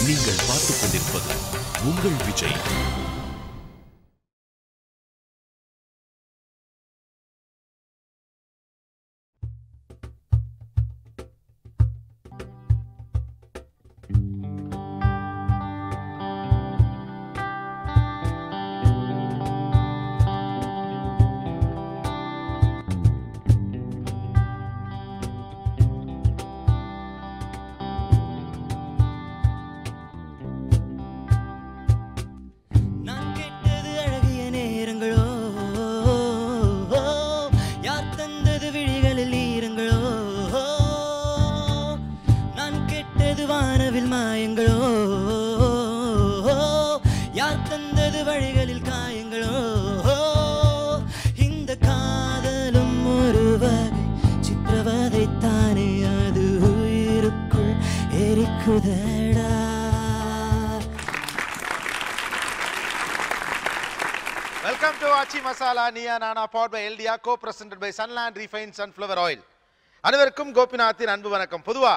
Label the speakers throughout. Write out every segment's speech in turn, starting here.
Speaker 1: நீங்கள் பார்த்துக் கொண்டிருப்பது உங்கள் Vijay.
Speaker 2: Welcome to Achi Masala Niya Nana powered by LDR co-presented by Sunland Refined Sunflower Oil. அனைவருக்கும் கோபிநாத்தின் அன்பு வணக்கம். பொதுவா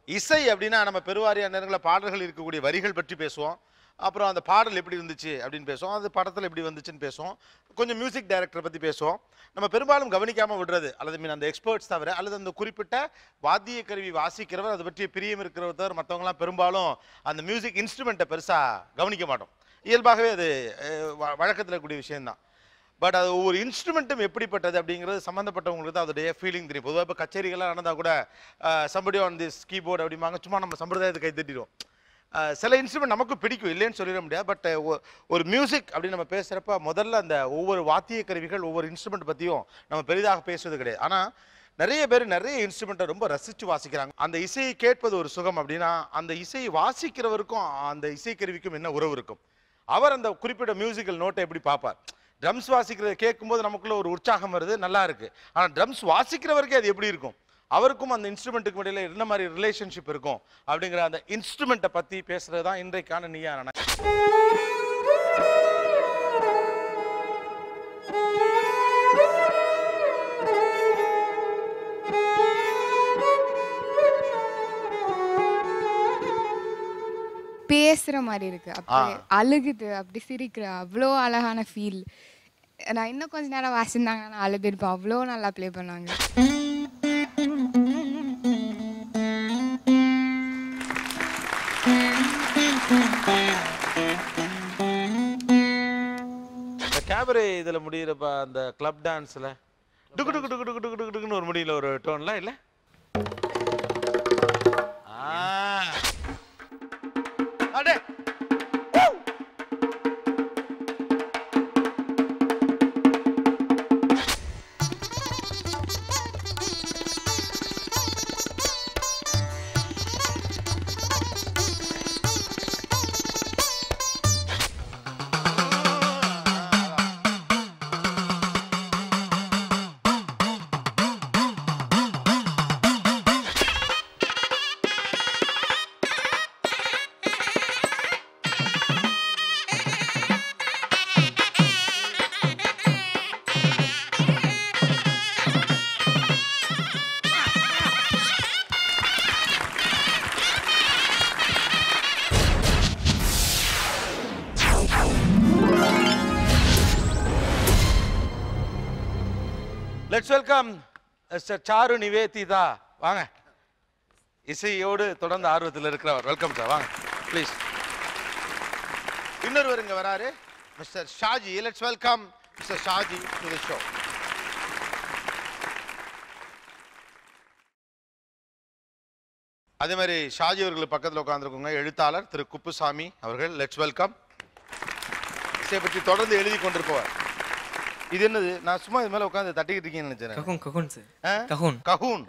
Speaker 2: இசை அப்படின்னா நம்ம பெருவாரியான நேரங்களில் பாடல்கள் இருக்கக்கூடிய வரிகள் பற்றி பேசுவோம். அப்புறம் அந்த பாடல் எப்படி இருந்துச்சு அப்படின்னு பேசுவோம். அது படத்தில் எப்படி வந்துச்சுன்னு பேசுவோம். கொஞ்சம் மியூசிக் டைரக்டரை பற்றி பேசுவோம். நம்ம பெரும்பாலும் கவனிக்காமல் விடுறது அல்லது அந்த எக்ஸ்பர்ட்ஸ் தவிர அல்லது அந்த குறிப்பிட்ட வாத்திய கருவி வாசிக்கிறவர் அதை பற்றிய பிரியம் இருக்கிறவர் தவிர மற்றவங்களாம் பெரும்பாலும் அந்த மியூசிக் இன்ஸ்ட்ருமெண்ட்டை பெருசாக கவனிக்க மாட்டோம். இயல்பாகவே அது வழக்கத்தில் இருக்கக்கூடிய விஷயம்தான். பட் அது ஒவ்வொரு இன்ஸ்ட்ருமெண்ட்டும் எப்படிப்பட்டது அப்படிங்கிறது சம்மந்தப்பட்டவங்களுக்கு தான் அதோடைய ஃபீலிங் தெரியும். பொதுவாக இப்போ கச்சேரிகள்லாம் நடந்தால் கூட சம்படி ஆன் திஸ் கீபோர்டு அப்படிம்பாங்க. சும்மா நம்ம சம்பிரதாயத்தை கை தட்டிடுவோம். சில இன்ஸ்ட்ருமெண்ட் நமக்கு பிடிக்கும், இல்லைன்னு சொல்லிட முடியாது. பட் ஒரு மியூசிக் அப்படின்னு நம்ம பேசுகிறப்ப முதல்ல அந்த ஒவ்வொரு வாத்திய கருவிகள் ஒவ்வொரு இன்ஸ்ட்ருமெண்ட் பற்றியும் நம்ம பெரிதாக பேசுவது கிடையாது. ஆனால் நிறைய பேர் நிறைய இன்ஸ்ட்ருமெண்ட்டை ரொம்ப ரசித்து வாசிக்கிறாங்க. அந்த இசையை கேட்பது ஒரு சுகம் அப்படின்னா அந்த இசையை வாசிக்கிறவருக்கும் அந்த இசைக்கருவிக்கும் என்ன உறவு இருக்கும்? அவர் அந்த குறிப்பிட்ட மியூசிக்கல் நோட்டை எப்படி பார்ப்பார்? ட்ரம்ஸ் வாசிக்கிறத கேட்கும்போது நமக்குள்ள ஒரு உற்சாகம் வருது, நல்லா இருக்கு. ஆனால் ட்ரம்ஸ் வாசிக்கிறவருக்கே அது எப்படி இருக்கும்? அவருக்கும் அந்த இன்ஸ்ட்ருமெண்ட்டுக்கு இடையில என்ன மாதிரி ரிலேஷன்ஷிப் இருக்கும் அப்படிங்கிற அந்த இன்ஸ்ட்ருமெண்ட்டை பற்றி பேசுறது தான் இன்றைக்கான நீயா நானா.
Speaker 3: பேசுற மாதிரி இருக்கு, அப்படி அழுகுது, அப்படி சிரிக்கிற அவ்வளோ அழகான ஃபீல். நான் இன்னும் கொஞ்ச நேரம் வாசிந்தாங்க நான் அழுதுருப்பேன். அவ்வளோ நல்லா ப்ளே பண்ணாங்க.
Speaker 2: கேபரே இதில் முடியிறப்ப அந்த கிளப் டான்ஸில் டுக்கு டுக்கு டுக்கு டுக்கு டுக்கு டுக்குன்னு ஒரு முடியல ஒரு டோன்லாம் இல்லை. அடே let's welcome mister Charu Nivedita. வாங்க, இசையோடு தொடர்ந்து ஆர்வத்தில் இருக்கிறவர். வெல்கம் சார், வாங்க ப்ளீஸ். இன்னொருவர் இங்கே வராரு, mister Shaji. Let's welcome mister Shaji to the show. அதே மாதிரி ஷாஜி அவர்கள் பக்கத்தில் உட்காந்துருக்கோங்க எழுத்தாளர் திரு குப்புசாமி அவர்கள். Let's welcome. இசையை பற்றி தொடர்ந்து எழுதி கொண்டிருப்பவர். இது என்னது? நான் சும்மா இது மேல உட்கார்ந்து தட்டிக்கிட்டு இருக்கேன்னு நினைச்சேன். கஹூன் கஹூன் sir. கஹூன் கஹூன்.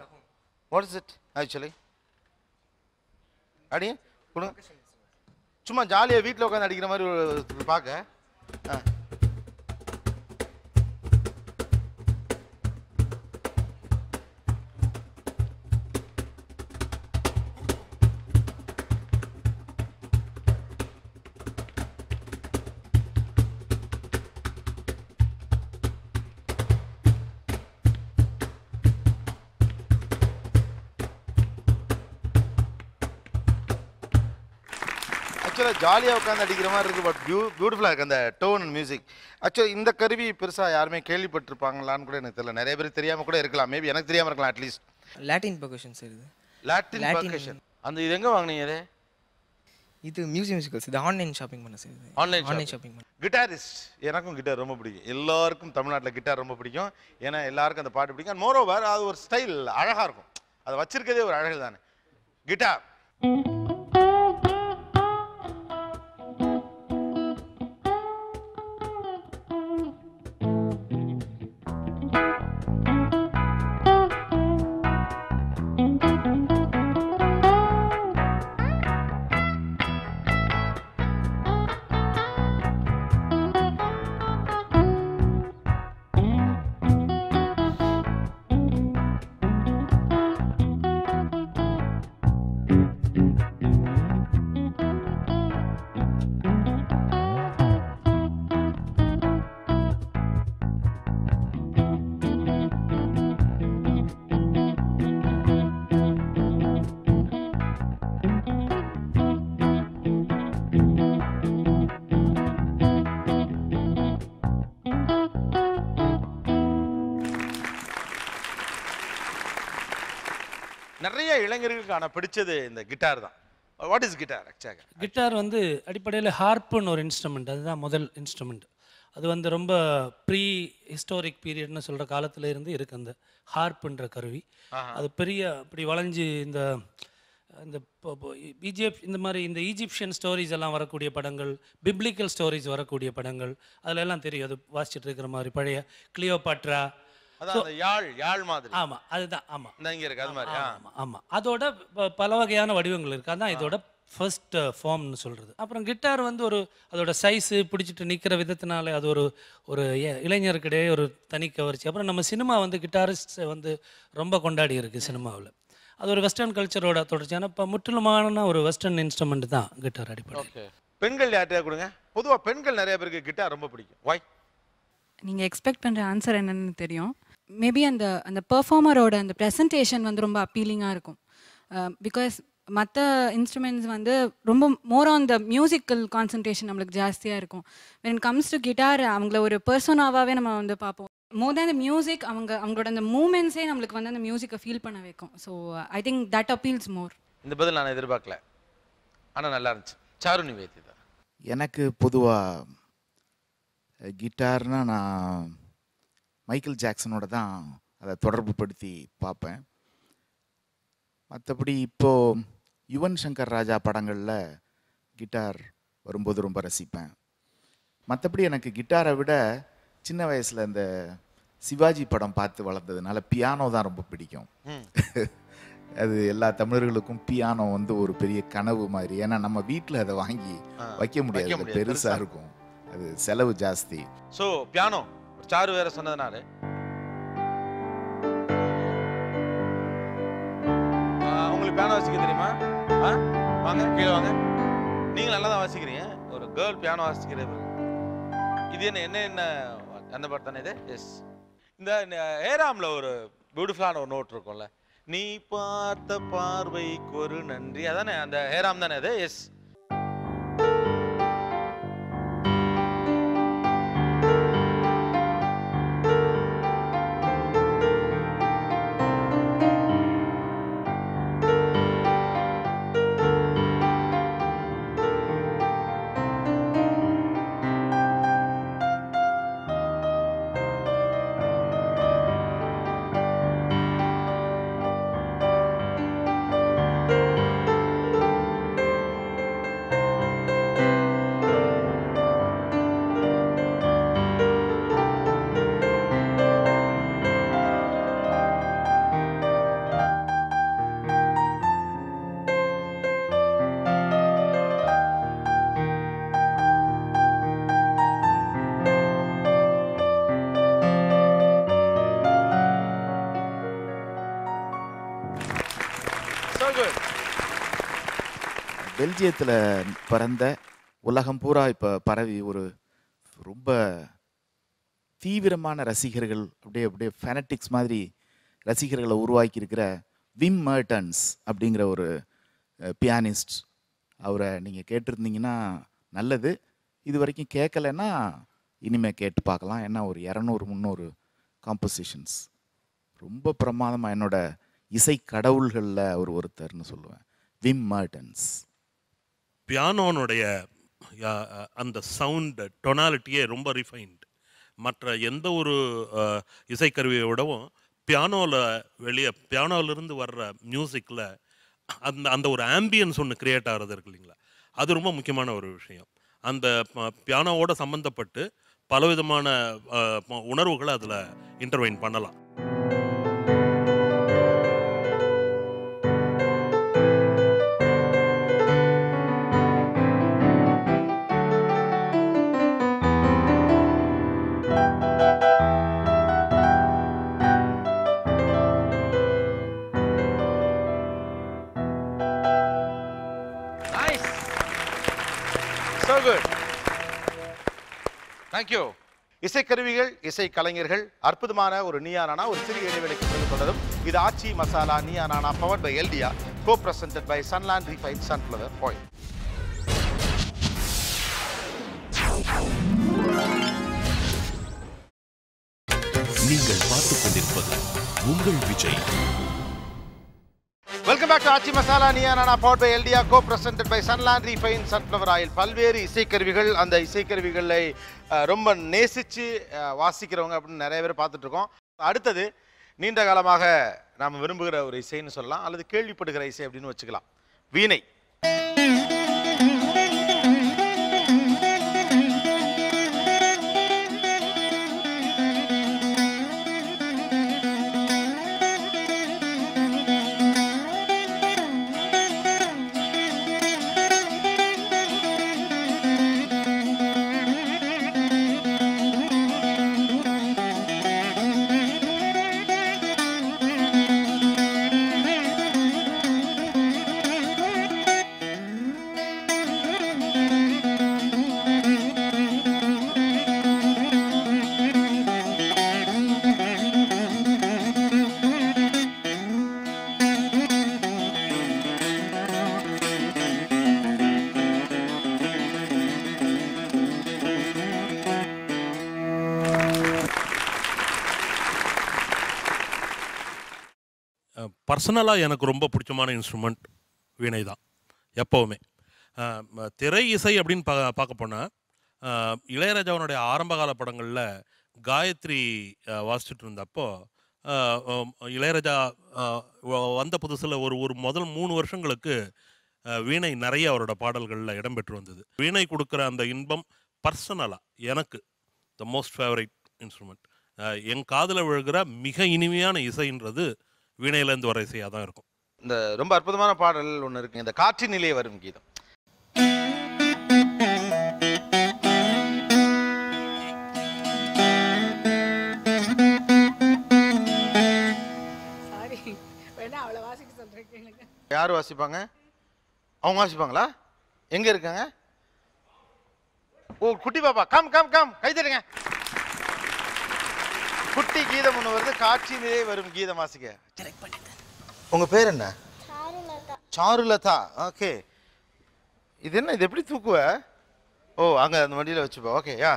Speaker 2: What is it actually? அடி சும்மா ஜாலியாக வீட்டில் உட்காந்து அடிக்கிற மாதிரி பார்க்க. ஆக்சுவலாக ஜாலியாக உட்காந்து அடிக்கிற மாதிரி இருக்குது. பட் பியூட்டிஃபுல்லாக இருக்குது அந்த டோன் அண்ட் மியூசிக். ஆக்சுவலி இந்த கருவி பெருசாக யாருமே கேள்விப்பட்டிருப்பாங்களான்னு கூட எனக்கு தெரியல. நிறைய பேர் தெரியாமல் கூட இருக்கலாம். மேபி எனக்கு தெரியாமல் இருக்கலாம். அட்லீஸ்ட்
Speaker 4: லாட்டின் பெர்கஷன்ஸ் இது.
Speaker 2: லாட்டின் பெர்கஷன் அந்த இது எங்கே வாங்கினீங்க?
Speaker 4: இது மியூசிக்கல்ஸ். இது ஆன்லைன் ஷாப்பிங் பண்ண சார். ஆன்லைன் ஷாப்பிங் பண்ண.
Speaker 2: கிட்டாரிஸ்ட். எனக்கும் கிட்டார் ரொம்ப பிடிக்கும். எல்லாருக்கும் தமிழ்நாட்டில் கிட்டார் ரொம்ப பிடிக்கும். ஏன்னா எல்லாருக்கும் அந்த பாட்டு பிடிக்கும். மோரோவர் அது ஒரு ஸ்டைல் அழகாக இருக்கும். அதை வச்சிருக்கதே ஒரு அழகு தானே. கிட்டார் நிறைய இளைஞர்களுக்கான பிடிச்சது இந்த கிட்டார் தான். வாட் இஸ் கிட்டார் ஆக்சுவலாக?
Speaker 5: கிட்டார் வந்து அடிப்படையில் ஹார்ப்புன்னு ஒரு இன்ஸ்ட்ருமெண்ட். அதுதான் முதல் இன்ஸ்ட்ருமெண்ட். அது வந்து ரொம்ப ப்ரீ ஹிஸ்டாரிக் பீரியட்னு சொல்கிற காலத்தில் இருந்து இருக்குது அந்த ஹார்ப்புன்ற கருவி. அது பெரிய அப்படி வளைஞ்சு இந்த இந்த இந்த மாதிரி இந்த ஈஜிப்ஷியன் ஸ்டோரிஸ் எல்லாம் வரக்கூடிய படங்கள், பிப்ளிக்கல் ஸ்டோரிஸ் வரக்கூடிய படங்கள் அதில் எல்லாம் தெரியும். அது வாசிச்சுட்டு இருக்கிற மாதிரி பழைய கிளியோபாட்ரா.
Speaker 2: யாழ் மாதிரி.
Speaker 5: ஆமா, அதுதான். ஆமா,
Speaker 2: இங்க இருக்கு அது மாதிரி.
Speaker 5: ஆமா, அதோட பல வகையான வடிவங்கள் இருக்கு. அதான் இதோட ஃபர்ஸ்ட் ஃபார்ம்னு சொல்றது. அப்புறம் கிட்டார் வந்து ஒரு அதோட சைஸு பிடிச்சிட்டு நிற்கிற விதத்தினால அது ஒரு இளைஞருக்கிடையே ஒரு தனி கவர்ச்சி. அப்புறம் நம்ம சினிமா வந்து கிட்டாரிஸ்ட் வந்து ரொம்ப கொண்டாடி இருக்கு சினிமாவில். அது ஒரு வெஸ்டர்ன் கல்ச்சரோட தொடர்ச்சியான இப்போ முற்றிலுமான ஒரு வெஸ்டர்ன் இன்ஸ்ட்ருமெண்ட் தான் கிட்டார் அடிப்படை.
Speaker 2: பெண்கள் யார்கிட்ட கொடுங்க. பொதுவாக பெண்கள் நிறைய பேருக்கு கிட்டார் ரொம்ப பிடிக்கும். வாய்
Speaker 6: நீங்கள் எக்ஸ்பெக்ட் பண்ணுற ஆன்சர் என்னன்னு தெரியும். மேபி அந்த அந்த பெர்ஃபார்மரோட அந்த ப்ரெசன்டேஷன் வந்து ரொம்ப அப்பீலிங்காக இருக்கும். பிகாஸ் மற்ற இன்ஸ்ட்ருமெண்ட்ஸ் வந்து ரொம்ப more on the musical concentration நம்மளுக்கு ஜாஸ்தியாக இருக்கும். When it comes to guitar அவங்கள ஒரு பர்சனாகவே நம்ம வந்து பார்ப்போம். மோர் தேன் த மியூசிக் அவங்களோட அந்த மூமெண்ட்ஸே நம்மளுக்கு வந்து அந்த மியூசிக்கை ஃபீல் பண்ண வைக்கும். So I think that appeals more.
Speaker 2: இந்த பதில் நான் எதிர்பார்க்கல, ஆனால் நல்லா இருந்துச்சு. சாரு நிவேதிதா.
Speaker 7: எனக்கு பொதுவாக கிட்டார்னால் நான் மைக்கேல் ஜாக்சனோட தான் அதை தொடர்பு படுத்தி பார்ப்பேன். மற்றபடி இப்போது யுவன் சங்கர் ராஜா படங்களில் கிட்டார் வரும்போது ரொம்ப ரசிப்பேன். மற்றபடி எனக்கு கிட்டாரை விட சின்ன வயசில் இந்த சிவாஜி படம் பார்த்து வளர்ந்ததுனால பியானோ தான் ரொம்ப பிடிக்கும். அது எல்லா தமிழர்களுக்கும் பியானோ வந்து ஒரு பெரிய கனவு மாதிரி. ஏன்னா நம்ம வீட்டில் அதை வாங்கி வைக்க முடியாது, பெருசாக இருக்கும், அது செலவு ஜாஸ்தி.
Speaker 2: ஸோ பியானோ சாரு வேற சொன்னதுனால உங்களுக்கு பியானோ வாசிக்க தெரியுமா? வாங்க கீழே வாங்க. நீங்கள் நல்லா தான் வாசிக்கிறீங்க. ஒரு கேர்ள் பியானோ வாசிக்கிறது இது என்ன அந்த பாட்டு தானே இது? எஸ். இந்த ஏராம்ல ஒரு பியூட்டிஃபுல்லான ஒரு நோட் இருக்கும்ல, நீ பார்த்த பார்வைக்கு ஒரு நன்றி, அதானே அந்த ஏராம் தானே அது? எஸ்.
Speaker 7: பெல்ஜியத்தில் பிறந்த உலகம் பூரா இப்போ பரவி ஒரு ரொம்ப தீவிரமான ரசிகர்கள், அப்படியே ஃபேனட்டிக்ஸ் மாதிரி ரசிகர்களை உருவாக்கி இருக்கிற விம் மெர்டன்ஸ் அப்படிங்கிற ஒரு பியானிஸ்ட். அவரை நீங்கள் கேட்டிருந்தீங்கன்னா நல்லது. இது வரைக்கும் கேட்கலைன்னா இனிமேல் கேட்டு பார்க்கலாம். ஏன்னா ஒரு 200-300 காம்போசிஷன்ஸ் ரொம்ப பிரமாதமாக என்னோட இசை கடவுள்களில் அவர் ஒருத்தர்னு சொல்லுவேன். Vim Mertens.
Speaker 1: பியானோனுடைய அந்த சவுண்ட் டொனாலிட்டியே ரொம்ப ரிஃபைன்டு. மற்ற எந்த ஒரு இசைக்கருவியை விடவும் பியானோவிலிருந்து வர்ற மியூசிக்கில் அந்த அந்த ஒரு ஆம்பியன்ஸ் ஒன்று கிரியேட் ஆகிறது இருக்கு இல்லைங்களா, அது ரொம்ப முக்கியமான ஒரு விஷயம். அந்த பியானோவோட சம்மந்தப்பட்டு பலவிதமான உணர்வுகளை அதில் இன்டர்வைன் பண்ணலாம்.
Speaker 2: So good. Thank you. இசைக்கருவிகள், இசை கலைஞர்கள், அற்புதமான ஒரு நீயா நானா ஒரு சிறிய இடைவெளிக்கு பிறகு தொடரும். இது ஆச்சி மசாலா நீயா நானா பவர்ட் பை எல்டியா, co-presented by Sunland Refined Sunflower Oil.
Speaker 1: நீங்கள் பார்த்துக் கொண்டிருப்பது உங்கள் Vijay.
Speaker 2: Welcome back to Aachi masala Neeya Naana powered by எல்டியா, co-presented by Sunland Refined Sunflower Oil. பல்வேறு இசைக்கருவிகள், அந்த இசைக்கருவிகளை ரொம்ப நேசித்து வாசிக்கிறவங்க அப்படின்னு நிறைய பேர் பார்த்துட்டு இருக்கோம். அடுத்தது நீண்ட காலமாக நாம் விரும்புகிற ஒரு இசைன்னு சொல்லலாம், அல்லது கேள்விப்படுகிற இசை அப்படின்னு வச்சுக்கலாம், வீணை.
Speaker 1: பர்சனலாக எனக்கு ரொம்ப பிடிச்சமான இன்ஸ்ட்ருமெண்ட் வீணை தான் எப்போவுமே. திரை இசை அப்படின்னு பார்க்க போனால் இளையராஜாவனுடைய ஆரம்பகால படங்களில் காயத்ரி வாசிச்சுட்டு இருந்தப்போ, இளையராஜா வந்த புதுசில் ஒரு முதல் 3 வருஷங்களுக்கு வீணை நிறைய அவரோட பாடல்களில் இடம்பெற்று வந்தது. வீணை கொடுக்குற அந்த இன்பம் பர்சனலாக எனக்கு த மோஸ்ட் ஃபேவரட் இன்ஸ்ட்ருமெண்ட். என் காதில் விழுகிற மிக இனிமையான இசைன்றது வீணையிலேருந்து வர இசையாக தான் இருக்கும்.
Speaker 2: இந்த ரொம்ப அற்புதமான பாடல் ஒன்று இருக்கு, இந்த காற்றினிலே வரும் கீதம். யார் வாசிப்பாங்க? அவங்க வாசிப்பாங்களா? எங்க இருக்காங்க? ஓ, குட்டி பாப்பா, கம் கம் கம், கை தட்டுங்க. குட்டி கீதம் ஒன்று வருது, காற்றினிலே வரும் கீதம் வாசிக்க. உங்க பேர் என்ன? சாருலதா. ஓகே, இது என்ன, இது எப்படி தூக்குவ? ஓ, அங்க அந்த வண்டியில வச்சுப்பா. Okay, yeah.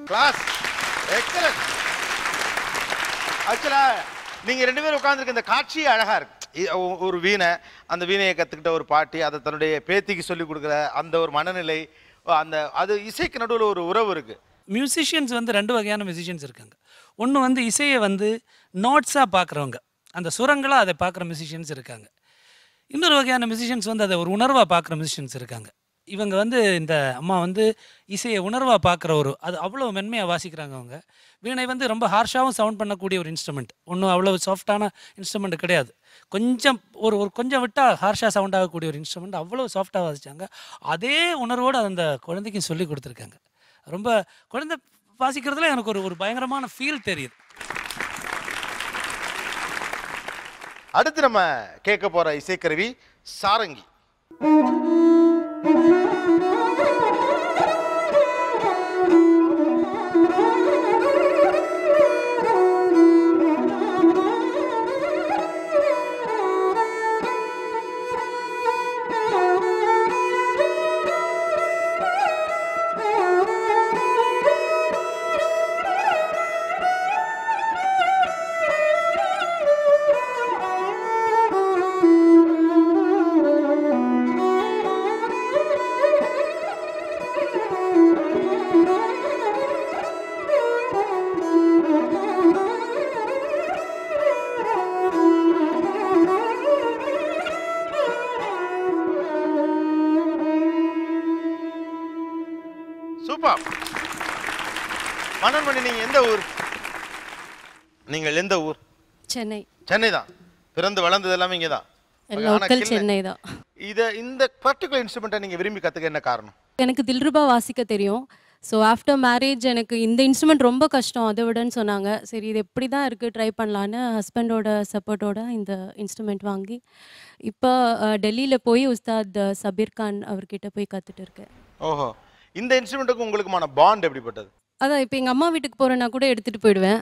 Speaker 2: Class excellent. ஆக்சுவலா நீங்க 2 பேரும் உட்கார்ந்துருக்க இந்த காட்சி அழகா இருக்கு. ஒரு வீணை, அந்த வீணையை கத்துக்கிட்ட ஒரு பாட்டி, அதை தன்னுடைய பேத்திக்கு சொல்லி கொடுக்குற அந்த ஒரு மனநிலை, அந்த அது இசைக்கு நடுவில் ஒரு உறவு இருக்கு.
Speaker 5: மியூசிஷியன்ஸ் வந்து 2 வகையான மியூசிஷியன்ஸ் இருக்காங்க. ஒன்று வந்து இசையை வந்து நோட்ஸாக பார்க்குறவங்க, அந்த சுரங்களாக அதை பார்க்குற மியூசிஷியன்ஸ் இருக்காங்க. இன்னொரு வகையான மியூசிஷியன்ஸ் வந்து அதை ஒரு உணர்வாக பார்க்குற மியூசிஷியன்ஸ் இருக்காங்க. இவங்க வந்து இந்த அம்மா வந்து இசையை உணர்வாக பார்க்குற அது அவ்வளோ மென்மையாக வாசிக்கிறாங்க அவங்க. வீணை வந்து ரொம்ப ஹார்ஷாகவும் சவுண்ட் பண்ணக்கூடிய ஒரு இன்ஸ்ட்ருமெண்ட், ஒன்றும் அவ்வளோ சாஃப்டான இன்ஸ்ட்ருமெண்ட் கிடையாது. கொஞ்சம் ஒரு கொஞ்சம் விட்டால் ஹார்ஷாக சவுண்ட் ஆகக்கூடிய ஒரு இன்ஸ்ட்ருமெண்ட், அவ்வளோ சாஃப்டாக வாசித்தாங்க. அதே உணர்வோடு அந்த குழந்தைக்கும் சொல்லி கொடுத்துருக்காங்க. ரொம்ப குழந்தை வாசிக்கிறதுல எனக்கு ஒரு பயங்கரமான ஃபீல் தெரியுது.
Speaker 2: அடுத்து நம்ம கேட்க போற இசைக்கருவி சாரங்கி. சூப்பர். மனோன்மணி, நீங்க எந்த ஊர்? நீங்கள் எந்த ஊர்?
Speaker 8: சென்னை.
Speaker 2: சென்னை தான். பிறந்து வளர்ந்தது எல்லாமே இங்கே தான்.
Speaker 8: லோக்கல் சென்னை தான்.
Speaker 2: இந்த பர்டிகுலர் இன்ஸ்ட்ருமெண்ட்டை நீங்க விரும்பி கத்துக்க என்ன காரணம்?
Speaker 8: எனக்கு தில்ருபா வாசிக்க தெரியும். ஸோ ஆஃப்டர் மேரேஜ் எனக்கு இந்த இன்ஸ்ட்ருமெண்ட் ரொம்ப கஷ்டம் அதை விடன்னு சொன்னாங்க. சரி இது எப்படி தான் இருக்குது ட்ரை பண்ணலான்னு ஹஸ்பண்டோட சப்போர்ட்டோட இந்த இன்ஸ்ட்ருமெண்ட் வாங்கி இப்போ டெல்லியில் போய் உஸ்தாத் சபீர் கான் அவர்கிட்ட போய் கற்றுட்டு இருக்கேன்.
Speaker 2: ஓஹோ. இந்த இன்ஸ்ட்ருமெண்ட்டுக்கு உங்களுக்குமான பாண்ட் எப்படிப்பட்டது?
Speaker 8: அதான் இப்போ எங்கள் அம்மா வீட்டுக்கு போகிறேன்னா கூட எடுத்துகிட்டு போயிடுவேன்.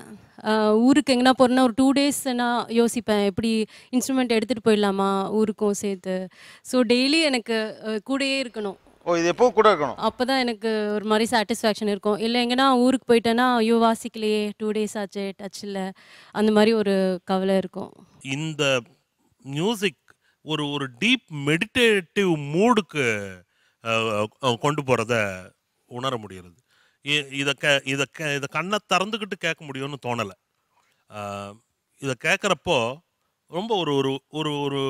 Speaker 8: ஊருக்கு எங்கன்னா போகிறேன்னா ஒரு 2 days நான் யோசிப்பேன் எப்படி இன்ஸ்ட்ருமெண்ட் எடுத்துகிட்டு போயிடலாமா ஊருக்கும் சேர்த்து. ஸோ டெய்லி எனக்கு கூடயே இருக்கணும்.
Speaker 2: ஓ, இது எப்போ கூட இருக்கணும்.
Speaker 8: அப்போ தான் எனக்கு ஒரு மாதிரி சாட்டிஸ்ஃபேக்ஷன் இருக்கும். இல்லை எங்கன்னா ஊருக்கு போயிட்டேன்னா ஐயோ வாசிக்கலையே 2 days ஆச்சு டச் இல்லை, அந்த மாதிரி ஒரு கவலை இருக்கும்.
Speaker 1: இந்த மியூசிக் ஒரு டீப் மெடிடேட்டிவ் மூடுக்கு கொண்டு போகிறத உணர முடிகிறது. இதை கண்ணை திறந்துக்கிட்டு கேட்க முடியும்னு தோணலை. இதை கேட்குறப்போ ரொம்ப ஒரு ஒரு ஒரு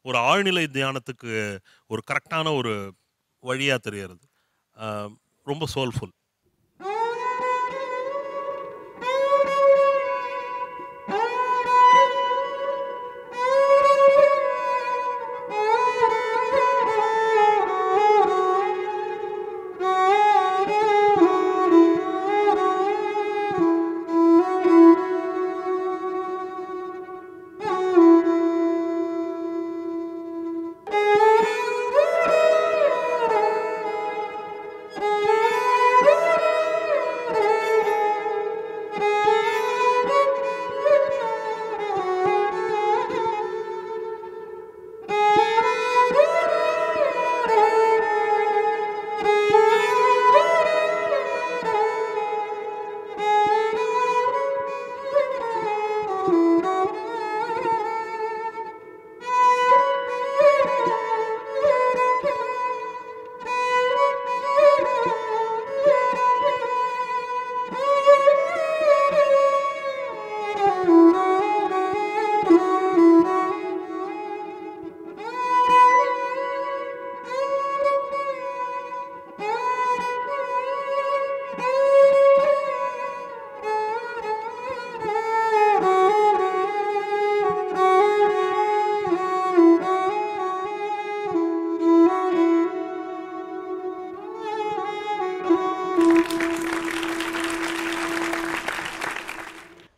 Speaker 1: ஒரு ஆழ்நிலை தியானத்துக்கு ஒரு கரெக்டான ஒரு வழியாக தெரிகிறது. ரொம்ப சோல்ஃபுல்.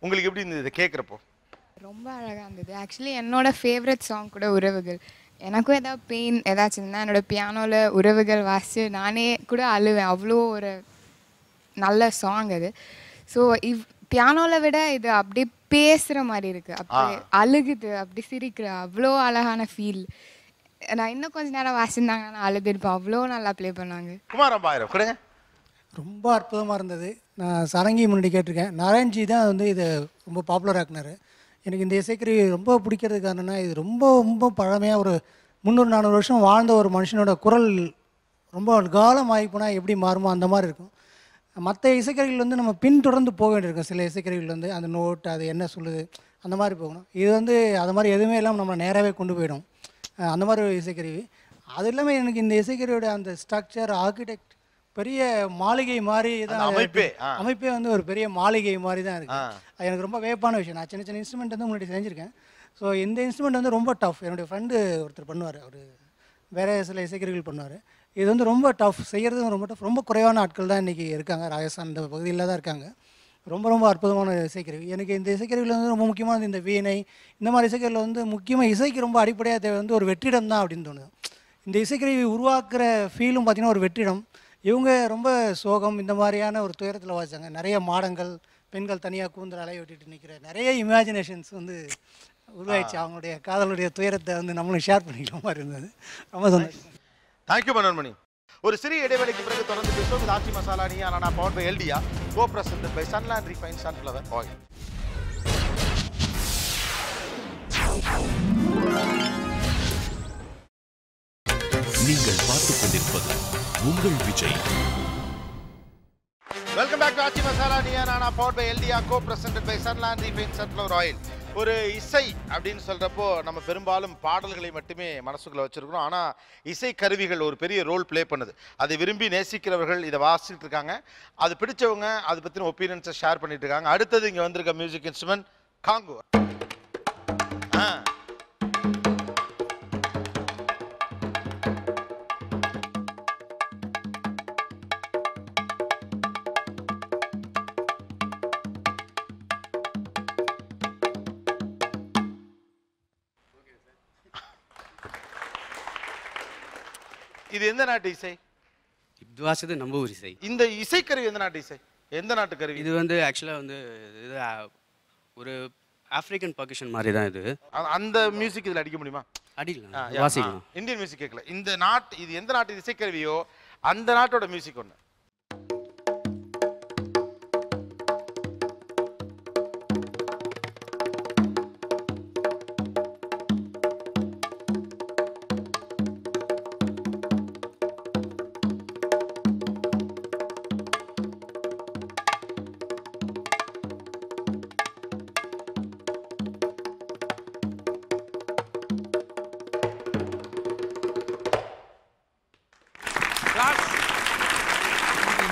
Speaker 1: உங்களுக்கு எப்படி இருந்தது கேட்குறப்போ?
Speaker 3: ரொம்ப அழகாக இருந்தது. ஆக்சுவலி என்னோட ஃபேவரட் சாங் கூட உறவுகள். எனக்கும் ஏதாவது பெயின் ஏதாச்சும் இருந்தால் என்னோடய பியானோவில் உறவுகள் வாசித்து நானே கூட அழுவேன். அவ்வளோ ஒரு நல்ல சாங் அது. ஸோ பியானோவில் விட இது அப்படியே பேசுகிற மாதிரி இருக்குது, அப்படி அழுகுது, அப்படி சிரிக்கிற அவ்வளோ அழகான ஃபீல். நான் இன்னும் கொஞ்சம் நேரம் வாசிந்தாங்கன்னா நான் அழுதுருப்பேன். அவ்வளோ நல்லா ப்ளே பண்ணாங்க.
Speaker 2: குமாரம்பாயிரம் கொடுங்க.
Speaker 9: ரொம்ப அற்புதமாக இருந்தது. நான் சரங்கி முன்னாடி கேட்டிருக்கேன். நாராயண்ஜி தான் வந்து இதை ரொம்ப பாப்புலர் ஆக்குனார். எனக்கு இந்த இசைக்கருவி ரொம்ப பிடிக்கிறதுக்கு காரணம்னா இது ரொம்ப ரொம்ப பழமையாக ஒரு 300-400 வருஷம் வாழ்ந்த ஒரு மனுஷனோட குரல் ரொம்ப காலம் ஆகி போனால் எப்படி மாறுமோ அந்த மாதிரி இருக்கும். மற்ற இசைக்கருவிகள் வந்து நம்ம பின்தொடர்ந்து போக வேண்டியிருக்கும். சில இசைக்கருவிகள் வந்து அந்த நோட் அது என்ன சொல்லுது அந்த மாதிரி போகணும். இது வந்து அது மாதிரி எதுவுமே இல்லாமல் நம்மளை நேராகவே கொண்டு போயிடும். அந்த மாதிரி ஒரு இசைக்கருவி. அது இல்லாமல் எனக்கு இந்த இசைக்கருவியோட அந்த ஸ்ட்ரக்சர், ஆர்கிடெக்ட் பெரிய மாளிகை மாதிரி தான். அமைப்பே வந்து ஒரு பெரிய மாளிகை மாதிரி தான் இருக்குது. அது எனக்கு ரொம்ப வேப்பான விஷயம். நான் சின்ன சின்ன இன்ஸ்ட்ருமெண்ட் வந்து முன்னாடி செஞ்சுருக்கேன். ஸோ இந்த இன்ஸ்ட்ருமெண்ட் வந்து ரொம்ப டஃப். என்னுடைய ஃப்ரெண்டு ஒருத்தர் பண்ணுவார், அவர் வேறு சில இசைக்கருவிகள் பண்ணுவார். இது வந்து ரொம்ப டஃப், செய்கிறதும் ரொம்ப டஃப். ரொம்ப குறைவான ஆட்கள் தான் இன்றைக்கி இருக்காங்க, ராஜஸ்தான் இந்த பகுதியில் தான் இருக்காங்க. ரொம்ப ரொம்ப அற்புதமான இசைக்கருவி. எனக்கு இந்த இசைக்கருவியில் வந்து ரொம்ப முக்கியமானது இந்த வீணை, இந்த மாதிரி இசைக்கருவியில் வந்து முக்கியமாக இசைக்கு ரொம்ப அடிப்படையாக தேவை வந்து ஒரு வெற்றிடம் தான் அப்படின்னு தோணுது. இந்த இசைக்கருவி உருவாக்குற ஃபீலும் பார்த்திங்கன்னா ஒரு வெற்றிடம். இவங்க ரொம்ப சோகம் இந்த மாதிரியான ஒரு துயரத்தில் வாசித்தாங்க. நிறைய மாடங்கள், பெண்கள் தனியாக கூந்தல் அலைய விட்டுட்டு நிற்கிற நிறைய இமேஜினேஷன்ஸ் வந்து உருவாயிடுச்சு. அவங்களுடைய காதலுடைய துயரத்தை வந்து நம்மளும் ஷேர் பண்ணிக்கிற மாதிரி இருந்தது. ரொம்ப சந்தோஷம்.
Speaker 2: தேங்க்யூ மனோன்மணி. ஒரு சிறிய இடைவெளிக்கு பிறகு தொடர்ந்து பேசுவோம். இது ஆச்சி masala Neeya Naana powered by எல்டியா, co presented by Sunland refined sunflower oil.
Speaker 10: நீங்கள் பார்த்துக் கொண்டிருப்பது உங்கள் Vijay.
Speaker 2: Welcome back to Aachi masala Neeya Naana powered by எல்டியா, co presented by Sunland refined sunflower oil. ஒரு இசை அப்படின்னு சொல்கிறப்போ நம்ம பெரும்பாலும் பாடல்களை மட்டுமே மனசுக்குள்ளே வச்சுருக்கிறோம். ஆனால் இசை கருவிகள் ஒரு பெரிய ரோல் ப்ளே பண்ணுது. அதை விரும்பி நேசிக்கிறவர்கள் இதை வாசிச்சுட்டு இருக்காங்க. அது பிடிச்சவங்க அதை பற்றின ஒப்பீனியன்ஸை ஷேர் பண்ணிட்டு இருக்காங்க. அடுத்தது இங்கே வந்திருக்க மியூசிக் இன்ஸ்ட்ருமெண்ட் காங்கோ. இது எந்த நாட்டு இசை?
Speaker 11: இது வாசது நம்ம ஊர் இசை.
Speaker 2: இந்த இசைக்கருவி எந்த நாட்டு இசை? எந்த நாட்டு கருவி?
Speaker 11: இது வந்து ஆக்சுவலாக வந்து இது ஒரு ஆப்பிரிக்கன் பர்கஷன் மாதிரி தான் இது.
Speaker 2: அந்த மியூசிக் இதில் அடிக்க முடியுமா?
Speaker 11: அடிக்கலாம், வாசிக்கலாம்.
Speaker 2: இந்தியன் மியூசிக் கேட்கல. இந்த நாட்டு இது எந்த நாட்டு இசைக்கருவியோ அந்த நாட்டோட மியூசிக் ஒன்று.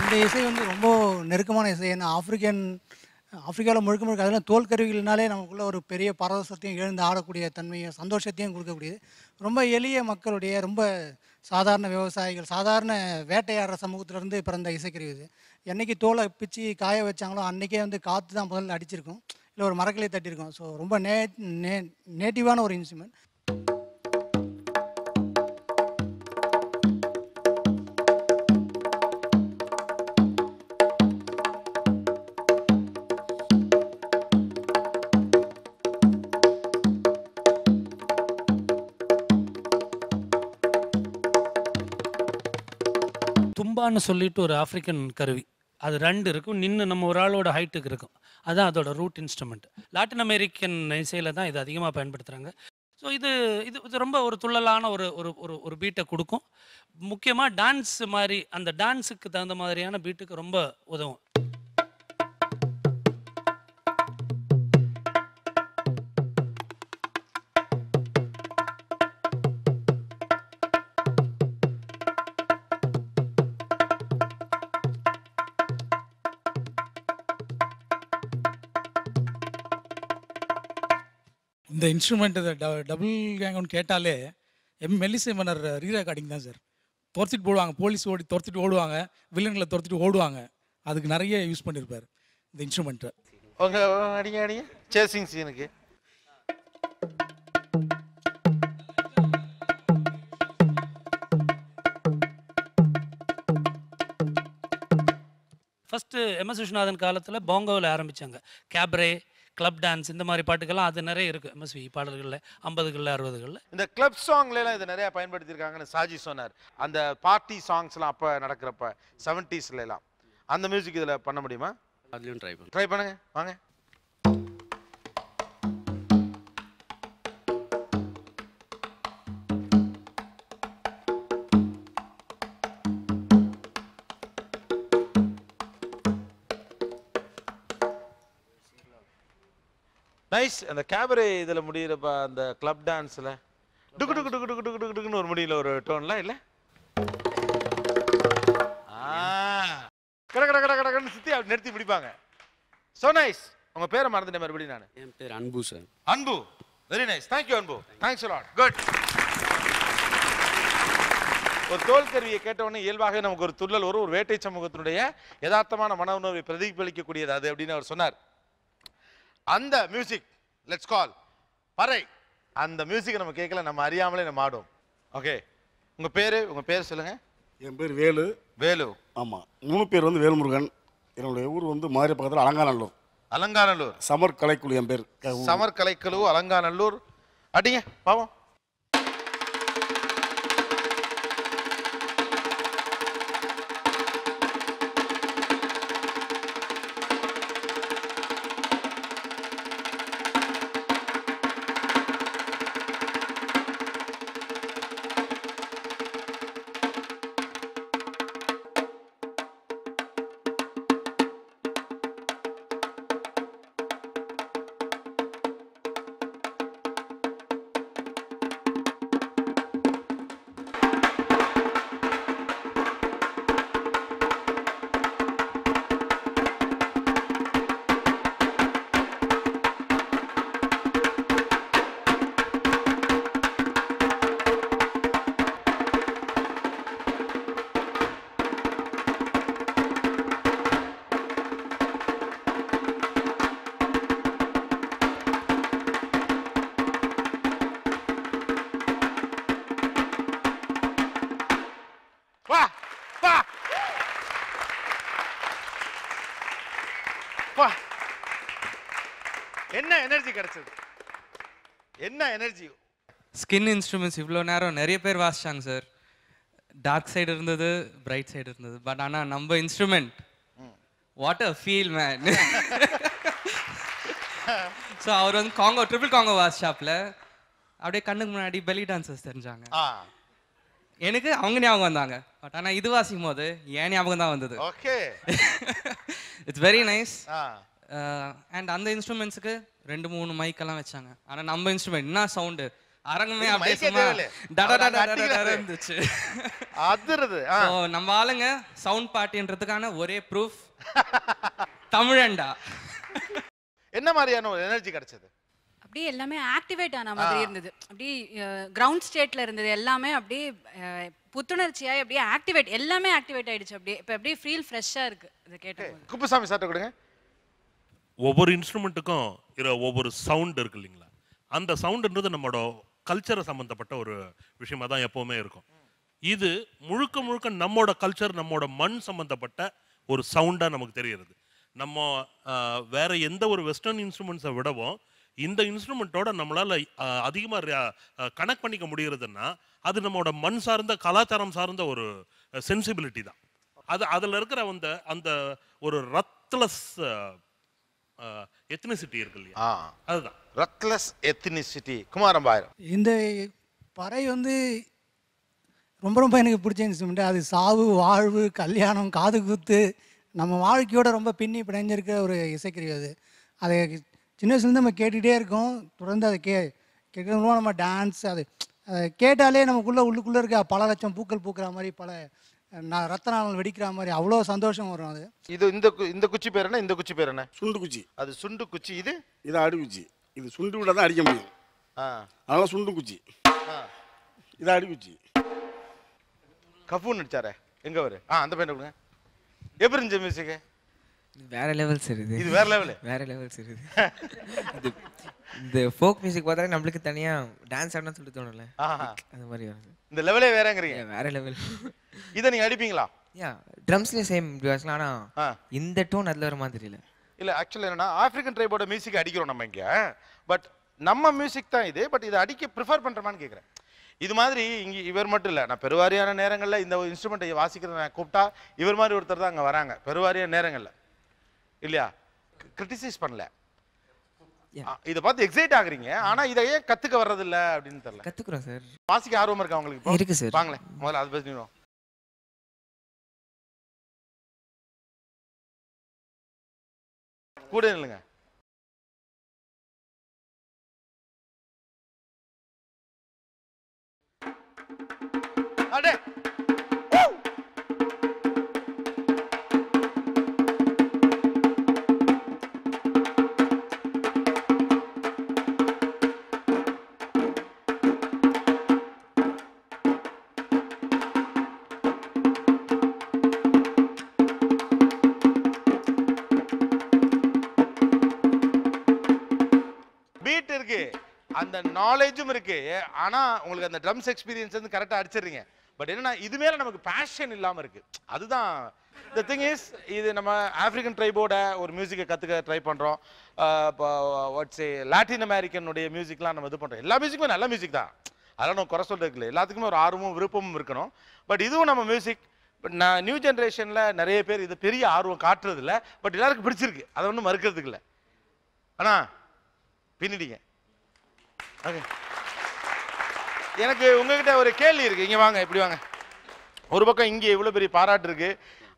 Speaker 9: இந்த இசை வந்து ரொம்ப நெருக்கமான இசை. ஏன்னா ஆப்பிரிக்காவில் முழுக்க முழுக்க அதெல்லாம் தோல் கருவிகள்னாலே நமக்குள்ளே ஒரு பெரிய பரவசத்தையும் எழுந்து ஆடக்கூடிய தன்மையும் சந்தோஷத்தையும் கொடுக்கக்கூடியது. ரொம்ப எளிய மக்களுடைய ரொம்ப சாதாரண விவசாயிகள், சாதாரண வேட்டையாடுற சமூகத்திலேருந்து பிறந்த இசைக்கருவி இது. என்றைக்கு தோலை பிச்சு காய வச்சாங்களோ அன்றைக்கே வந்து காற்று தான் முதல்ல அடிச்சிருக்கும், இல்லை ஒரு மரக்கிளை தட்டியிருக்கும். ஸோ ரொம்ப நேட்டிவான ஒரு இன்ஸ்ட்ருமெண்ட்.
Speaker 5: தும்பான்னு சொல்லிட்டு ஒரு ஆஃப்ரிக்கன் கருவி, அது 2 இருக்கும், நின்று நம்ம ஒரு ஆளோட ஹைட்டுக்கு இருக்கும். அதுதான் அதோட ரூட் இன்ஸ்ட்ருமெண்ட். லாட்டின் அமெரிக்கன் இசையில் தான் இது அதிகமாக பயன்படுத்துகிறாங்க. ஸோ இது இது ரொம்ப ஒரு துள்ளலான ஒரு ஒரு ஒரு ஒரு பீட்டை கொடுக்கும். முக்கியமாக டான்ஸ் மாதிரி அந்த டான்ஸுக்கு தகுந்த மாதிரியான பீட்டுக்கு ரொம்ப உதவும்.
Speaker 12: இந்த இன்ஸ்ட்ருமெண்ட் டபுள் கேங்கன்னு கேட்டாலே மெல்லிசை மன்னர் ரீ ரெக்கார்டிங் தான் சார். துரத்திட்டு போடுவாங்க, போலீஸ் துரத்திட்டு ஓடுவாங்க, வில்லன்களை துரத்திட்டு ஓடுவாங்க. அதுக்கு நிறைய யூஸ் பண்ணியிருப்பார் இந்த இன்ஸ்ட்ருமெண்ட்டை.
Speaker 2: அடிங்க அடிங்க சேசிங் சீனுக்கு.
Speaker 5: ஃபஸ்ட்டு எம்எஸ் விஸ்வநாதன் காலத்தில் பாங்கோவில் ஆரம்பித்தாங்க. கேப்ரே, கிளப் டான்ஸ், இந்த மாதிரி பாட்டுக்கெல்லாம் அது நிறைய இருக்குது எம்எஸ்வி பாடல்களில் 50களில் 60களில்.
Speaker 2: இந்த கிளப் சாங்லாம் இதை நிறையா பயன்படுத்தியிருக்காங்கன்னு சாஜி சொன்னார். அந்த பார்ட்டி சாங்ஸ்லாம் அப்போ நடக்கிறப்ப 70sலாம் அந்த மியூசிக் இதில் பண்ண முடியுமா?
Speaker 11: அதுலேயும்
Speaker 2: ட்ரை பண்ணுங்க வாங்க. நைஸ். அந்த கேபரே இதுல முடியிறப்ப அந்த கிளப் டான்ஸ்ல டுகு டுகு டுகு டுகு டுகு டுகு டுகுன்னு ஒரு முடியல ஒரு டோன்ல இல்ல கட கட கட கடன்னு சுத்தி அப்படி நிறுத்தி பிடிப்பாங்க. So nice. உங்க பேரை மறந்துட்டேன் மறுபடியும் நான்.
Speaker 11: என் பேர் அன்பு சார்.
Speaker 2: அன்பு. Very nice. தேங்க் யூ அன்பு. Thanks a lot. குட். ஒரு தோல் கருவியை கேட்டவொடனே இயல்பாக நமக்கு ஒரு துள்ளல் வரும். ஒரு வேட்டை சமூகத்தினுடைய யதார்த்தமான மன உணர்வை பிரதிபலிக்கக்கூடியது அது அப்படின்னு அவர் சொன்னார். அந்த மியூசிக் லெட்ஸ் கால் பறை. அந்த மியூசிக்கை நம்ம கேட்கல, நம்ம அறியாமலே நம்ம ஆடும். ஓகே, உங்க பேர் சொல்லுங்க.
Speaker 13: என் பேர் வேலு.
Speaker 2: வேலு.
Speaker 13: ஆமாம். 3 பேர் வந்து வேல்முருகன். என்னுடைய ஊர் வந்து மதுரை பக்கத்தில் அலங்காநல்லூர்.
Speaker 2: அலங்காநல்லூர்.
Speaker 13: சமர் கலைக்குழு என் பேர்.
Speaker 2: சமர் கலைக்குழு அலங்காநல்லூர். அடிங்க பாவம். என்ன எனர்ஜி கிடைச்சது, என்ன எனர்ஜி.
Speaker 14: ஸ்கின் இன்ஸ்ட்ருமெண்ட்ஸ் இவ்வளோ நேரம் நிறைய பேர் வாசிச்சாங்க சார். டார்க் சைடு இருந்தது, பிரைட் சைடு இருந்தது. பட் ஆனால் நம்ம instrument what a feel man. So அவர் வந்து காங்கோ ட்ரிபிள் காங்கோ வாசிச்சாப்ல அப்படியே கண்ணுக்கு முன்னாடி பெலி டான்சர்ஸ் தெரிஞ்சாங்க. எனக்கு அவங்க ஞாபகம் வந்தாங்க. பட் ஆனால் இது வாசிக்கும் போது ஏன் ஞாபகம் தான் வந்தது.
Speaker 2: Okay,
Speaker 14: it's very nice. And அந்த இன்ஸ்ட்ருமெண்ட்ஸுக்கு 2-3 மைக்கெல்லாம் வச்சாங்க. ஆனால் நம்ம இன்ஸ்ட்ருமெண்ட் என்ன சவுண்டு அரங்கமே அப்படியே இருந்துச்சு. நம்ம ஆளுங்க சவுண்ட் பார்ட்டின்றதுக்கான ஒரே ப்ரூஃப் தமிழண்டா.
Speaker 2: என்ன மாதிரியான ஒரு எனர்ஜி கிடைச்சது?
Speaker 15: அப்படியே எல்லாமே ஆக்டிவேட் ஆன மாதிரி இருந்தது. அப்படியே கிரவுண்ட் ஸ்டேட்ல இருந்தது எல்லாமே அப்படியே புத்துணர்ச்சியாய் அப்படியே ஆக்டிவேட், எல்லாமே ஆக்டிவேட் ஆயிடுச்சு. அப்படியே இப்போ அப்படியே ஃபீல் ஃப்ரெஷ்ஷா இருக்கு இதை கேட்டபோது.
Speaker 2: குப்புசாமி சார்ட்ட கொடுங்க.
Speaker 1: ஒவ்வொரு இன்ஸ்ட்ருமெண்ட்டுக்கும் ஒவ்வொரு சவுண்ட் இருக்கு இல்லைங்களா? அந்த சவுண்டுன்றது நம்மளோட கல்ச்சரை சம்மந்தப்பட்ட ஒரு விஷயமா தான் எப்போவுமே இருக்கும். இது முழுக்க முழுக்க நம்மளோட கல்ச்சர், நம்மளோட மண் சம்மந்தப்பட்ட ஒரு சவுண்டாக நமக்கு தெரிகிறது. நம்ம வேற எந்த ஒரு வெஸ்டர்ன் இன்ஸ்ட்ருமெண்ட்ஸை விடவும் இந்த இன்ஸ்ட்ருமெண்ட்டோட நம்மளால் அதிகமாக கனெக்ட் பண்ணிக்க முடிகிறதுன்னா அது நம்மளோட மண் சார்ந்த கலாச்சாரம் சார்ந்த ஒரு சென்சிபிலிட்டி தான். அதில் இருக்கிற அந்த ஒரு ரத்லஸ் எத்னிசிட்டி இருக்கு இல்லையா? அதுதான்
Speaker 2: ரத்லஸ் எத்னிசிட்டி. குமாரம்பாயிரம்.
Speaker 9: இந்த பறை வந்து ரொம்ப ரொம்ப எனக்கு பிடிச்ச இன்ஸ்ட்ருமெண்ட். அது சாவு, வாழ்வு, கல்யாணம், காது குத்து, நம்ம வாழ்க்கையோட ரொம்ப பின்னி பிணைஞ்சிருக்க ஒரு இசைக்கருவி அது. அதை சின்ன வயசுலேருந்து நம்ம கேட்டுகிட்டே இருக்கோம். தொடர்ந்து அதை கேட்கறது மூலமாக நம்ம டான்ஸ், அதை கேட்டாலே நமக்குள்ளே உள்ளுக்குள்ளே இருக்க பல லட்சம் பூக்கள் பூக்கிற மாதிரி, பல ரத்த நாள் வெடிக்கிற மாதிரி அவ்வளோ சந்தோஷம் வரும். அது
Speaker 2: இந்த குச்சி பேர் என்ன? இந்த குச்சி பேர் என்ன?
Speaker 13: சுண்டு குச்சி.
Speaker 2: அது சுண்டு குச்சி.
Speaker 13: இது அடி குச்சி. இது சுண்டு விட தான் அடிக்க முடியும். அதனால சுண்டு குச்சி. இது அடி குச்சி.
Speaker 2: கஃபூன் நடிச்சாரே எங்க வரு? அந்த பையன் கொடுங்க. எப்படி இருந்துச்சு மியூசிக்?
Speaker 4: வேற லெவல் சார்.
Speaker 2: இது வேற லெவல்.
Speaker 4: வேற லெவல் சார். இது இந்த ஃபோக் மியூசிக் பார்த்தா நம்மளுக்கு தனியா டான்ஸ் ஆடணும் சொல்லிட்டு தோணல. அந்த மாதிரி வருது.
Speaker 2: இந்த லெவலே வேறங்கறீங்க.
Speaker 4: வேற லெவல்.
Speaker 2: இத நீங்க அடிப்பீங்களா?
Speaker 4: ட்ரம்ஸ்ல சேம் வாசலாம். ஆனா இந்த டோன் அதுல வர மாதிரி இல்ல.
Speaker 2: இல்ல ஆக்சுவலி என்னன்னா ஆப்பிரிக்கன் ட்ரைபோட மியூசிக் அடிக்கிறோம் நம்ம இங்க. பட் நம்ம மியூசிக் தான் இது. பட் இதை அடிக்க ப்ரிஃபர் பண்றமான்னு கேக்குறேன். இது மாதிரி இங்க இவர் மட்டும் இல்ல, நான் பெருவாரியான நேரங்கள்ல இந்த இன்ஸ்ட்ருமெண்ட்டை வாசிக்கிறத நான் கூப்பிட்டா இவர் மாதிரி ஒருத்தர் தான் அங்க வராங்க பெருவாரியான நேரங்கள்ல இல்லையா? கிரிட்டிசைஸ் பண்ணல. இத பார்த்து எக்ஸைட் ஆகுறீங்க. ஆனா இதை ஏன் கத்துக்க வர்றது இல்ல அப்படின்னு தெரியல.
Speaker 4: கத்துக்குறோம் சார்.
Speaker 2: வாசிக்க ஆர்வம் இருக்கா உங்களுக்கு? இப்போ
Speaker 4: இருக்கு சார்.
Speaker 2: வாங்களேன் முதல்ல அது பேசிடுவோம். கூட இல்லைங்க. அடே பீட் இருக்கு, அந்த நாலேஜும் இருக்கு, ஆனா உங்களுக்கு அந்த ட்ரம்ஸ் எக்ஸ்பீரியன்ஸ் வந்து கரெக்டா அடிச்சிடுறீங்க. பட் என்னன்னா இது மேல நமக்கு பேஷன் இல்லாம இருக்கு. அதுதான் the thing is, இது நம்ம ஆப்பிரிக்கன் ட்ரைபோட ஒரு மியூசிக்கை கத்துக்க ட்ரை பண்றோம். வாட்ஸ் ஏ லாட்டின் அமெரிக்கனுடைய மியூசிக்லாம் நம்ம இது பண்றோம். எல்லா மியூசிக்குமே நல்ல மியூசிக் தான், அதெல்லாம் நம்ம குறை சொல்றதுக்கு இல்லை. எல்லாத்துக்குமே ஒரு ஆர்வமும் விருப்பமும் இருக்கணும். பட் இதுவும் நம்ம மியூசிக். பட் நான் நியூ ஜென்ரேஷன்ல நிறைய பேர் இது பெரிய ஆர்வம் காட்டுறது இல்லை. பட் எல்லாருக்கும் பிடிச்சிருக்கு, அதை ஒன்றும் மறுக்கிறதுக்கு இல்லை. ஆனா பின்னிட்டீங்க. ஓகே, எனக்கு உங்ககிட்ட ஒரு கேள்வி இருக்கு. இங்க வாங்க, இப்படி வாங்க. ஒரு பக்கம் இங்கே இவ்வளவு பெரிய பாராட்டு இருக்கு,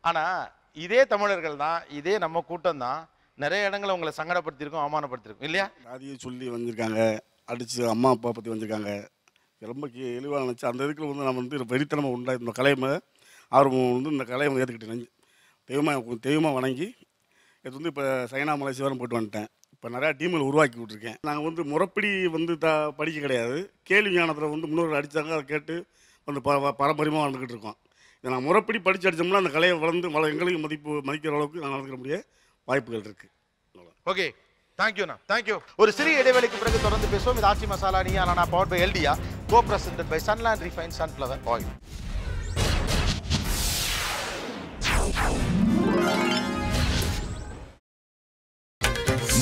Speaker 2: ஆனா இதே தமிழர்கள் தான், இதே நம்ம கூட்டம் தான் நிறைய இடங்களை உங்களை சங்கடப்படுத்திருக்கோம், அவமானப்படுத்திருக்கோம் இல்லையா?
Speaker 13: அதையே சொல்லி வந்திருக்காங்க, அடிச்சு அம்மா அப்பா பற்றி வந்திருக்காங்க. ரொம்ப இழிவாக நினச்சி அந்த இதுக்கு வந்து நம்ம வந்து வெறித்தனமாக உண்டா இந்த கலையை ஆர்வம் வந்து இந்த கலையை ஏற்றுக்கிட்டு தெய்வமாக வணங்கி இது வந்து இப்போ சைனா மலேசியாவும் போட்டு வந்துட்டேன். இப்போ நிறையா டீம்கள் உருவாக்கி விட்ருக்கேன். நாங்கள் வந்து முறைப்படி வந்து படிக்க கிடையாது, கேள்வி ஞானத்தில் வந்து முன்னோர்கள் அடித்தாங்க, அதை கேட்டு வந்து பாரம்பரியமாக வாழ்ந்துக்கிட்டு இருக்கோம். இதை நாங்கள் முறைப்படி படித்து அடித்தோம்னா அந்த கலையை வளர்ந்து எங்களுக்கு மதிக்கிற அளவுக்கு நாங்கள் நடந்துக்கிற முடிய வாய்ப்புகள் இருக்குது.
Speaker 2: ஓகே, தேங்க்யூண்ணா, தேங்க்யூ. ஒரு சிறிய இடைவெளிக்கு பிறகு தொடர்ந்து பேசுவோம். இது ஆச்சி masala Neeya Naana powered by எல்டியா, co presented by Sunland refine sunflower oil.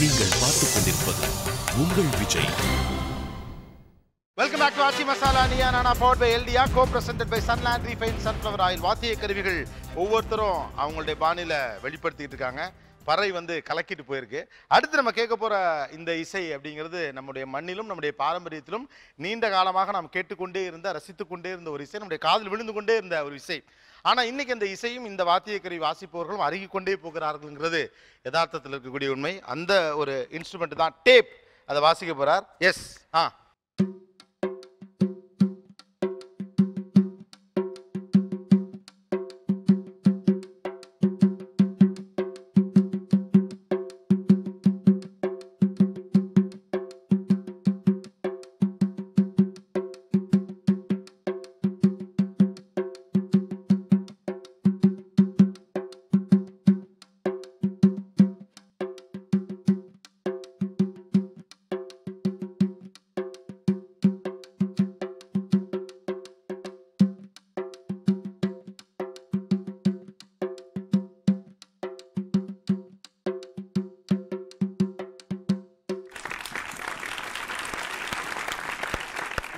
Speaker 10: நீங்கள் பார்த்துக் கொண்டிருப்பது உங்கள் Vijay.
Speaker 2: Welcome back to Aachi masala Neeya Naana powered by எல்டியா, co presented by Sunland refine sunflower oil. வாத்திய கருவிகள் ஒவ்வொருத்தரும் அவங்களுடைய பாணியில வெளிப்படுத்திட்டு இருக்காங்க. பறை வந்து கலக்கிட்டு போயிருக்கு. அடுத்து நம்ம கேட்க போற இந்த இசை அப்படிங்கிறது நம்முடைய மண்ணிலும் நம்முடைய பாரம்பரியத்திலும் நீண்ட காலமாக நாம் கேட்டுக்கொண்டே இருந்த, ரசித்துக் கொண்டே இருந்த ஒரு இசை, நம்முடைய காதில் விழுந்து கொண்டே இருந்த ஒரு இசை. ஆனா இன்னைக்கு இந்த இசையும் இந்த வாத்தியக்கருவி வாசிப்பவர்களும் அருகிக்கொண்டே போகிறார்கள்ங்கிறது யதார்த்தத்தில் இருக்கக்கூடிய உண்மை. அந்த ஒரு இன்ஸ்ட்ருமெண்ட் தான் டேப். அதை வாசிக்க போறார். எஸ்,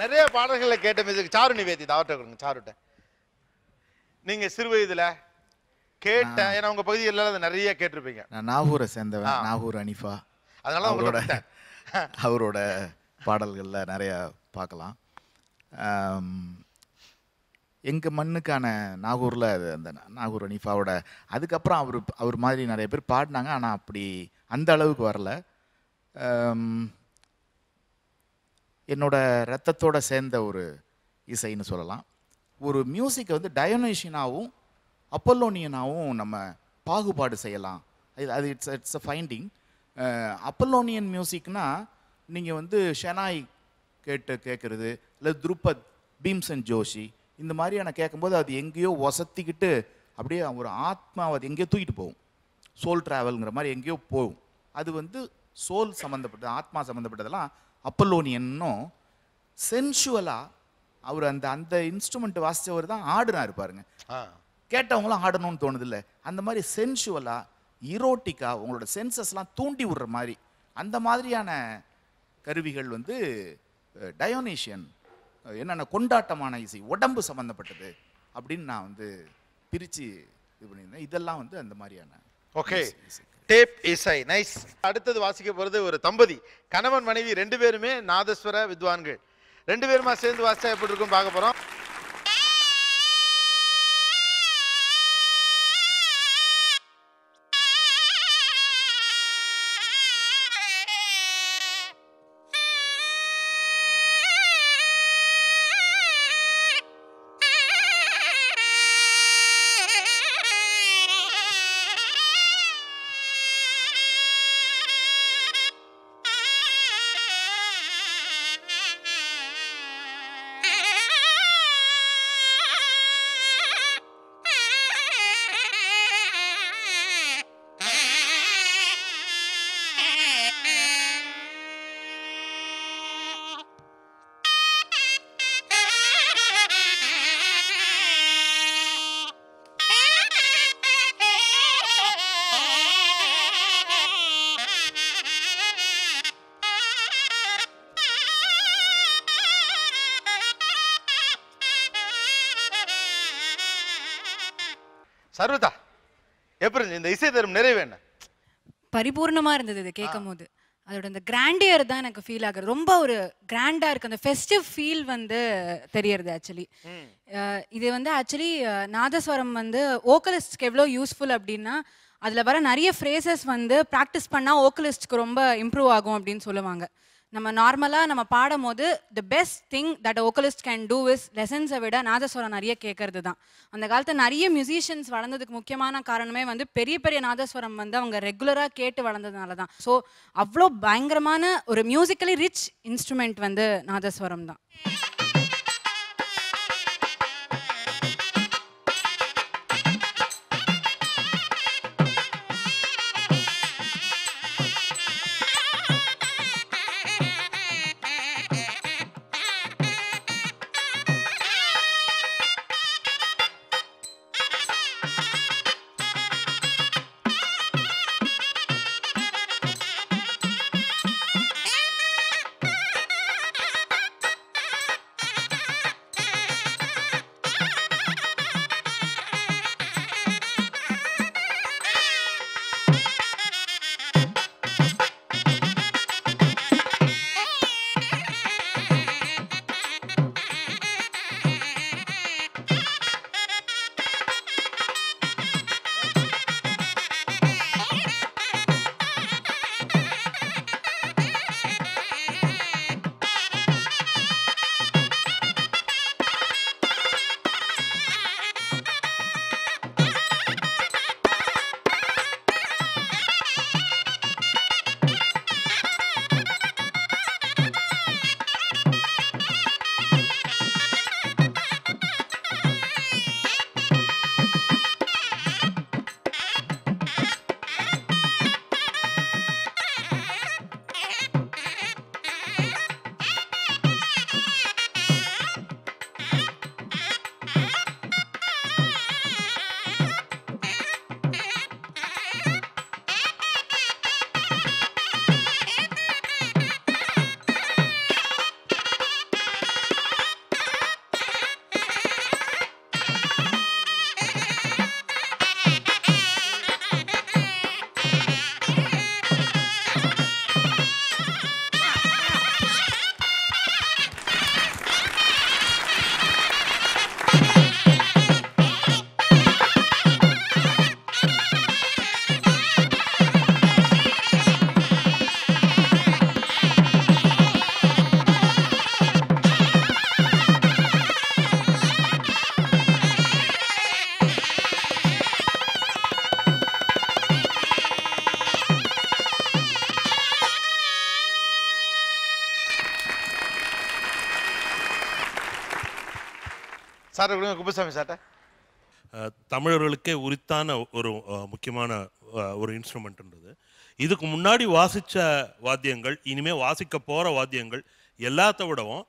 Speaker 2: நிறைய பாடல்களை கேட்ட மியூசிக். சாரு நிவேதி அவர்கிட்ட கொடுங்க. சாருட்ட நீங்க சிறு வயதுல கேட்ட, ஏன்னா உங்க பகுதியில் அதை நிறைய கேட்டிருப்பீங்க.
Speaker 7: நான் நாகூரை சேர்ந்தவன், நாகூர் அனிஃபா.
Speaker 2: அதனால
Speaker 7: அவரோட பாடல்களில் நிறைய பார்க்கலாம். எங்கள் மண்ணுக்கான நாகூரில் அந்த நாகூர் அனிஃபாவோட அதுக்கப்புறம் அவர் மாதிரி நிறைய பேர் பாடினாங்க. ஆனால் அப்படி அந்த அளவுக்கு வரல. என்னோட ரத்தத்தோட சேர்ந்த ஒரு இசைன்னு சொல்லலாம். ஒரு மியூசிக்கை வந்து டயோனேஷியனாகவும் அப்பல்லோனியனாகவும் நம்ம பாகுபாடு செய்யலாம். அது இட்ஸ் அ ஃபைண்டிங். அப்பல்லோனியன் மியூசிக்னா நீங்கள் வந்து ஷெனாய் கேட்குறது, இல்லை துருபத், பீம்சன் ஜோஷி இந்த மாதிரியான கேட்கும்போது அது எங்கேயோ ஒசத்திக்கிட்டு அப்படியே ஒரு ஆத்மாவை அது எங்கேயோ தூக்கிட்டு போகும். சோல் ட்ராவல்ங்கிற மாதிரி எங்கேயோ போகும். அது வந்து சோல் சம்மந்தப்பட்டது, ஆத்மா சம்மந்தப்பட்டதெல்லாம் அப்பல்லோனியன்னும். சென்சுவலாக அவர் அந்த இன்ஸ்ட்ருமெண்ட் வாசித்தவர் தான் ஆடுனாரு பாருங்க. கேட்டவங்களாம் ஆடணும்னு தோணுது இல்லை? அந்த மாதிரி சென்சுவலாக இரோட்டிக்காக உங்களோட சென்சஸ்லாம் தூண்டி விடுற மாதிரி அந்த மாதிரியான கருவிகள் வந்து டயோனேஷியன் என்னென்ன கொண்டாட்டமான இசை, உடம்பு சம்மந்தப்பட்டது அப்படின்னு நான் வந்து பிரித்து இது பண்ணியிருந்தேன். இதெல்லாம் வந்து அந்த மாதிரியான.
Speaker 2: ஓகே, டேப் இசை நைஸ். அடுத்தது வாசிக்க போகிறது ஒரு தம்பதி, கணவன் மனைவி, ரெண்டு பேருமே நாதஸ்வர வித்வான்கள். ரெண்டு பேருமா சேர்ந்து வாசிச்சா எப்படி இருக்கும் பார்க்க போகிறோம். சர்வதா எப்படி இந்த இசை தரும் நிறைவு என்ன?
Speaker 15: பரிபூர்ணமா இருந்தது இது கேட்கும் போது. அதோட அந்த கிராண்டியர் தான் எனக்கு ஃபீல் ஆகுது. ரொம்ப ஒரு கிராண்டா இருக்கு. அந்த ஃபெஸ்டிவ் ஃபீல் வந்து தெரியறது ஆக்சுவலி. இது வந்து ஆக்சுவலி நாதஸ்வரம் வந்து வோக்கலிஸ்ட்க்கு எவ்வளோ யூஸ்ஃபுல் அப்படின்னா, அதில் வர நிறைய ஃப்ரேசஸ் வந்து ப்ராக்டிஸ் பண்ணால் வோக்கலிஸ்ட்க்கு ரொம்ப இம்ப்ரூவ் ஆகும் அப்படின்னு சொல்லுவாங்க. நம்ம நார்மலாக நம்ம பாடும் போது the best thing that vocalist can do is லெசன்ஸை விட நாதஸ்வரம் நிறைய கேட்கறது தான். அந்த காலத்தில் நிறைய மியூசிஷியன்ஸ் வளர்ந்ததுக்கு முக்கியமான காரணமே வந்து பெரிய பெரிய நாதஸ்வரம் வந்து அவங்க ரெகுலராக கேட்டு வளர்ந்ததுனால தான். ஸோ அவ்வளோ பயங்கரமான ஒரு மியூசிக்கலி ரிச் இன்ஸ்ட்ருமெண்ட் வந்து நாதஸ்வரம் தான்.
Speaker 2: சார் குப்புசாமி சார்ட்ட
Speaker 1: தமிழர்களுக்கே உரித்தான ஒரு முக்கியமான ஒரு இன்ஸ்ட்ருமெண்ட்ன்றது. இதுக்கு முன்னாடி வாசித்த வாத்தியங்கள், இனிமேல் வாசிக்க போகிற வாத்தியங்கள் எல்லாத்த விடவும்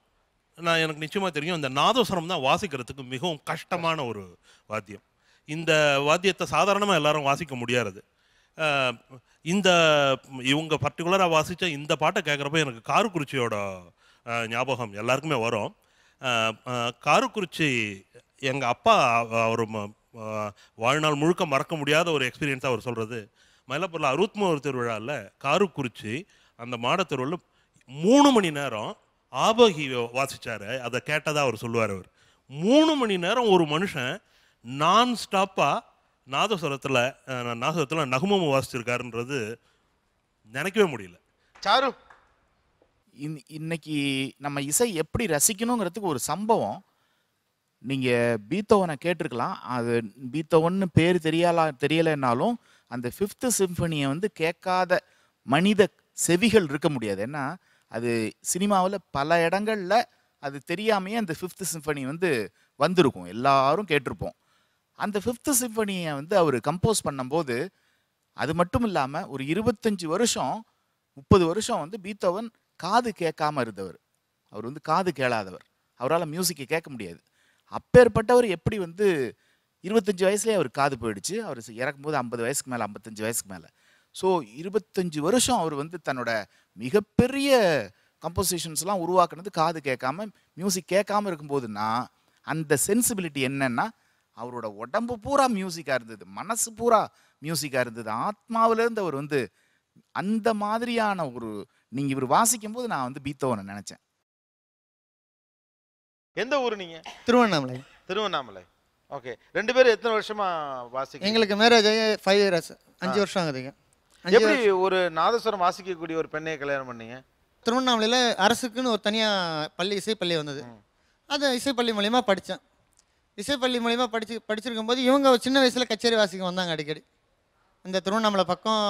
Speaker 1: எனக்கு நிச்சயமாக தெரியும் இந்த நாதஸ்வரம் தான் வாசிக்கிறதுக்கு மிகவும் கஷ்டமான ஒரு வாத்தியம். இந்த வாத்தியத்தை சாதாரணமாக எல்லாரும் வாசிக்க முடியாது. இந்த இவங்க பர்டிகுலராக வாசித்த இந்த பாட்டை கேட்குறப்ப எனக்கு காரக்குறிச்சியோட ஞாபகம் எல்லாருக்குமே வரும். காரக்குறிச்சி எங்கள் அப்பா அவர் வாழ்நாள் முழுக்க மறக்க முடியாத ஒரு எக்ஸ்பீரியன்ஸாக அவர் சொல்கிறது, மயிலாப்பூரில் 63 திருவிழாவில் காரக்குறிச்சி அந்த மாடத்தெருவில் 3 மணி நேரம் ஆபகி வாசித்தார். அதை கேட்டதாக அவர் சொல்லுவார். அவர் 3 மணி நேரம் ஒரு மனுஷன் நான் ஸ்டாப்பாக நாதஸ்வரத்தில் நகுமம் வாசிச்சிருக்காருன்றது நினைக்கவே முடியல.
Speaker 2: சாரு,
Speaker 7: இன்னைக்கு நம்ம இசை எப்படி ரசிக்கணுங்கிறதுக்கு ஒரு சம்பவம். நீங்கள் பீத்தோவனை கேட்டிருக்கலாம். அது பீத்தோவன்னு பேர் தெரியலைன்னாலும் அந்த 5th சிம்பனியை வந்து கேட்காத மனித செவிகள் இருக்க முடியாது. ஏன்னா அது சினிமாவில் பல இடங்களில் அது தெரியாமையே அந்த 5th சிம்பனி வந்து வந்திருக்கும், எல்லாரும் கேட்டிருப்போம். அந்த 5th சிம்பனியை வந்து அவர் கம்போஸ் பண்ணும்போது அது மட்டும் இல்லாமல் ஒரு 25 வருஷம் 30 வருஷம் வந்து பீத்தோவன் காது கேட்காம இருந்தவர். அவர் வந்து காது கேளாதவர், அவரால் மியூசிக்கை கேட்க முடியாது. அப்பேற்பட்டவர் எப்படி வந்து 25 வயசுலேயே அவர் காது போயிடுச்சு. அவர் இறக்கும்போது 50 வயசுக்கு மேலே, 55 வயசுக்கு மேலே. ஸோ 25 வருஷம் அவர் வந்து தன்னோட மிகப்பெரிய கம்போசிஷன்ஸ்லாம் உருவாக்குனது காது கேட்காம, மியூசிக் கேட்காம இருக்கும்போதுன்னா அந்த சென்சிபிலிட்டி என்னன்னா அவரோட உடம்பு பூரா மியூசிக்காக இருந்தது, மனசு பூரா மியூசிக்காக இருந்தது. ஆத்மாவிலேருந்து அவர் வந்து அந்த மாதிரியான ஒரு நீங்கள் இவர் வாசிக்கும் போது நான் வந்து பீத்தோவனை நினச்சேன்.
Speaker 2: எந்த ஊர் நீங்க?
Speaker 16: திருவண்ணாமலை.
Speaker 2: திருவண்ணாமலை. ஓகே. 2 பேரும் எத்தனை வருஷமா வாசிக்க?
Speaker 16: எங்களுக்கு மேரேஜ் ஆகி 5 years 5 வருஷம் ஆகுதுங்க.
Speaker 2: எப்படி ஒரு நாதஸ்வரம் வாசிக்கக்கூடிய ஒரு பெண்ணை கல்யாணம் பண்ணீங்க?
Speaker 16: திருவண்ணாமலையில் அரசுக்குன்னு ஒரு தனியாக இசைப்பள்ளி வந்தது. அது இசைப்பள்ளி மூலிமா படித்தேன். இசைப்பள்ளி மூலிமா படிச்சிருக்கும் போது இவங்க சின்ன வயசில் கச்சேரி வாசிக்க வந்தாங்க அடிக்கடி. இந்த திருவண்ணாமலை பக்கம்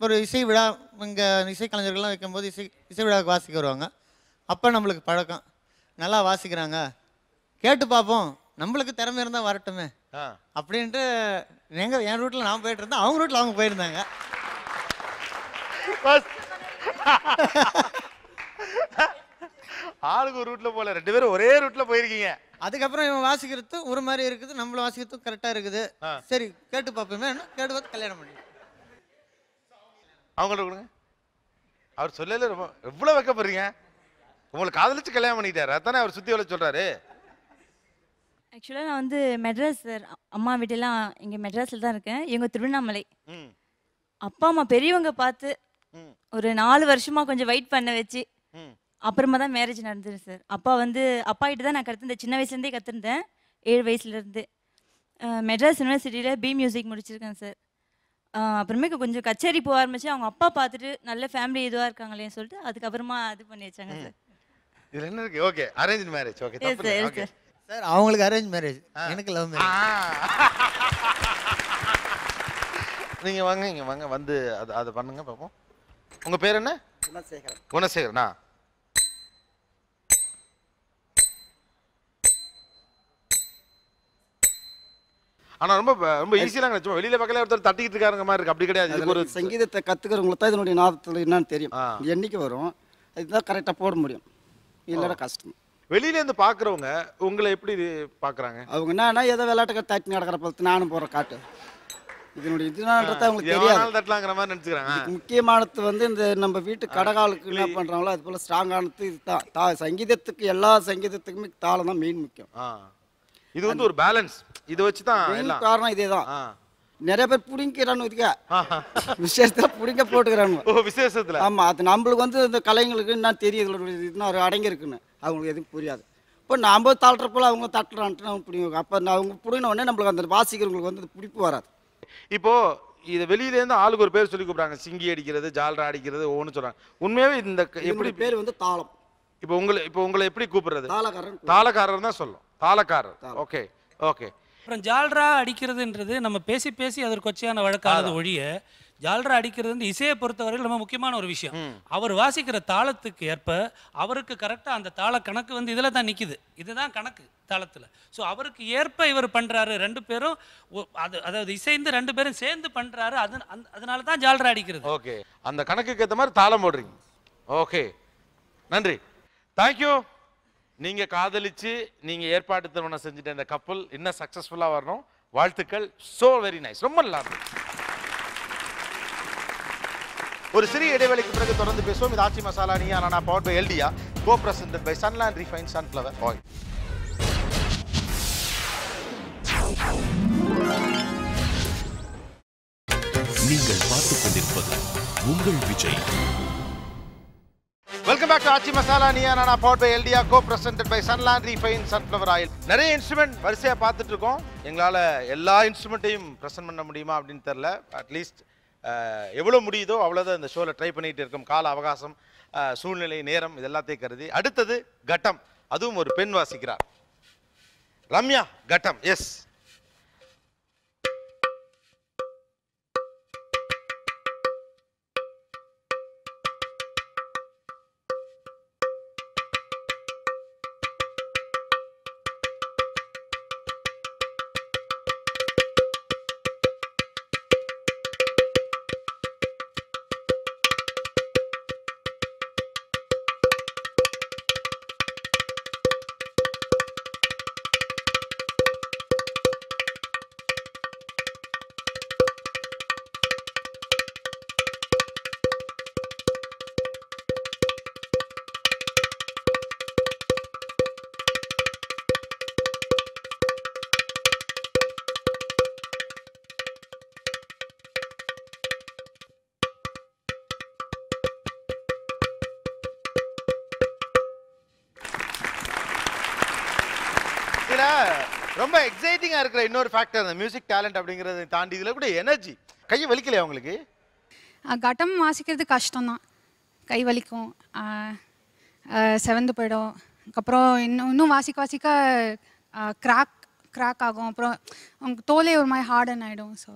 Speaker 16: ஒரு இசை விழா, இங்கே இசைக்கலைஞர்கள்லாம் வைக்கும்போது இசை விழாவுக்கு வாசிக்க வருவாங்க. அப்போ நம்மளுக்கு பழக்கம், நல்லா வாசிக்கிறாங்க, கேட்டு பார்ப்போம், நம்மளுக்கு திறமை இருந்தால் வரட்டுமே அப்படின்ட்டு என் ரூட்டில் நான் போயிட்டு இருந்தேன், அவங்க ரூட்டில் அவங்க போயிருந்தாங்க.
Speaker 2: ஆளுக்கு ஒரு ரூட்ல போல, 2 பேரும் ஒரே ரூட்ல போயிருக்கீங்க.
Speaker 16: அதுக்கப்புறம் இவன் வாசிக்கிறது ஒரு மாதிரி இருக்குது, நம்மள வாசிக்கிறதும் கரெக்டாக இருக்குது, சரி கேட்டு பார்ப்போமே, கேட்டு பார்த்து கல்யாணம் பண்ணி.
Speaker 2: அவங்கள்ட்ட கொடுங்க. அவர் சொல்லல, ரொம்ப எவ்வளோ வைக்கப்படுறீங்க? உங்களை காதலிச்சு கல்யாணம் பண்ணிட்டாரு, அதானே அவர் சுற்றி எவ்வளோ சொல்கிறாரு?
Speaker 17: ஆக்சுவலாக நான் வந்து மெட்ராஸ் சார், அம்மா வீட்டெல்லாம் இங்கே மெட்ராஸில் தான் இருக்கேன், இவங்க திருவண்ணாமலை. அப்பா அம்மா பெரியவங்க பார்த்து ஒரு 4 வருஷமாக கொஞ்சம் வெயிட் பண்ண வச்சு அப்புறமா தான் மேரேஜ் நடந்தது சார். அப்பா கிட்ட தான் நான் கற்றுந்தேன், சின்ன வயசுலேருந்தே கற்றுருந்தேன், 7 வயசுலேருந்து. மெட்ராஸ் யூனிவர்சிட்டியில் பி மியூசிக் முடிச்சிருக்கேன் சார். அப்புறமே கொஞ்சம் கச்சேரி போக ஆரம்பிச்சு, அவங்க அப்பா பார்த்துட்டு நல்ல ஃபேமிலி இதுவாக இருக்காங்களேன்னு சொல்லிட்டு அதுக்கப்புறமா இது பண்ணி வச்சாங்க சார்.
Speaker 2: இதில் என்ன இருக்கு? Okay, arrange marriage. Okay okay
Speaker 16: sir, அவங்களுக்கு அரேஞ்ச் மேரேஜ், எனக்கு லவ் மேரேஜ்.
Speaker 2: நீங்கள் வாங்க, இங்கே வாங்க, வந்து அதை பண்ணுங்க பார்ப்போம். உங்கள் பேர் என்ன?
Speaker 18: குணசேகரன்.
Speaker 2: குணசேகரனா? ஆனால் ரொம்ப ஈஸியாக சும்மா வெளியில் பக்கத்தில் ஒருத்தர் தட்டிக்கிட்டு இருக்காருங்க மாதிரி இருக்கு, அப்படி கிடையாது. இதுக்கு ஒரு
Speaker 18: சங்கீதத்தை கற்றுக்கிறவங்களுக்கு தான் இதனுடைய நாதத்தில் என்னன்னு தெரியும், என்னைக்கு வரும், இதுதான் கரெக்டாக போட முடியும், இல்லைன்னா கஷ்டம்.
Speaker 2: வெளியிலேருந்து பார்க்குறவங்க உங்களை எப்படி பார்க்குறாங்க?
Speaker 18: அவங்க என்னன்னா ஏதோ விளையாட்டுக்கு தட்டி நடக்கிற பார்த்து நானும் போகிற காட்டு, இதனுடைய இதுனான்றத அவங்களுக்கு தெரியாது,
Speaker 2: தட்டலாங்கிற மாதிரி நினச்சிக்கிறாங்க.
Speaker 18: முக்கியமானது வந்து இந்த நம்ம வீட்டு கடைகாலுக்கு என்ன பண்ணுறாங்களோ அது போல் ஸ்ட்ராங்கானது இதுதான். சங்கீதத்துக்கு எல்லா சங்கீதத்துக்குமே தாளம் தான் மெயின் முக்கியம்.
Speaker 2: இது வந்து ஒரு பேலன்ஸ், இதை வச்சு தான் எல்லாம்.
Speaker 18: காரணம் இதே தான். நிறைய பேர் பிடிக்கிறான்னு இதுக்க விசேஷத்தில் பிடிக்க போட்டுக்கிறாங்க
Speaker 2: விசேஷத்தில்.
Speaker 18: ஆமாம், அது நம்மளுக்கு வந்து இந்த கலைஞர்களுக்கு என்ன தெரியுது, இன்னும் அடங்கியிருக்குன்னு அவங்களுக்கு எதுவும் புரியாது. இப்போ நம்ம தாழ்றப்போல அவங்க தட்டுறான்ட்டு நம்ம பிடிக்கும். அப்போ அவங்க பிடின உடனே நம்மளுக்கு அந்த வாசிக்கிறவங்களுக்கு வந்து பிடிப்பு வராது.
Speaker 2: இப்போ இதை வெளியிலேருந்து ஆளுக்கு ஒரு பேர் சொல்லி கூப்பிட்றாங்க, சிங்கி அடிக்கிறது, ஜால்ரா அடிக்கிறது, ஒவ்வொன்று சொல்கிறாங்க. உண்மையாகவே இந்த எப்படி
Speaker 18: பேர் வந்து தாளம்.
Speaker 2: இப்போ உங்களை எப்படி கூப்பிடுறது?
Speaker 18: தாளக்காரன்.
Speaker 2: தாளக்காரர் தான் சொல்லும், தாளக்காரர். Okay okay.
Speaker 5: அப்புறம் ஜால்ரா அடிக்கிறதுன்றது நம்ம பேசி பேசி அதற்கு கொச்சையான வழக்கானது ஒழிய, ஜால்ரா அடிக்கிறது இசையை பொறுத்தவரையில் ரொம்ப முக்கியமான ஒரு விஷயம். அவர் வாசிக்கிற தாளத்துக்கு ஏற்ப அவருக்கு கரெக்டாக அந்த தாள கணக்கு வந்து இதில் தான் நிற்கிது, இதுதான் கணக்கு தாளத்தில். ஸோ அவருக்கு ஏற்ப இவர் பண்ணுறாரு, 2 பேரும் அதாவது இசைந்து 2 பேரும் சேர்ந்து பண்ணுறாரு, அதனால தான் ஜால்ரா அடிக்கிறது.
Speaker 2: ஓகே, அந்த கணக்குக்கு ஏற்ற மாதிரி தாளம் போடுறீங்க. ஓகே, நன்றி, தேங்க்யூ. நீங்கள் காதலிச்சு நீங்கள் ஏற்பாட்டு திருமணம் செஞ்சுட்டு இந்த கப்பல் இன்னும் சக்ஸஸ்ஃபுல்லாக வரணும், வாழ்த்துக்கள். ஸோ வெரி நைஸ், ரொம்ப நல்லா இருந்துச்சு. ஒரு சிறிய இடைவெளிக்கு பிறகு தொடர்ந்து பேசுவோம். இது ஆச்சி masala Neeya Naana, powered by எல்டியா, co presented by Sunland refine sunflower oil.
Speaker 10: நீங்கள் பார்த்துக் கொண்டிருப்பது உங்கள் Vijay.
Speaker 2: Welcome back to Aachi masala Neeya Naana, powered by எல்டியா, co presented by Sunland refine sunflower oil. நிறைய இன்ஸ்ட்ருமெண்ட் வரிசையாக பார்த்துட்டு இருக்கோம். எங்களால் எல்லா இன்ஸ்ட்ருமெண்ட்டையும் ப்ரெசென்ட் பண்ண முடியுமா அப்படின்னு தெரில. அட்லீஸ்ட் எவ்வளோ முடியுதோ அவ்வளோதான் இந்த ஷோவில் ட்ரை பண்ணிகிட்டு இருக்கோம். கால அவகாசம், சூழ்நிலை, நேரம் இது எல்லாத்தையும் கருதி. அடுத்தது கட்டம், அதுவும் ஒரு பெண் வாசிக்கிறார், ரம்யா கட்டம். எஸ், இதுல ரொம்ப எக்ஸைட்டிங்கா இருக்கிற இன்னொரு ஃபேக்டர் அந்த மியூசிக் டேலண்ட் அப்படிங்கறதை தாண்டி இதுல கூட எனர்ஜி. கையை வலிக்கலையா உங்களுக்கு?
Speaker 19: கட்டம் வாசிக்கிறது கஷ்டம்தான், கை வலிக்கும், செவந்து போயிடும். அதுக்கப்புறம் இன்னும் வாசிக்க வாசிக்க கிராக் ஆகும். அப்புறம் அவங்க தோலே ஒரு மாதிரி ஹார்டன் ஆகிடும். ஸோ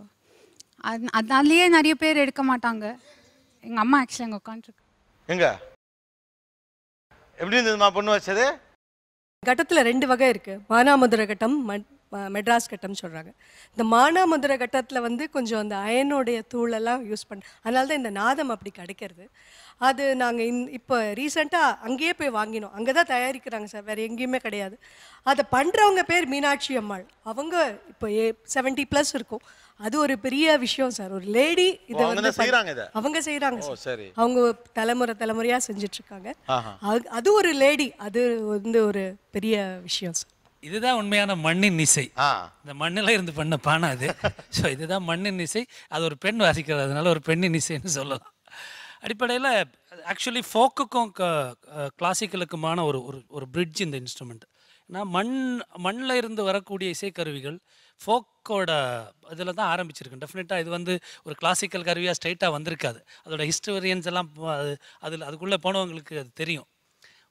Speaker 19: அதனாலேயே நிறைய பேர் எடுக்க மாட்டாங்க. எங்கள் அம்மா ஆக்சுவலி அங்கே உட்காந்துருக்கு.
Speaker 2: எங்க எப்படி இருந்ததுமா பொண்ணு வச்சது?
Speaker 20: கட்டத்தில் 2 வகை இருக்குது. மானாமதுர கட்டம், மெட்ராஸ் கட்டம்னு சொல்கிறாங்க. இந்த மானாமதுர கட்டத்தில் வந்து கொஞ்சம் அந்த அயனுடைய தூளெல்லாம் யூஸ் அதனால தான் இந்த நாதம் அப்படி கிடைக்கிறது. அது நாங்கள் இப்போ ரீசெண்டாக அங்கேயே போய் வாங்கினோம். அங்கே தான் தயாரிக்கிறாங்க சார், வேறு எங்கேயுமே கிடையாது. அதை பண்ணுறவங்க பேர் மீனாட்சி அம்மாள். அவங்க இப்போ 70+ இருக்கும். அது ஒரு பெரிய விஷயம் சார். ஒரு லேடி இதை வந்து அவங்க செய்கிறாங்க சார். அவங்க தலைமுறையாக செஞ்சிட்ருக்காங்க. அது ஒரு லேடி, அது வந்து ஒரு பெரிய விஷயம் சார்.
Speaker 5: இதுதான் உண்மையான மண்ணின் இசை. இந்த மண்ணில் இருந்து பண்ண பானை அது. ஸோ இதுதான் மண்ணின் இசை. அது ஒரு பெண் வாசிக்கிறதுனால ஒரு பெண்ணின் இசைன்னு சொல்லலாம். அடிப்படையில் ஆக்சுவலி ஃபோக்குக்கும் கிளாசிக்கலுக்குமான ஒரு ஒரு பிரிட்ஜ் இந்த இன்ஸ்ட்ருமெண்ட். ஏன்னா மண்ணில் இருந்து வரக்கூடிய இசைக்கருவிகள் ஃபோக்கோட இதில் தான் ஆரம்பிச்சிருக்கு. டெஃபினட்டாக இது வந்து ஒரு கிளாசிக்கல் கருவியாக ஸ்ட்ரைட்டாக வந்திருக்காது. அதோட ஹிஸ்டோரியன்ஸ் எல்லாம் அதுக்குள்ளே போனவங்களுக்கு அது தெரியும்.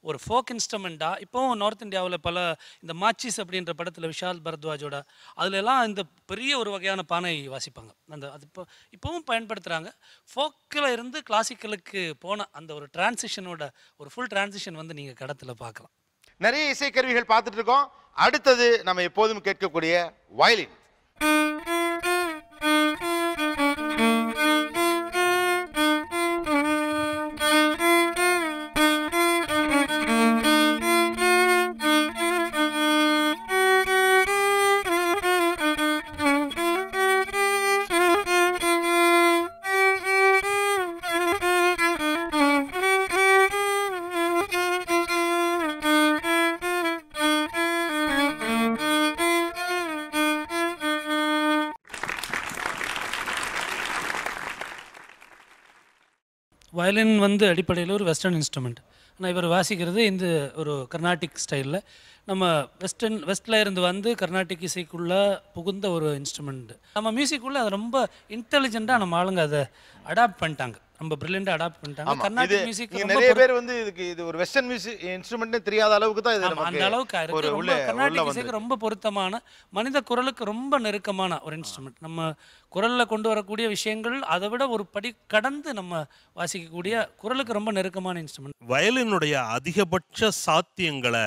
Speaker 5: ஒரு ஃபோக் இன்ஸ்ட்ருமெண்ட்டாக இப்போவும் நார்த் இந்தியாவில் பல இந்த மாச்சிஸ் அப்படின்ற படத்தில் விஷால் பரத்வாஜோட அதுலெல்லாம் இந்த பெரிய ஒரு வகையான பானை வாசிப்பாங்க. அது இப்போவும் பயன்படுத்துகிறாங்க. ஃபோக்கில் இருந்து கிளாசிக்கலுக்கு போன அந்த ஒரு டிரான்சிஷனோட ஒரு ஃபுல் டிரான்சிஷன் வந்து நீங்கள் கடத்தில் பார்க்கலாம்.
Speaker 2: நிறைய இசைக்கருவிகள் பார்த்துட்டு இருக்கோம். அடுத்தது நம்ம எப்போதும் கேட்கக்கூடிய வயலின்.
Speaker 5: வயலின் வந்து அடிப்படையில் ஒரு வெஸ்டர்ன் இன்ஸ்ட்ருமெண்ட். ஆனால் இவர் வாசிக்கிறது இந்த ஒரு கர்நாடிக் ஸ்டைலில் நம்ம வெஸ்டில் இருந்து வந்து கர்நாடிக் இசைக்குள்ளே புகுந்த ஒரு இன்ஸ்ட்ருமெண்ட். நம்ம மியூசிக்குள்ளே அது ரொம்ப இன்டெலிஜென்ட்டாக நம்ம ஆளுங்க அதை அடாப்ட் பண்ணிட்டாங்க. ரொம்ப பிரில்லியண்டாக அடாப்ட் பண்ணிட்டாங்க. கர்நாடிக் மியூசிக்
Speaker 2: நிறைய பேர் வந்து இது ஒரு வெஸ்டர்ன் மியூசிக் இன்ஸ்ட்ருமெண்ட்னே தெரியாத அளவுக்கு தான் இது
Speaker 5: அந்த அளவுக்கு இருக்கு. ரொம்ப கர்நாடிக் இசைக்கு ரொம்ப பொருத்தமான, மனித குரலுக்கு ரொம்ப நெருக்கமான ஒரு இன்ஸ்ட்ருமெண்ட். நம்ம குரலில் கொண்டு வரக்கூடிய விஷயங்கள் அதை விட ஒரு படி கடந்து நம்ம வாசிக்கக்கூடிய குரலுக்கு ரொம்ப நெருக்கமான இன்ஸ்ட்ருமெண்ட்.
Speaker 1: வயலினுடைய அதிகபட்ச சாத்தியங்களை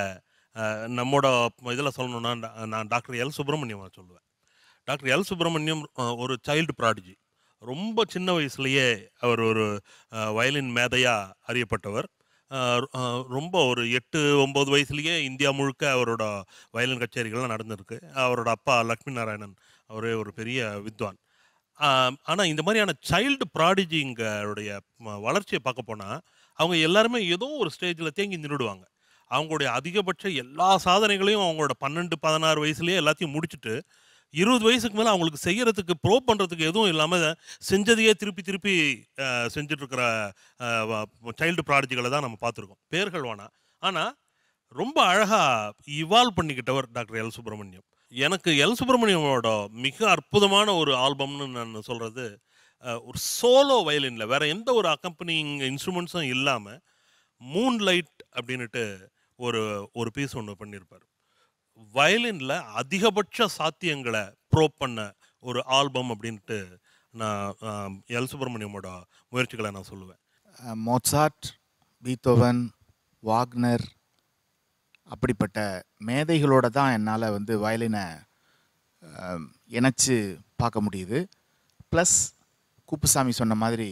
Speaker 1: நம்மோட இதில் சொல்லணும்னா நான் டாக்டர் எல் சுப்பிரமணியம் சொல்லுவேன். டாக்டர் எல் சுப்பிரமணியம் ஒரு சைல்டு ப்ராடிஜி. ரொம்ப சின்ன வயசுலேயே அவர் ஒரு வயலின் மேதையாக அறியப்பட்டவர். ரொம்ப ஒரு 8-9 வயசுலேயே இந்தியா முழுக்க அவரோட வயலின் கச்சேரிகள்லாம் நடந்திருக்கு. அவரோட அப்பா லக்ஷ்மி நாராயணன் அவரே ஒரு பெரிய வித்வான். ஆனால் இந்த மாதிரியான சைல்டு ப்ராடிஜிங்களுடைய வளர்ச்சியை பார்க்க போனால் அவங்க எல்லாருமே ஏதோ ஒரு ஸ்டேஜில் தேங்கி நின்றுடுவாங்க. அவங்களுடைய அதிகபட்ச எல்லா சாதனைகளையும் அவங்களோட 12-16 வயசுலேயே எல்லாத்தையும் முடிச்சுட்டு 20 வயசுக்கு மேலே அவங்களுக்கு செய்யறதுக்கு ப்ரூவ் பண்ணுறதுக்கு எதுவும் இல்லாமல் செஞ்சதையே திருப்பி செஞ்சிட்ருக்கிற சைல்டு ப்ராடஜிகளை தான் நம்ம பார்த்துருக்கோம். பேர்கள் வேணாம், ஆனால் ரொம்ப அழகாக இவால்வ் பண்ணிக்கிட்டவர் டாக்டர் எல் சுப்பிரமணியம். எனக்கு எல் சுப்பிரமணியமோட மிக அற்புதமான ஒரு ஆல்பம்னு நான் சொல்கிறது ஒரு சோலோ வயலினில் வேறு எந்த ஒரு அக்கம்பனிங் இன்ஸ்ட்ருமெண்ட்ஸும் இல்லாமல் மூன் லைட் அப்படின்ட்டு ஒரு பீஸ் ஒன்று பண்ணியிருப்பார். வயலினில் அதிகபட்ச சாத்தியங்களை ப்ரோவ் பண்ண ஒரு ஆல்பம் அப்படின்ட்டு நான் எல் சுப்பிரமணியமோட முயற்சிகளை நான் சொல்லுவேன்.
Speaker 7: மோட்சார்ட், பீத்தோவன், வாக்னர் அப்படிப்பட்ட மேதைகளோட தான் என்னால் வந்து வயலினை இணைச்சி பார்க்க முடியுது. ப்ளஸ் குப்புசாமி சொன்ன மாதிரி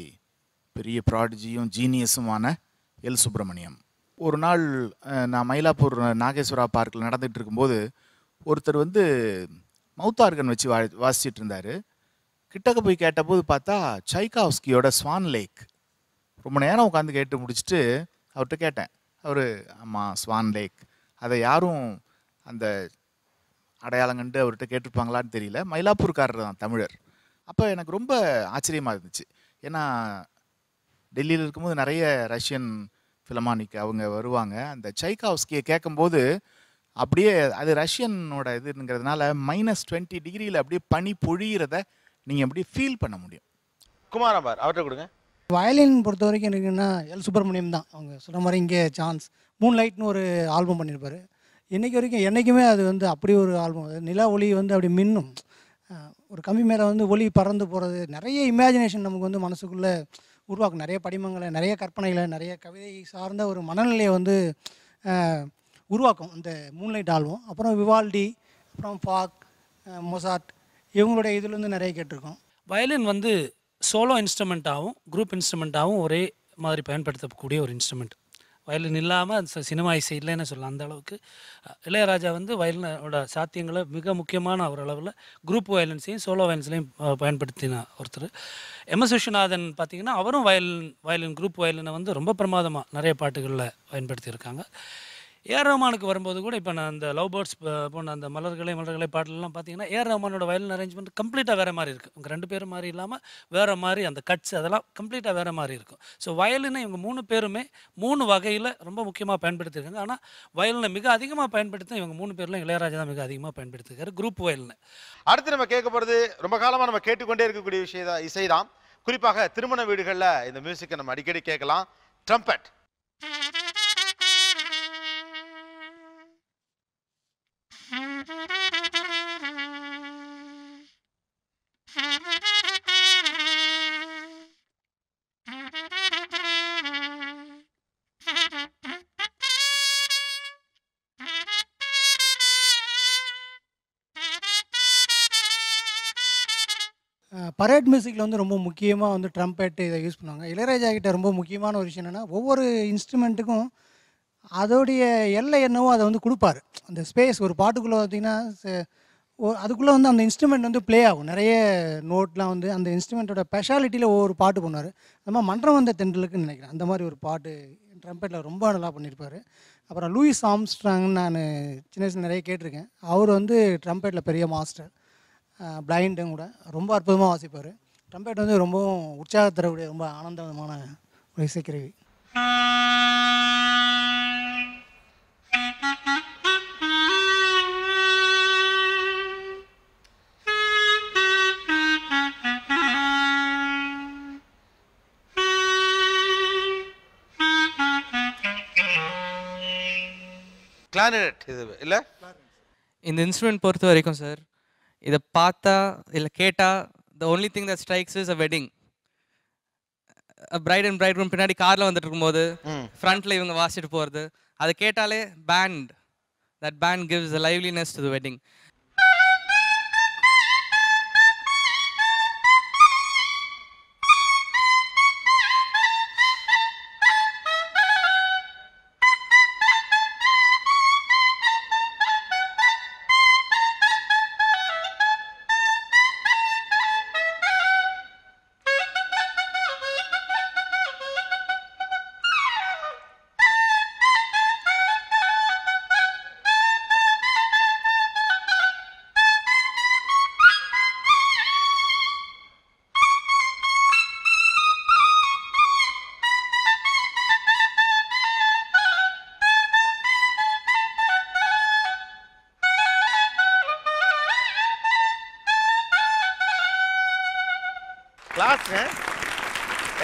Speaker 7: பெரிய ப்ராடிஜியும் ஜீனியஸுமான எல் சுப்பிரமணியம். ஒரு நாள் நான் மயிலாப்பூர் நாகேஸ்வரா பார்க்கில் நடந்துகிட்டு இருக்கும்போது ஒருத்தர் வந்து மவுத் ஆர்கன் வச்சு வாசிச்சுட்டு இருந்தார். கிட்டக்க போய் கேட்டபோது பார்த்தா சைகாவ்ஸ்கியோட ஸ்வான் லேக். ரொம்ப நேரம் உட்காந்து கேட்டு முடிச்சுட்டு அவர்கிட்ட கேட்டேன். அவர் ஆமாம் ஸ்வான் லேக், அதை யாரும் அந்த அடையாளம் கண்டு அவர்கிட்ட கேட்டிருப்பாங்களான்னு தெரியல. மயிலாப்பூர்காரர் தான், தமிழர். அப்போ எனக்கு ரொம்ப ஆச்சரியமாக இருந்துச்சு. ஏன்னா டெல்லியில் இருக்கும்போது நிறைய ரஷ்யன் ஃபிலமானிக் அவங்க வருவாங்க. அந்த சைகாவ்ஸ்கியை கேட்கும்போது அப்படியே அது ரஷ்யனோட இதுங்கிறதுனால -20 டிகிரியில் அப்படியே பனி பொழியிறத நீங்கள் அப்படியே ஃபீல் பண்ண முடியும்.
Speaker 2: குமாரபார் அவர்கிட்ட கொடுங்க.
Speaker 9: வயலின் பொறுத்த வரைக்கும் எனக்குன்னா எல் சுப்பிரமணியம் தான். அவங்க சொன்ன மாதிரி இங்கே சான்ஸ் மூன்லைட்னு ஒரு ஆல்பம் பண்ணியிருப்பார். இன்றைக்கி வரைக்கும் என்றைக்குமே அது வந்து அப்படி ஒரு ஆல்பம். நிலா ஒளி வந்து அப்படி மின்னும், ஒரு கம்பி மேலே வந்து ஒளி பறந்து போகிறது, நிறைய இமேஜினேஷன் நமக்கு வந்து மனசுக்குள்ளே உருவாக்கும். நிறைய படிமங்களை, நிறைய கற்பனைகளை, நிறைய கவிதை சார்ந்த ஒரு மனநிலையை வந்து உருவாக்கும் அந்த மூன்லைட் ஆல்பம். அப்புறம் விவால்டி, அப்புறம் ஃபாக், மொசார்ட் இவங்களுடைய இதுலேருந்து நிறைய கேட்டிருக்கோம்.
Speaker 5: வயலின் வந்து சோலோ இன்ஸ்ட்ருமெண்ட்டாகவும் குரூப் இன்ஸ்ட்ருமெண்ட்டாகவும் ஒரே மாதிரி பயன்படுத்தக்கூடிய ஒரு இன்ஸ்ட்ருமெண்ட். வயலின் இல்லாமல் சினிமா இசை இல்லைன்னு சொல்லலாம். அந்த அளவுக்கு இளையராஜா வந்து வயலினோட சாத்தியங்களை மிக முக்கியமான ஒரு அளவில் குரூப் வயலின்ஸையும் சோலோ வயலின்ஸ்லையும் பயன்படுத்தின ஒருத்தர். எம்எஸ் விஸ்வநாதன் பார்த்திங்கன்னா அவரும் வயலின் குரூப் வயலினை வந்து ரொம்ப பிரமாதமாக நிறைய பாட்டுகளில் பயன்படுத்தியிருக்காங்க. ஏஆர் ரஹ்மானுக்கு வரும்போது கூட இப்போ நான் அந்த லவ் பேர்ட்ஸ் போன அந்த மலர்களை பாடலாம் பார்த்தீங்கன்னா ஏஆர் ரஹ்மானோட வயலின் அரேஞ்ச்மெண்ட் கம்ப்ளீட்டாக வேறு மாதிரி இருக்குது. இவங்க 2 பேரும் மாதிரி இல்லாமல் வேறு மாதிரி அந்த கட்ஸ் அதெல்லாம் கம்ப்ளீட்டாக வேறு மாதிரி இருக்கும். ஸோ வயலினை இவங்க 3 பேருமே 3 வகையில் ரொம்ப முக்கியமாக பயன்படுத்தியிருக்காங்க. ஆனால் வயலினை மிக அதிகமாக பயன்படுத்த இவங்க 3 பேரில் இளையராஜா தான் மிக அதிகமாக பயன்படுத்தியிருக்காரு குரூப் வயலினை.
Speaker 2: அடுத்து நம்ம கேட்க போகிறது ரொம்ப காலமாக நம்ம கேட்டுக்கொண்டே இருக்கக்கூடிய இசை தான். குறிப்பாக திருமண வீடுகளில் இந்த மியூசிக்கை நம்ம அடிக்கடி கேட்கலாம். ட்ரம்பட்.
Speaker 9: பரேட் மியூசிக்கில் வந்து ரொம்ப முக்கியமாக வந்து ட்ரம்பெட்டு இதை யூஸ் பண்ணுவாங்க. இளையராஜா கிட்ட ரொம்ப முக்கியமான ஒரு விஷயம் என்னென்னா ஒவ்வொரு இன்ஸ்ட்ருமெண்ட்டுக்கும் அதோடைய எல்லை என்னவோ அதை வந்து கொடுப்பாரு. அந்த ஸ்பேஸ் ஒரு பாட்டுக்குள்ளே பார்த்திங்கன்னா அதுக்குள்ளே வந்து அந்த இன்ஸ்ட்ருமெண்ட் வந்து ப்ளே ஆகும். நிறைய நோட்லாம் வந்து அந்த இன்ஸ்ட்ருமெண்ட்டோட ஸ்பெஷாலிட்டியில் ஒவ்வொரு பாட்டு பண்ணுவார். அந்த மாதிரி மன்றம் வந்த தென்றலுக்குன்னு நினைக்கிறேன். அந்த மாதிரி ஒரு பாட்டு ட்ரம்பெட்டில் ரொம்ப நல்லா பண்ணியிருப்பார். அப்புறம் லூயிஸ் ஆம்ஸ்ட்ராங்னு நான் சின்ன வயசில் நிறைய கேட்டிருக்கேன். அவர் வந்து ட்ரம்பெட்டில் பெரிய மாஸ்டர், பிளைண்டும் கூட, ரொம்ப அற்புதமாக வாசிப்பார். ட்ரம்பெட் வந்து ரொம்பவும் உற்சாகத்தரக்கூடிய ரொம்ப ஆனந்தமான ஒரு இசைக்கருவி.
Speaker 2: கிளாரினட் இது இல்லை?
Speaker 14: இந்த இன்ஸ்ட்ருமெண்ட் பொறுத்த வரைக்கும் சார், இதை பார்த்தா இல்லை கேட்டால் the only thing that strikes is a wedding. Bride and bridegroom பின்னாடி காரில் வந்துட்டு இருக்கும்போது ஃப்ரண்ட்டில் இவங்க வாசிட்டு போகிறது, அதை கேட்டாலே band, that band gives a liveliness to the wedding.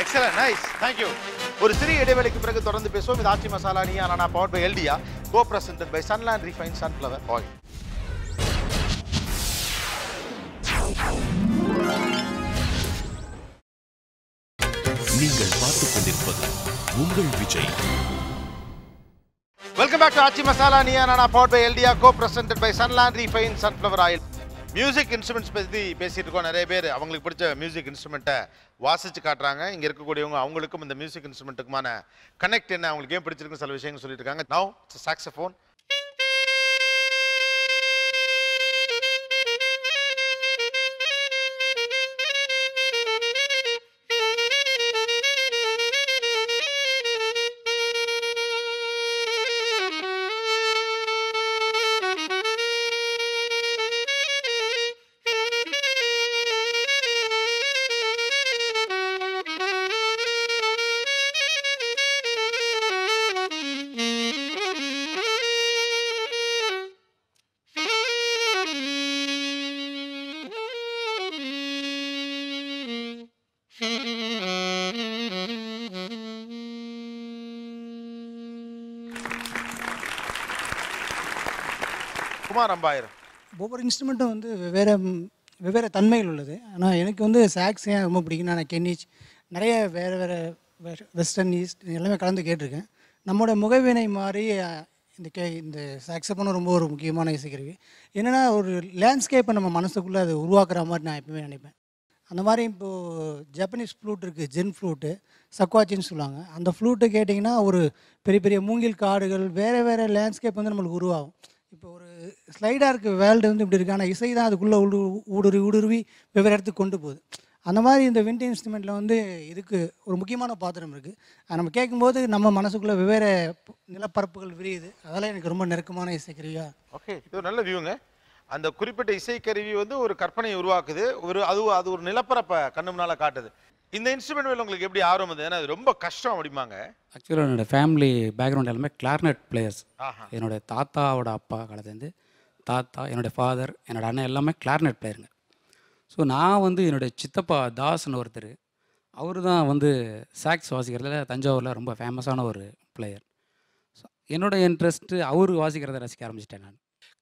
Speaker 2: Excellent, nice, thank you. ஒரு சிறிய இடைவேளைக்கு பிறகு தொடர்ந்து பேசுவோம். இது ஆச்சி masala Neeya Naana powered by எல்டியா, co presented by Sunland refine sunflower oil.
Speaker 10: நீங்கள் பார்த்துக் கொண்டிருப்பது உங்கள் Vijay.
Speaker 2: Welcome back to Aachi masala Neeya Naana powered by எல்டியா, co presented by Sunland refine sunflower oil. Music instruments பற்றி பேசிகிட்டு இருக்கோம். நிறைய பேர் அவங்களுக்கு பிடிச்ச மியூசிக் இன்ஸ்ட்ருமெண்ட்டை வாசித்து காட்டுறாங்க. இங்கே இருக்கக்கூடியவங்க அவங்களுக்கும் இந்த மியூசிக் இன்ஸ்ட்ருமெண்ட்டுக்குமான கனெக்ட் என்ன, அவங்களுக்கு ஏன் பிடிச்சிருக்குன்னு சில விஷயங்கள் சொல்லிட்டு இருக்காங்க. Now it's saxophone. Kumar Ambayiram.
Speaker 9: ஒவ்வொரு இன்ஸ்ட்ருமெண்ட்டும் வந்து வெவ்வேறு தன்மைகள் உள்ளது. ஆனால் எனக்கு வந்து சாக்ஸ் ஏன் ரொம்ப பிடிக்கும்னா, நான் கென்னிச் நிறைய வேறு வெஸ்டர்ன் ஈஸ்ட் எல்லாமே கலந்து கேட்டிருக்கேன். நம்மளோட முகவினை மாதிரி இந்த சாக்ஸபோனும் ரொம்ப ஒரு முக்கியமான இசைக்கருவி. என்னென்னா ஒரு லேண்ட்ஸ்கேப்பை நம்ம மனசுக்குள்ளே அதை உருவாக்குற மாதிரி நான் எப்பவுமே நினைப்பேன். அந்த மாதிரி இப்போது ஜப்பனீஸ் ஃப்ளூட் இருக்குது, ஜென் ஃப்ளூட்டு, சக்வாச்சின்னு சொல்லுவாங்க. அந்த ஃப்ளூட்டை கேட்டிங்கன்னா ஒரு பெரிய பெரிய மூங்கில் காடுகள் வேறு லேண்ட்ஸ்கேப் வந்து நம்மளுக்கு உருவாகும். இப்போ ஒரு ஸ்லைடாக இருக்குது வேர்ல்டு வந்து இப்படி இருக்குது, ஆனால் இசை தான் அதுக்குள்ளே ஊடுருவி வெவ்வேறு இடத்துக்கு கொண்டு போகுது. அந்த மாதிரி இந்த விண்ட் இன்ஸ்ட்ருமெண்ட்டில் வந்து இதுக்கு ஒரு முக்கியமான பாத்திரம் இருக்குது. அது நம்ம கேட்கும்போது நம்ம மனசுக்குள்ளே வெவ்வேறு நிலப்பரப்புகள் விரியுது. அதெல்லாம் எனக்கு ரொம்ப நெருக்கமான இசைக்கருவியா.
Speaker 2: ஓகே, இது ஒரு நல்ல வியூங்க. அந்த குறிப்பிட்ட இசைக்கருவி வந்து ஒரு கற்பனையை உருவாக்குது, அது ஒரு நிலப்பரப்பை கண்ணு முன்னால் காட்டுது. இந்த இன்ஸ்ட்ருமெண்ட் மேலே உங்களுக்கு எப்படி ஆர்வம் வந்து? ஏன்னா அது ரொம்ப கஷ்டம் அப்படிம்பாங்க.
Speaker 21: ஆக்சுவலாக என்னோடய ஃபேமிலி பேக்ரவுண்ட் எல்லாமே கிளார்னட் பிளேயர்ஸ். என்னோடய தாத்தாவோட அப்பா காலத்துலேருந்து தாத்தா, என்னோடய ஃபாதர், என்னோடய அண்ணன் எல்லாமே கிளார்னட் பிளேயருங்க. ஸோ நான் வந்து என்னுடைய சித்தப்பா தாஸ்ன்னு ஒருத்தர், அவர் தான் வந்து சாக்ஸ் வாசிக்கிறதுல தஞ்சாவூரில் ரொம்ப ஃபேமஸான ஒரு பிளேயர். ஸோ என்னோடய இன்ட்ரெஸ்ட்டு அவர் வாசிக்கிறத ரசிக்க ஆரம்பிச்சிட்டேன் நான்.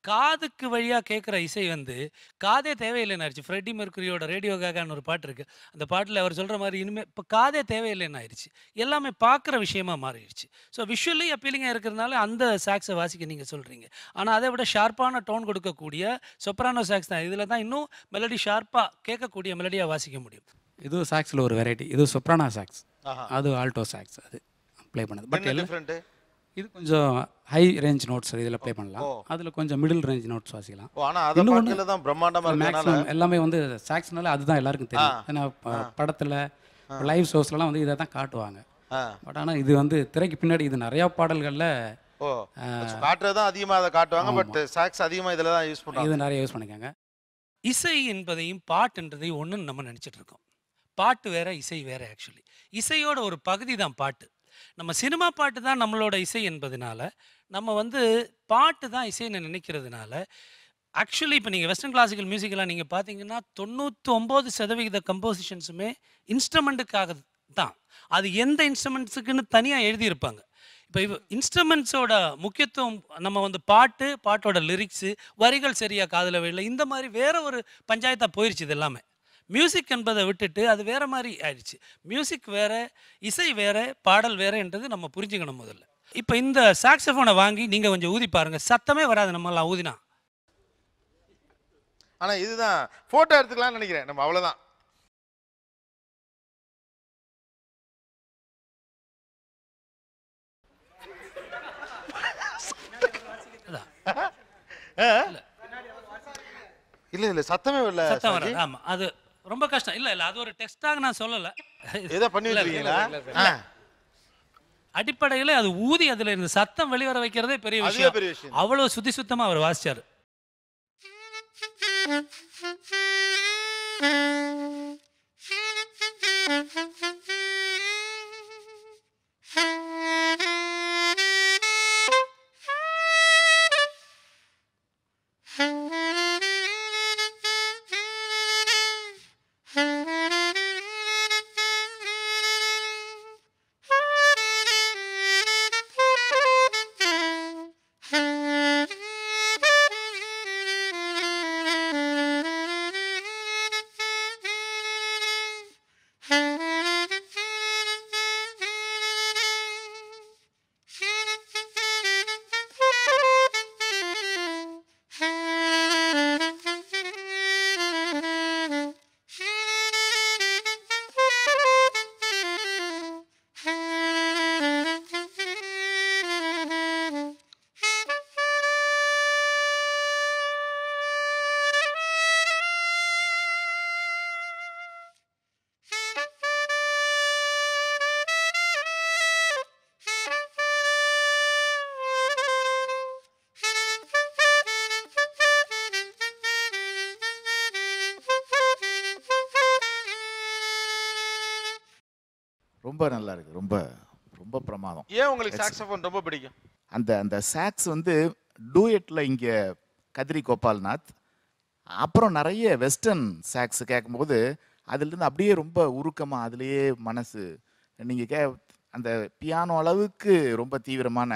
Speaker 5: காதுக்கு வழியாக கேட்குற இசை வந்து காதே தேவையில்லைன்னு ஆயிடுச்சு. ஃப்ரெட்டி மெர்க்குரியோட ரேடியோ காகான்னு ஒரு பாட்டு இருக்குது. அந்த பாட்டில் அவர் சொல்கிற மாதிரி இனிமேல் இப்போ காதே தேவையில்லைன்னு ஆயிடுச்சு. எல்லாமே பார்க்குற விஷயமா மாறிடுச்சு. ஸோ விஷுவலி அப்பீலிங்காக இருக்கிறதுனால அந்த சாக்ஸை வாசிக்க நீங்கள் சொல்கிறீங்க. ஆனால் அதை விட ஷார்ப்பான டோன் கொடுக்கக்கூடிய சொப்ரானோ சாக்ஸ் தான். இதில் தான் இன்னும் மெலடி ஷார்ப்பாக கேட்கக்கூடிய மெலடியாக வாசிக்க முடியும்.
Speaker 21: இது சாக்ஸில் ஒரு வெரைட்டி. இது சொப்ரானோ சாக்ஸ், அது ஆல்டோ சாக்ஸ், அது ப்ளே பண்ணது. பட்
Speaker 2: டிஃப்ரெண்ட்டு
Speaker 21: இது கொஞ்சம் ஹை ரேஞ்ச் நோட்ஸ் இதில் ப்ளே பண்ணலாம். அதில் கொஞ்சம் மிடில் ரேஞ்ச் நோட்ஸ் வாசிக்கலாம். மேக்ஸிமம் எல்லாமே வந்து சாக்ஸ்னால அதுதான் எல்லாருக்கும் தெரியும். ஏன்னா படத்தில் லைவ் ஷோஸ்லாம் வந்து இதை தான் காட்டுவாங்க. பட் ஆனால் இது வந்து திரைக்கு பின்னாடி இது நிறையா பாடல்களில்
Speaker 2: காட்டுறதான் அதிகமாக அதை காட்டுவாங்க. பட் சாக்ஸ் அதிகமாக இதில் தான் யூஸ் பண்ணுவாங்க.
Speaker 21: இது நிறைய யூஸ் பண்ணிக்காங்க.
Speaker 5: இசை என்பதையும் பாட்டுன்றதையும் ஒன்றுன்னு நம்ம நினச்சிட்டு இருக்கோம். பாட்டு வேற, இசை வேற. ஆக்சுவலி இசையோட ஒரு பகுதி தான் பாட்டு. நம்ம சினிமா பாட்டு தான் நம்மளோட இசை என்பதனால, நம்ம வந்து பாட்டு தான் இசைன்னு நினைக்கிறதுனால, ஆக்சுவலி இப்போ நீங்கள் வெஸ்டர்ன் கிளாசிக்கல் மியூசிக்கெல்லாம் நீங்கள் பார்த்தீங்கன்னா 99% கம்போசிஷன்ஸுமே இன்ஸ்ட்ருமெண்ட்டுக்காக தான். அது எந்த இன்ஸ்ட்ருமெண்ட்ஸுக்குன்னு தனியாக எழுதியிருப்பாங்க. இப்போ இன்ஸ்ட்ருமெண்ட்ஸோட முக்கியத்துவம் நம்ம வந்து பாட்டோட லிரிக்ஸு, வரிகள் சரியாக காதில் விழல, இந்த மாதிரி வேற ஒரு பஞ்சாயத்தாக போயிடுச்சு. இது எல்லாமே மியூசிக் என்பதை விட்டுட்டு அது வேற மாதிரி ஆயிடுச்சு. மியூசிக் வேற, இசை வேற, பாடல் வேறன்றது நம்ம புரிஞ்சுக்கணும் முதல்ல. இப்போ இந்த சாக்ஸோஃபோனை வாங்கி நீங்கள் கொஞ்சம் ஊதி பாருங்க, சத்தமே வராது நம்மளாம் ஊதினா.
Speaker 2: ஆனால் இதுதான் ஃபோட்டோ எடுத்துக்கலாம்னு நினைக்கிறேன் நம்ம, அவ்வளோதான். இல்ல சத்தமே வரல.
Speaker 5: சத்தம் வராது. ஆமா, அது ரொம்ப கஷ்டம். இல்ல அது ஒரு டெஸ்டாக நான் சொல்லல.
Speaker 2: ஏதோ பண்ணி வச்சிருக்கீங்களா?
Speaker 5: அடிப்படையில் அது ஊதி அதுல இருந்து சத்தம் வெளிவர வைக்கிறதே பெரிய விஷயம். அவ்வளவு சுத்தமா அவர் வாசிச்சாரு.
Speaker 7: ரொம்ப நல்லா இருக்கு. ரொம்ப ரொம்ப பிரமாதம்.
Speaker 2: ஏன் உங்களுக்கு சாக்ஸோஃபோன் ரொம்ப பிடிக்கும்?
Speaker 7: அந்த சாக்ஸ் வந்து டூயட்ல இங்கே கதிரி கோபால்நாத், அப்புறம் நிறைய வெஸ்டர்ன் சாக்ஸ் கேட்கும்போது அதுலேருந்து அப்படியே ரொம்ப உருக்கமாக அதுலேயே மனசு நீங்கள் அந்த பியானோ அளவுக்கு ரொம்ப தீவிரமான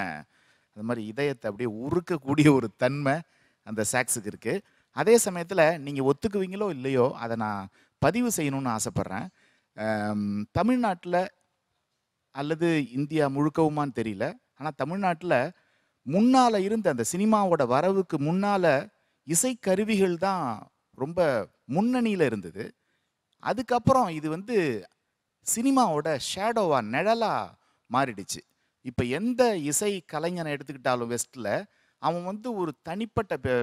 Speaker 7: அந்த மாதிரி இதயத்தை அப்படியே உருக்கக்கூடிய ஒரு தன்மை அந்த சாக்ஸுக்கு இருக்குது. அதே சமயத்தில் நீங்கள் ஒத்துக்குவீங்களோ இல்லையோ அதை நான் பதிவு செய்யணும்னு ஆசைப்பட்றேன். தமிழ்நாட்டில் அல்லது இந்தியா முழுக்கவுமான்னு தெரியல, ஆனால் தமிழ்நாட்டில் முன்னால் இருந்த அந்த சினிமாவோட வரவுக்கு முன்னால் இசைக்கருவிகள் தான் ரொம்ப முன்னணியில் இருந்தது. அதுக்கப்புறம் இது வந்து சினிமாவோட ஷேடோவாக நிழலாக மாறிடுச்சு. இப்போ எந்த இசை கலைஞனை எடுத்துக்கிட்டாலும் வெஸ்ட்டில் அவன் வந்து ஒரு தனிப்பட்ட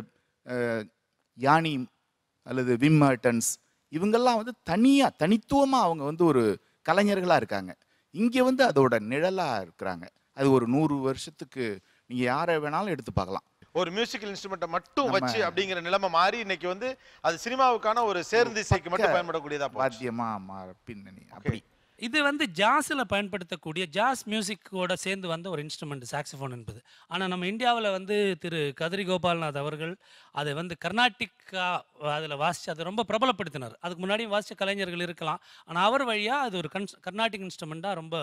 Speaker 7: யானி அல்லது விம் மர்டன்ஸ் இவங்கெல்லாம் வந்து தனித்துவமாக அவங்க வந்து ஒரு கலைஞர்களாக இருக்காங்க. இங்கே வந்து அதோட நிழலாக இருக்கிறாங்க. அது ஒரு 100 வருஷத்துக்கு நீங்கள் யாரை வேணாலும் எடுத்து பார்க்கலாம்.
Speaker 2: ஒரு மியூசிக்கல் இன்ஸ்ட்ருமெண்ட்டை மட்டும் வச்சு அப்படிங்கிற நிலைமை மாறி இன்னைக்கு வந்து அது சினிமாவுக்கான ஒரு சேர்ந்து இசைக்கு மட்டும் பயன்படக்கூடியதா
Speaker 7: வாத்தியமா பின்னணி அப்படி.
Speaker 5: இது வந்து ஜாஸில் பயன்படுத்தக்கூடிய ஜாஸ் மியூசிக்கோட சேர்ந்து வந்த ஒரு இன்ஸ்ட்ருமெண்ட் சாக்ஸிஃபோன் என்பது. ஆனால் நம்ம இந்தியாவில் வந்து திரு கதிரி கோபால்நாத் அவர்கள் அதை வந்து கர்நாடிக்கா அதில் வாசித்து அதை ரொம்ப பிரபலப்படுத்தினார். அதுக்கு முன்னாடியும் வாசித்த கலைஞர்கள் இருக்கலாம், ஆனால் அவர் வழியாக அது ஒரு கர்நாடிக் இன்ஸ்ட்ருமெண்ட்டாக ரொம்ப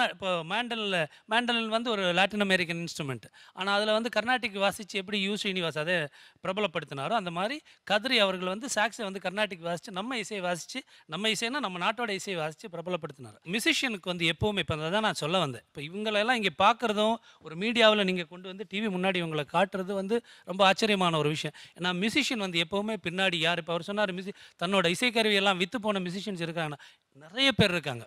Speaker 5: இப்போ மேண்டலின் வந்து ஒரு லாட்டின் அமெரிக்கன் இன்ஸ்ட்ருமெண்ட், ஆனால் அதில் வந்து கர்நாடிக் வாசித்து எப்படி யூ ஸ்ரீனிவாஸ் அதை பிரபலப்படுத்தினாரோ அந்த மாதிரி கதிரி அவர்கள் வந்து சாக்ஸை வந்து கர்நாடிக் வாசித்து நம்ம இசையை வாசித்து, நம்ம இசைன்னா நம்ம நாட்டோட இசையை வாசித்து பிரபலப்படுத்தினார். மியூசிஷியனுக்கு வந்து எப்போவுமே இப்போ அதை தான் நான் சொல்ல வந்தேன். இப்போ இவங்களெல்லாம் இங்கே பார்க்குறதும் ஒரு மீடியாவில் நீங்கள் கொண்டு வந்து டிவி முன்னாடி இவங்களை காட்டுறது வந்து ரொம்ப ஆச்சரியமான ஒரு விஷயம். ஏன்னா மியூசிஷியன் வந்து எப்போவுமே பின்னாடி யார், இப்போ அவர் சொன்னார் தன்னோட இசைக்கருவியெல்லாம் விற்று போன மியூசிஷியன்ஸ் இருக்காங்கன்னா நிறைய பேர் இருக்காங்க.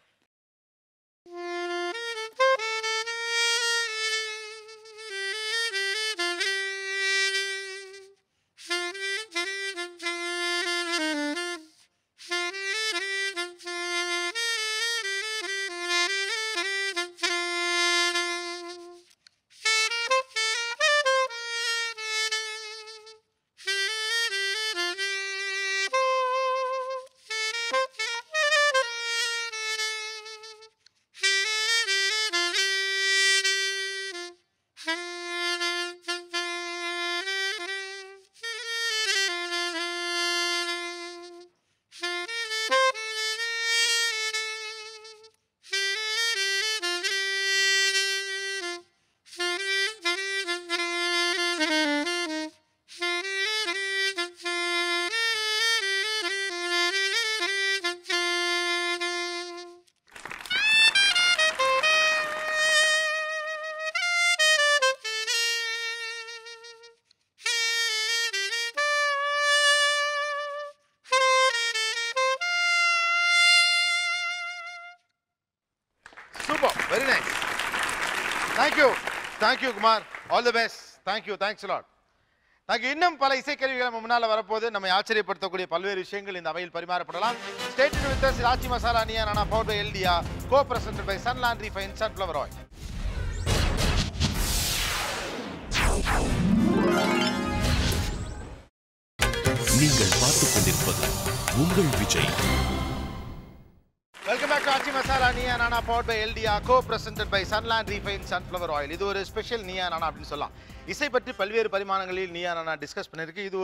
Speaker 2: Very nice. Thank you Kumar. All the best. Thanks a lot. இன்னும் பல இசைக்கருவிகள் நம்ம முன்னால வரப்போது நம்மை ஆச்சரியப்படுத்தக்கூடிய பல்வேறு விஷயங்கள் இந்த அவையில் பரிமாறப்படலாம். Stay tuned with us. ராச்சி masala நியா நானா powered by LDR, co-presented by Sunland Refined Sunflower Oil.
Speaker 10: நீங்கள் பார்த்துக் கொண்டிருப்பது உங்கள் Vijay.
Speaker 2: Welcome back to Rachi Masala Niya Nana powered by LDR, co-presented by Sunland Refined Sunflower Oil. இது ஒரு ஸ்பெஷல் நியா நானா அப்படின்னு சொல்லலாம். இசை பற்றி பல்வேறு பரிமாணங்களில் நியா நானா டிஸ்கஸ் பண்ணிருக்கு. இது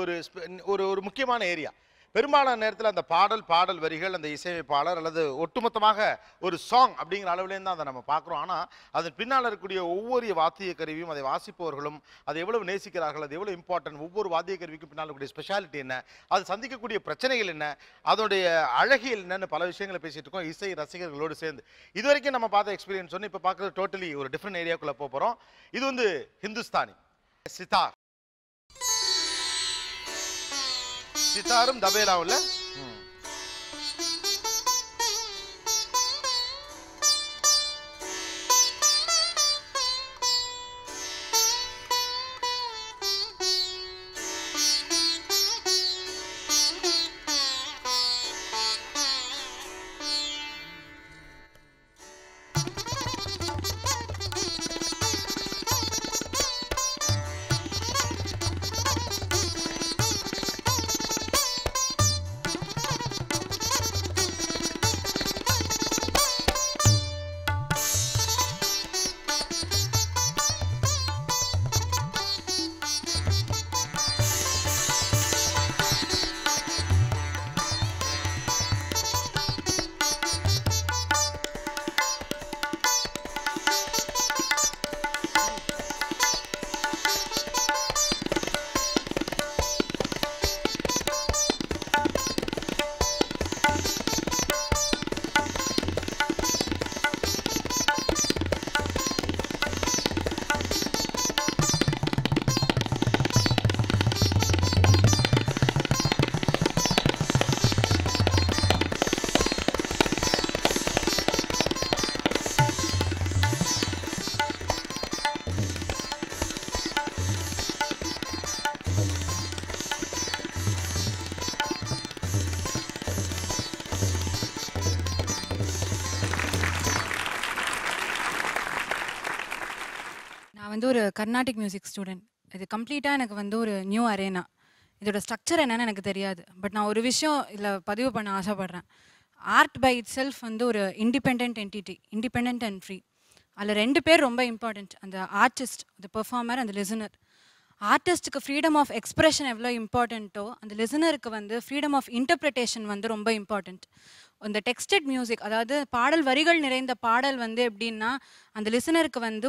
Speaker 2: ஒரு முக்கியமான ஏரியா. பெரும்பாலான நேரத்தில் அந்த பாடல் வரிகள் அந்த இசையமைப்பாளர் அல்லது ஒட்டுமொத்தமாக ஒரு சாங் அப்படிங்கிற அளவுலேருந்து தான் அதை நம்ம பார்க்குறோம். ஆனால் அதன் பின்னால் இருக்கக்கூடிய ஒவ்வொரு வாத்திய கருவியும் அதை வாசிப்பவர்களும் அதை எவ்வளவு நேசிக்கிறார்கள், அது எவ்வளோ இம்பார்ட்டன்ட், ஒவ்வொரு வாத்திய கருவிக்கும் பின்னால் இருக்கக்கூடிய ஸ்பெஷாலிட்டி என்ன, அது சந்திக்கக்கூடிய பிரச்சனைகள் என்ன, அதோடைய அழகியல் என்னன்னு பல விஷயங்களை பேசிட்டு இருக்கோம் இசை ரசிகர்களோடு சேர்ந்து. இது வரைக்கும் நம்ம பார்த்த எக்ஸ்பீரியன்ஸ் ஒன்று, இப்போ பார்க்குறது டோட்டலி ஒரு டிஃப்ரெண்ட் ஏரியாக்குள்ளே போகிறோம். இது வந்து ஹிந்துஸ்தானி சித்தார், சித்தாரும் தபேலாவும் இல்ல.
Speaker 15: வந்து ஒரு கர்நாடிக் மியூசிக் ஸ்டூடெண்ட். இது கம்ப்ளீட்டாக எனக்கு வந்து ஒரு நியூ அரேனா. இதோட ஸ்ட்ரக்சர் என்னன்னு எனக்கு தெரியாது. பட் நான் ஒரு விஷயம் இதில் பதிவு பண்ண ஆசைப்பட்றேன். ஆர்ட் பை இட் செல்ஃப் வந்து ஒரு independent entity, independent and free. அதில் 2 பேர் ரொம்ப இம்பார்ட்டண்ட், அந்த ஆர்டிஸ்ட், அந்த பெர்ஃபார்மர், அந்த லிசனர். ஆர்டிஸ்ட்டுக்கு ஃப்ரீடம் ஆஃப் எக்ஸ்பிரஷன் எவ்வளோ இம்பார்ட்டண்ட்டோ அந்த லிசனருக்கு வந்து ஃப்ரீடம் ஆஃப் இன்டர்பிரிட்டேஷன் வந்து ரொம்ப இம்பார்ட்டண்ட். அந்த டெக்ஸ்டட் மியூசிக், அதாவது பாடல் வரிகள் நிறைந்த பாடல் வந்து எப்படின்னா அந்த லிசனருக்கு வந்து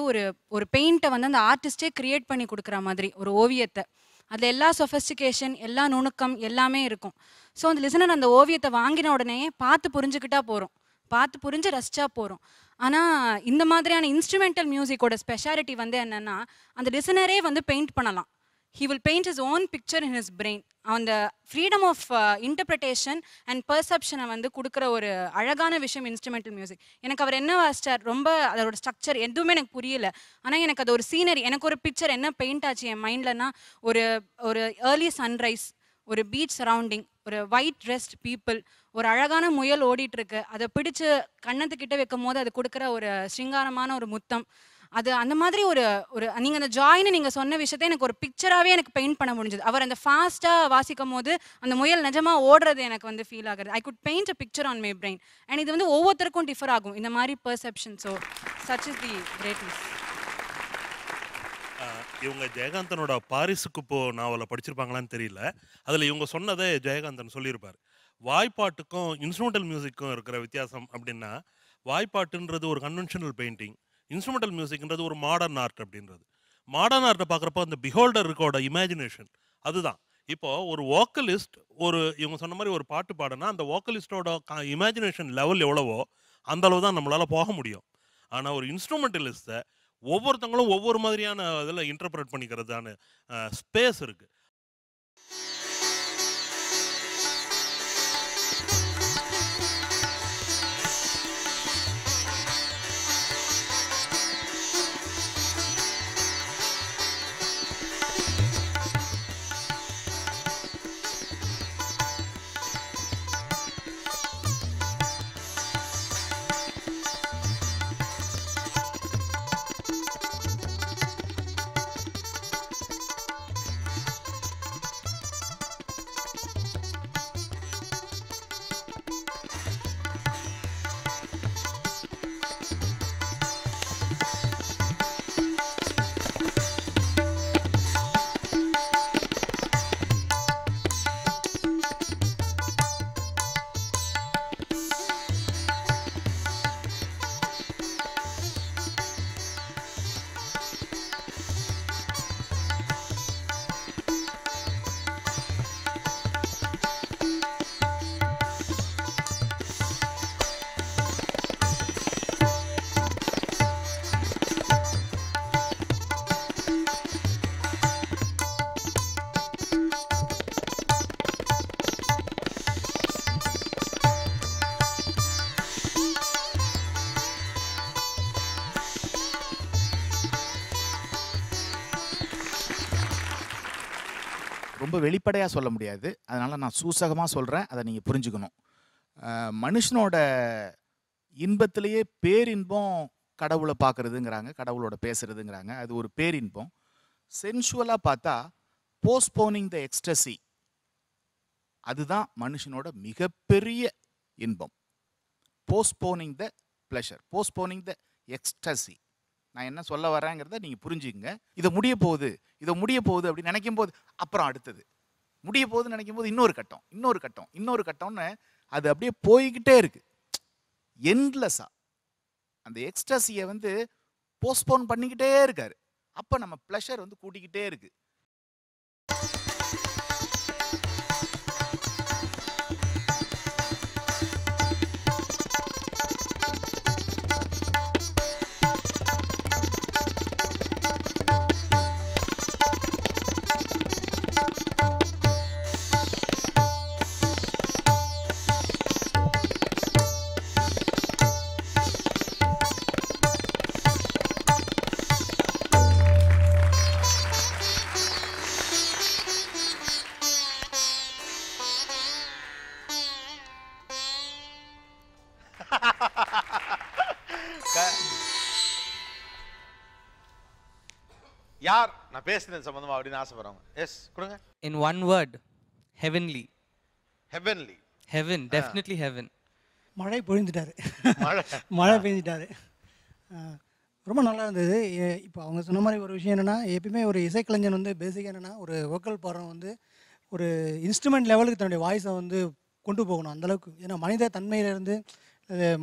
Speaker 15: ஒரு பெயிண்ட்டை வந்து அந்த ஆர்டிஸ்டே கிரியேட் பண்ணி கொடுக்குற மாதிரி ஒரு ஓவியத்தை. அதில் எல்லா சொஃபஸ்டிகேஷன், எல்லா நுணுக்கம் எல்லாமே இருக்கும். ஸோ அந்த லிசனர் அந்த ஓவியத்தை வாங்கின உடனே பார்த்து புரிஞ்சுக்கிட்டா போகிறோம், பார்த்து புரிஞ்சு ரசிச்சா போகிறோம். ஆனால் இந்த மாதிரியான இன்ஸ்ட்ருமெண்டல் மியூசிக்கோட ஸ்பெஷாலிட்டி வந்து என்னென்னா அந்த லிசனரே வந்து பெயிண்ட் பண்ணலாம். He will paint his own picture in his brain. அந்த ஃப்ரீடம் ஆஃப் இன்டர்பிரிட்டேஷன் அண்ட் பர்செப்ஷனை வந்து கொடுக்குற ஒரு அழகான விஷயம் இன்ஸ்ட்ருமெண்டல் மியூசிக். எனக்கு அவர் என்ன வாசிச்சார், ரொம்ப அதோட ஸ்ட்ரக்சர் எதுவுமே எனக்கு புரியல. ஆனால் எனக்கு அது ஒரு சீனரி, எனக்கு ஒரு பிக்சர் என்ன பெயிண்ட் ஆச்சு என் மைண்ட்லன்னா ஒரு ஏர்லி சன்ரைஸ், ஒரு பீச் சரௌண்டிங், ஒரு ஒயிட் ட்ரெஸ்ட் பீப்புள், ஒரு அழகான முயல் ஓடிட்டுருக்கு, அதை பிடிச்சு கண்ணத்துக்கிட்ட வைக்கும் போது அது கொடுக்குற ஒரு சிங்காரமான ஒரு முத்தம். அது அந்த மாதிரி ஒரு நீங்கள் அந்த ஜாயின்னு நீங்கள் சொன்ன விஷயத்தை எனக்கு ஒரு பிக்சராகவே எனக்கு பெயிண்ட் பண்ண முடிஞ்சது. அவர் அந்த ஃபாஸ்ட்டாக வாசிக்கும் போது அந்த முயல் நிஜமாக ஓடுறது எனக்கு வந்து ஃபீல் ஆகுது. I could paint a picture on my brain. And இது வந்து ஒவ்வொருத்தருக்கும் டிஃபர் ஆகும் இந்த மாதிரி perception. So such is the greatness.
Speaker 1: இவங்க ஜெயகாந்தனோட பாரிசுக்கு போ நாவலை படிச்சிருப்பாங்களான்னு தெரியல. அதில் இவங்க சொன்னதை ஜெயகாந்தன் சொல்லியிருப்பார். வாய்ப்பாட்டுக்கும் இன்ஸ்ட்ருமெண்டல் மியூசிக்கும் இருக்கிற வித்தியாசம் அப்படின்னா, வாய்ப்பாட்டுன்றது ஒரு கன்வென்ஷனல் பெயிண்டிங், இன்ஸ்ட்ருமெண்டல் மியூசிக்ன்றது ஒரு மாடர்ன் ஆர்ட் அப்படின்றது. மாடர்ன் ஆர்ட்டை பார்க்குறப்போ அந்த பிஹோல்டருக்கோட இமேஜினேஷன் அதுதான். இப்போது ஒரு வோக்கலிஸ்ட் இவங்க சொன்ன மாதிரி ஒரு பாட்டு பாடுனா அந்த வோக்கலிஸ்டோட இமேஜினேஷன் லெவல் எவ்வளவோ அந்த அளவு தான் நம்மளால் போக முடியும். ஆனால் ஒரு இன்ஸ்ட்ருமெண்டலிஸ்ட்டை ஒவ்வொருத்தங்களும் ஒவ்வொரு மாதிரியான இதில் இன்டர்பிரட் பண்ணிக்கிறதான ஸ்பேஸ் இருக்குது.
Speaker 7: ரொம்ப வெளிப்படையாக சொல்ல முடியாது, அதனால் நான் சூசகமாக சொல்கிறேன், அதை நீங்கள் புரிஞ்சுக்கணும். மனுஷனோட இன்பத்திலேயே பேரின்பம் கடவுளை பார்க்குறதுங்கிறாங்க, கடவுளோட பேசுகிறதுங்கிறாங்க. அது ஒரு பேரின்பம். சென்சுவலாக பார்த்தா போஸ்ட்போனிங் த எக்ஸ்டசி, அதுதான் மனுஷனோட மிகப்பெரிய இன்பம். போஸ்ட்போனிங் த ப்ளஷர், போஸ்ட்போனிங் த எக்ஸ்டசி. நான் என்ன சொல்ல வரேங்கிறத நீங்கள் புரிஞ்சுக்கங்க. இதை முடிய போகுது அப்படின்னு நினைக்கும் போது அப்புறம் அடுத்தது முடிய போகுதுன்னு நினைக்கும் போது இன்னொரு கட்டம், இன்னொரு கட்டம், இன்னொரு கட்டம்னு அது அப்படியே போய்கிட்டே இருக்கு எண்ட்லெஸ்ஸாக. அந்த எக்ஸ்டசியை வந்து போஸ்ட்போன் பண்ணிக்கிட்டே இருக்காரு. அப்போ நம்ம ப்ளஷர் வந்து கூட்டிக்கிட்டே இருக்கு.
Speaker 2: யார் நான் பேசுனது சம்பந்தமா அப்படின்னு ஆசைப்படுறவங்க? எஸ் கொடுங்க.
Speaker 14: In one word, heavenly.
Speaker 2: Heavenly.
Speaker 14: Heaven, definitely heaven.
Speaker 9: மழை பொழிஞ்சிட்டாரு.
Speaker 2: மழை.
Speaker 9: மழை பெஞ்சிட்டாரு. ரொம்ப நல்லா இருந்தது. இப்போ அவங்க சொன்ன மாதிரி ஒரு விஷயம் என்னென்னா, எப்பயுமே ஒரு இசைக்கலைஞன் வந்து பேசிக்காக என்னென்னா, ஒரு வோக்கல் பாடுறவன் வந்து ஒரு இன்ஸ்ட்ருமெண்ட் லெவலுக்கு தன்னுடைய வாய்ஸை வந்து கொண்டு போகணும் அந்தளவுக்கு. ஏன்னா மனித தன்மையிலேருந்து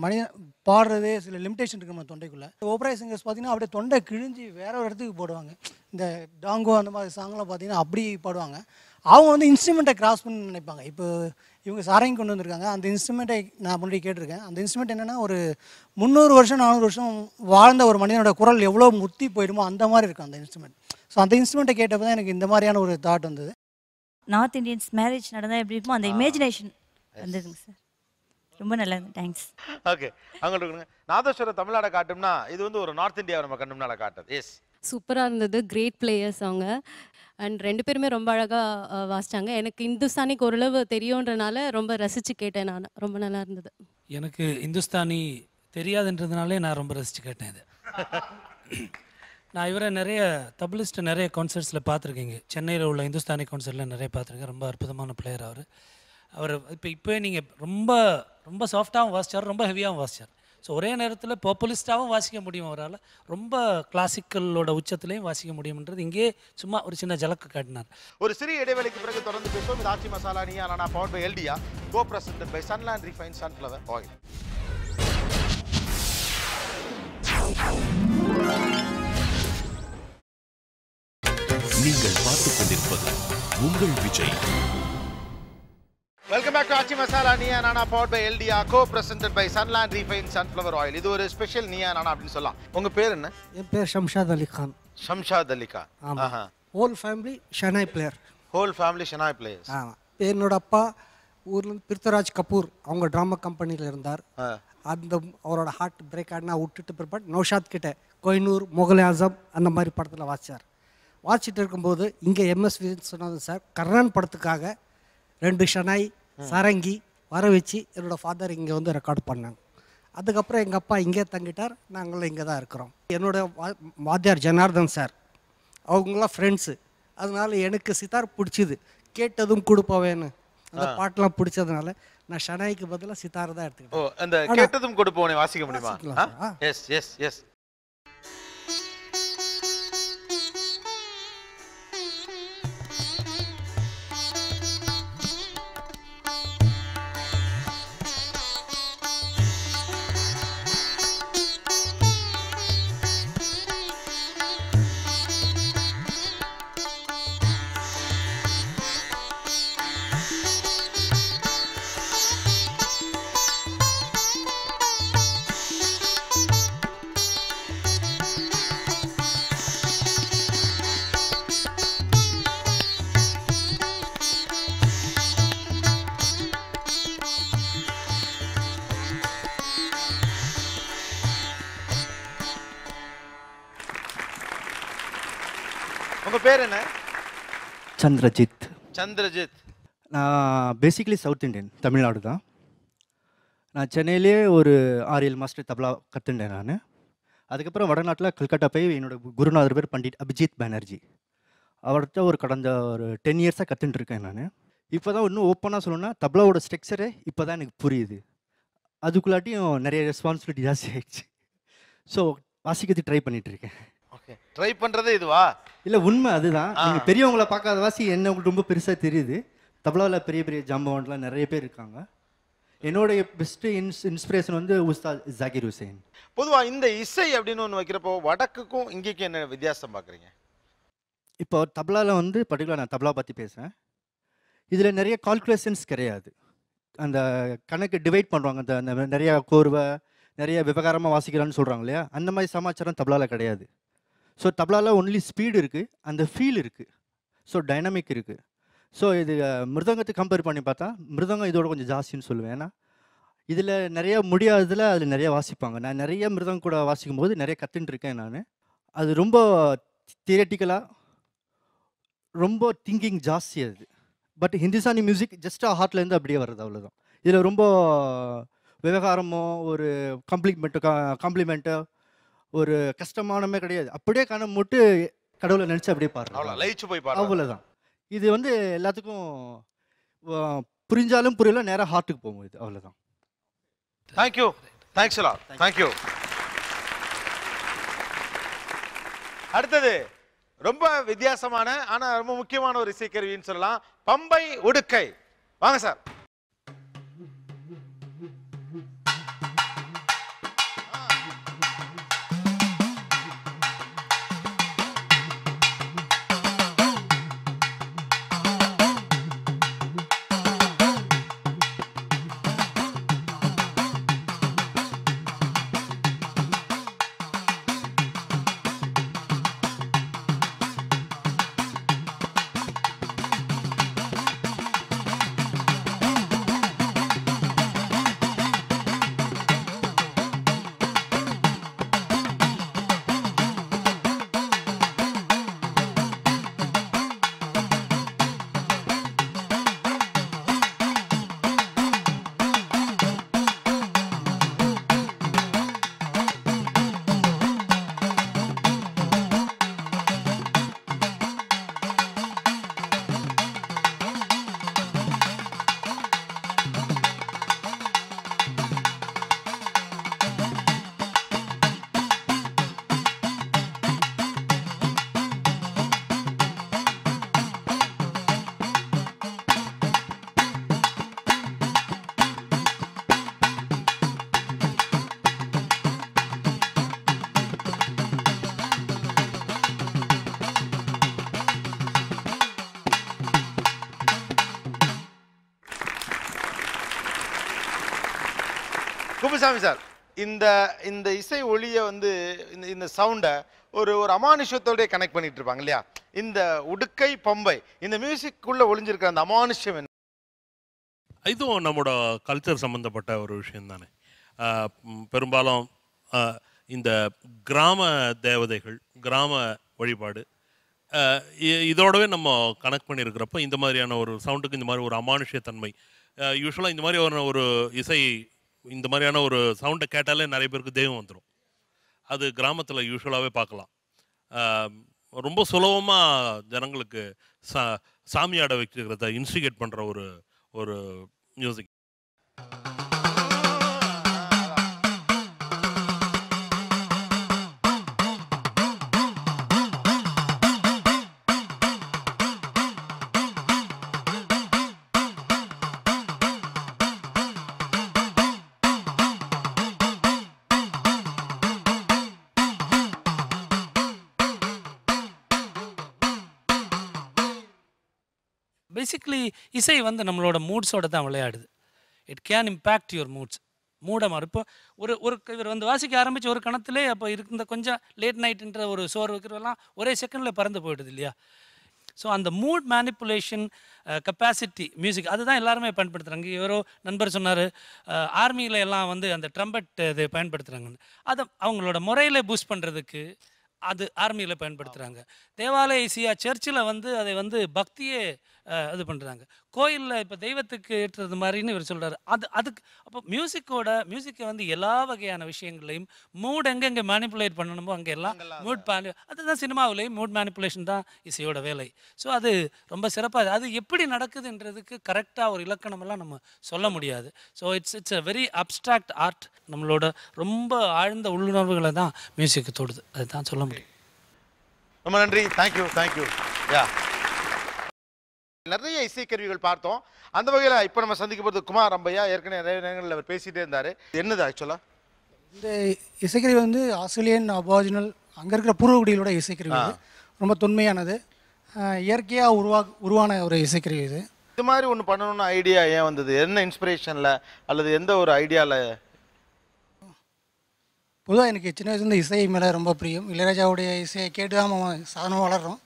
Speaker 9: மனித பாடுறதே சில லிமிடேஷன் இருக்குது நம்ம தொண்டைக்குள்ளே. ஓப்பரா சிங்கர்ஸ் பார்த்தீங்கன்னா அப்படியே தொண்டை கிழிஞ்சி வேற ஒரு இடத்துக்கு போடுவாங்க. இந்த டாங்கோ அந்த மாதிரி சாங்லாம் பார்த்தீங்கன்னா அப்படி பாடுவாங்க. அவங்க வந்து இன்ஸ்ட்ருமெண்ட்டை கிராஸ் பண்ணி நினைப்பாங்க. இப்போ இவங்க சாரங்கி கொண்டு வந்திருக்காங்க. அந்த இன்ஸ்ட்ருமெண்ட்டை நான் முன்னாடி கேட்டிருக்கேன். அந்த இன்ஸ்ட்ருமெண்ட் என்னென்னா, ஒரு 300 வருஷம் 400 வருஷம் வாழ்ந்த ஒரு மனிதனோட குரல் எவ்வளோ முத்தி போயிடுமோ அந்த மாதிரி இருக்கும் அந்த இன்ஸ்ட்ருமெண்ட். ஸோ அந்த இன்ஸ்ட்ருமெண்ட்டை கேட்டப்போ தான் எனக்கு இந்த மாதிரியான ஒரு தாட் வந்தது.
Speaker 17: நார்த் இந்தியன்ஸ் மேரேஜ் நடந்தால் எப்படி இருக்குமோ அந்த இமேஜினேஷன் வந்ததுங்க சார். ரொம்ப நல்லா இருந்து. தேங்க்ஸ்.
Speaker 2: ஓகே, அவங்கள்ட்ட கொடுங்க. நாதஸ்வர தமிழ்நாட காட்டும்னா இது வந்து ஒரு நார்த் இந்தியாவை நம்ம கண்ணு முன்னால காட்டுது. எஸ்,
Speaker 8: சூப்பராக இருந்தது. கிரேட் பிளேயர்ஸ் அவங்க. அண்ட் 2 பேருமே ரொம்ப அழகாக வாசித்தாங்க. எனக்கு இந்துஸ்தானிக்கு ஓரளவு தெரியுன்றனால ரொம்ப ரசித்து கேட்டேன் நான். ரொம்ப நல்லா இருந்தது.
Speaker 5: எனக்கு இந்துஸ்தானி தெரியாதுன்றதுனாலே நான் ரொம்ப ரசித்து கேட்டேன் இது. நான் இவரை நிறைய தபிலிஸ்ட்டு நிறைய கான்சர்ட்ஸில் பார்த்துருக்கீங்க. சென்னையில் உள்ள இந்துஸ்தானி கான்சர்ட்டில் நிறைய பார்த்துருக்கேன். ரொம்ப அற்புதமான பிளேயர் அவர் இப்போவே நீங்கள் ரொம்ப ரொம்ப சாஃப்டாகவும் வாசித்தார், ரொம்ப ஹெவியாகவும் வாசித்தார். ஸோ ஒரே நேரத்தில் பாப்புலிஸ்டாகவும் வாசிக்க முடியும் அவரால், ரொம்ப கிளாசிக்கலோட உச்சத்துலேயும் வாசிக்க முடியும்ன்றது இங்கே சும்மா ஒரு சின்ன ஜலக்கு காட்டினார்.
Speaker 2: ஒரு சிறிய இடைவெளிக்கு பிறகு தொடர்ந்து பேசுவோம். இது ஆச்சி masala Neeya Naana powered by எல்டியா, co presented by Sunland refined sunflower oil.
Speaker 10: நீங்கள் பார்த்துக் கொண்டிருப்பது உங்கள் Vijay.
Speaker 2: Welcome back to Aachi masala Neeya Naana powered by எல்டியா, co presented by Sunland refined sunflower oil. இது ஒரு ஸ்பெஷல் நீயா நானா அப்படின்னு சொல்லலாம். உங்க பேர் என்ன?
Speaker 6: என் பேர் ஷம்ஷாத் அலி கான்.
Speaker 2: ஷம்ஷாத் அலி கான்.
Speaker 6: ஆமாம். Whole family shehnai player.
Speaker 2: Whole family shehnai players.
Speaker 6: ஆமாம். என்னோட அப்பா ஊர்லேருந்து பிருத்தராஜ் கபூர் அவங்க ட்ராமா கம்பெனியில் இருந்தார். அந்த அவரோட ஹார்ட் பிரேக் ஆடினா விட்டுட்டு பிற்பாடு நௌஷாத் கிட்ட கோயினூர், முகல் ஆசம் அந்த மாதிரி படத்தில் வாசித்தார். வாசிச்சுட்டு இருக்கும்போது இங்கே எம்எஸ்வி சொன்னது சார், கர்ணன் படத்துக்காக 2 ஷனாய் சாரங்கி வர வச்சு என்னோடய ஃபாதர் இங்கே வந்து ரெக்கார்ட் பண்ணாங்க. அதுக்கப்புறம் எங்கள் அப்பா இங்கே தங்கிட்டார், நாங்களும் இங்கே தான் இருக்கிறோம். என்னோட வாத்தியார் ஜனார்தன் சார், அவங்களாம் ஃப்ரெண்ட்ஸு. அதனால எனக்கு சித்தார் பிடிச்சிது, கேட்டதும் கொடுப்பவேன்னு அந்த பாட்டெலாம் பிடிச்சதுனால நான் ஷனாய்க்கு பதிலாக சித்தார் தான் எடுத்துக்கிட்டேன்.
Speaker 2: ஓ, அந்த கேட்டதும் கொடுப்பவனே வாசிக்க முடியுமா? Yes yes yes. உங்க பேர் என்ன?
Speaker 22: சந்திரஜித்.
Speaker 2: சந்திரஜித்.
Speaker 22: நான் பேசிக்கலி சவுத் இண்டியன், தமிழ்நாடு தான். நான் சென்னையிலே ஒரு 6-7 மாஸ்டர் தபலா கற்றுண்டேன் நான். அதுக்கப்புறம் வடநாட்டில் கல்கட்டா போய் என்னோடய குருநாதர் பேர் பண்டிட் அபிஜித் பானர்ஜி. அவர்கிட்ட கடந்த ஒரு 10 இயர்ஸாக கற்றுட்டுருக்கேன் நான். இப்போ தான் இன்னும் ஓப்பனாக சொல்லணும்னா தபலாவோட ஸ்ட்ரக்சரே இப்போ தான் எனக்கு புரியுது. அதுக்குள்ளாட்டியும் நிறைய ரெஸ்பான்சிபிலிட்டி ஜாஸ்தி ஆகிடுச்சு. ஸோ வாசிக்கிறது ட்ரை பண்ணிகிட்ருக்கேன்.
Speaker 2: ஓகே, ட்ரை பண்ணுறதே இதுவா?
Speaker 22: இல்லை, உண்மை அதுதான். நீங்கள் பெரியவங்களை பார்க்காத வாசி என்ன உங்களுக்கு ரொம்ப பெருசாக தெரியுது. தபலாவில் பெரிய பெரிய ஜாம்பவான்லாம் நிறைய பேர் இருக்காங்க. என்னோடைய பெஸ்ட்டு இன்ஸ்பிரேஷன் வந்து உஸ்தாத் ஜாகிர் ஹுசைன்.
Speaker 2: பொதுவாக இந்த இசை அப்படின்னு ஒன்று வைக்கிறப்போ வடக்குக்கும் இங்கேக்கும் என்ன வித்தியாசம் பார்க்குறீங்க?
Speaker 22: இப்போ தபலாவில் வந்து பர்டிகுலர் நான் தபலா பற்றி பேசுகிறேன். இதில் நிறைய கால்குலேஷன்ஸ் கிடையாது. அந்த கணக்கு டிவைட் பண்ணுவாங்க. அந்த நிறையா கோர்வை நிறைய விவகாரமாக வாசிக்கிறான்னு சொல்கிறாங்க இல்லையா, அந்த மாதிரி சமாச்சாரம் தபலாவில் கிடையாது. ஸோ தபலாவில் ஒன்லி ஸ்பீடு இருக்குது, அந்த ஃபீல் இருக்குது, ஸோ டைனமிக் இருக்குது. ஸோ இது மிருதங்கத்துக்கு கம்பேர் பண்ணி பார்த்தா மிருதங்கம் இதோட கொஞ்சம் ஜாஸ்தின்னு சொல்லுவேன். ஏன்னா இதில் நிறைய முடியாததில் அதில் நிறைய வாசிப்பாங்க. நான் நிறைய மிருதம் கூட வாசிக்கும் போது நிறைய கற்றுட்டுருக்கேன் நான். அது ரொம்ப தியரட்டிக்கலாக ரொம்ப திங்கிங் ஜாஸ்தி அது. பட் ஹிந்துஸ்தானி மியூசிக் ஜஸ்ட் ஹார்ட்லேருந்து அப்படியே வருது, அவ்வளோதான். இதில் ரொம்ப விவகாரமோ ஒரு காம்ப்ளிமெண்ட்டோ ஒரு கஷ்டமானமே கிடையாது. அப்படியே கணம் போட்டு கடவுளை நினச்சி அப்படியே
Speaker 2: அவ்வளோ
Speaker 22: பாடுறேன்.
Speaker 2: லயிச்சு போய் பாடுறது.
Speaker 22: அவ்வளோதான். இது வந்து எல்லாத்துக்கும் புரிஞ்சாலும் புரியல, நேராக ஹார்ட்டுக்கு போகும் இது. அவ்வளோதான்.
Speaker 2: தேங்க்யூ. தேங்க்ஸ் எல்லாம். தேங்க்யூ. அடுத்தது ரொம்ப வித்தியாசமான ஆனா ரொம்ப முக்கியமான ஒரு இசைக்கருவின்னு சொல்லலாம். பம்பை உடுக்கை. வாங்க சார். குப்புசாமி சார், இந்த இந்த இசை ஒளியை வந்து இந்த சவுண்டை ஒரு ஒரு அமானுஷத்தோடய கனெக்ட் பண்ணிட்டு இருப்பாங்க இல்லையா? இந்த உடுக்கை பம்பை இந்த மியூசிக்குள்ள ஒளிஞ்சிருக்கிற அந்த அமானுஷ்யம் என்ன?
Speaker 1: இதுவும் நம்மளோட கல்ச்சர் சம்மந்தப்பட்ட ஒரு விஷயம் தானே. பெரும்பாலும் இந்த கிராம தேவதைகள், கிராம வழிபாடு இதோடவே நம்ம கனெக்ட் பண்ணியிருக்கிறப்போ இந்த மாதிரியான ஒரு சவுண்டுக்கு இந்த மாதிரி ஒரு அமானுஷ்யத்தன்மை. யூஸ்வலாக இந்த மாதிரி ஒரு இசை, இந்த மாதிரியான ஒரு சவுண்டை கேட்டாலே நிறைய பேருக்கு தெய்வம் வந்துடும். அது கிராமத்தில் யூஸ்வலாகவே பார்க்கலாம். ரொம்ப சுலபமாக ஜனங்களுக்கு சாமியாட வைக்கிறத இன்ஸ்டிகேட் பண்ணுற ஒரு மியூசிக்.
Speaker 5: பேசிக்லி இசை வந்து நம்மளோட மூட்ஸோட தான் விளையாடுது. It can impact your moods. மூடை மாறும். இப்போ இவர் வந்து வாசிக்க ஆரம்பித்து ஒரு கணத்திலே அப்போ இருந்த கொஞ்சம் லேட் நைட்டுன்ற ஒரு சோர்வுக்கிறவெல்லாம் ஒரே செகண்டில் பறந்து போயிடுது இல்லையா? ஸோ அந்த மூட் மேனிப்புலேஷன் கெப்பாசிட்டி மியூசிக் அதுதான் எல்லாருமே பயன்படுத்துகிறாங்க. இவரோ நண்பர் சொன்னார், ஆர்மியில் எல்லாம் வந்து அந்த ட்ரம்பட் இதை பயன்படுத்துகிறாங்கன்னு. அதை அவங்களோட முறையில் பூஸ்ட் பண்ணுறதுக்கு அது ஆர்மியில் பயன்படுத்துகிறாங்க. தேவாலய இசையா சர்ச்சில் வந்து அதை வந்து பக்தியே இது பண்ணுறாங்க. கோயிலில் இப்போ தெய்வத்துக்கு ஏற்றுறது மாதிரின்னு இவர் சொல்கிறார். அதுக்கு அப்போ மியூசிக்கை வந்து எல்லா வகையான விஷயங்களையும் மூட் எங்கெங்கே மேனிப்புலேட் பண்ணணுமோ அங்கே எல்லாம் மூட் அதுதான் சினிமாவிலேயும் மூட் மேனிப்புலேஷன் தான் இசையோட வேலை. ஸோ அது ரொம்ப சிறப்பாக அது எப்படி நடக்குதுன்றதுக்கு கரெக்டாக ஒரு இலக்கணமெல்லாம் நம்ம சொல்ல முடியாது. So it's a very abstract art. நம்மளோட ரொம்ப ஆழ்ந்த உள்ளுணர்வுகளை தான் மியூசிக்கு தொடுது. அதுதான் சொல்ல முடியும்.
Speaker 2: ரொம்ப நன்றி. தேங்க்யூ. யா, நிறைய இசைக்கருவிகள் பார்த்தோம். அந்த வகையில் இப்போ நம்ம சந்திக்க போகிறது குமார் அம்பையா. ஏற்கனவே நிறைய நேரங்களில் அவர் பேசிகிட்டே இருந்தார். என்னது ஆக்சுவலாக
Speaker 9: இந்த இசைக்கருவி வந்து ஆஸ்திரேலியன் அபாரிஜினல் அங்கே இருக்கிற பூர்வகுடிகளோட இசைக்கருவி. ரொம்ப தொன்மையானது, இயற்கையாக உருவான ஒரு இசைக்கருவி இது.
Speaker 2: இது மாதிரி ஒன்று பண்ணணும்னு ஐடியா ஏன் வந்தது? என்ன இன்ஸ்பிரேஷனில் அல்லது எந்த ஒரு ஐடியாவில்?
Speaker 9: பொதுவாக எனக்கு சின்ன வயசுலேருந்து இசை மேலே ரொம்ப பிரியம். இளையராஜாவுடைய இசையை கேட்டு தான் நம்ம சாதனமாக வளர்கிறோம்.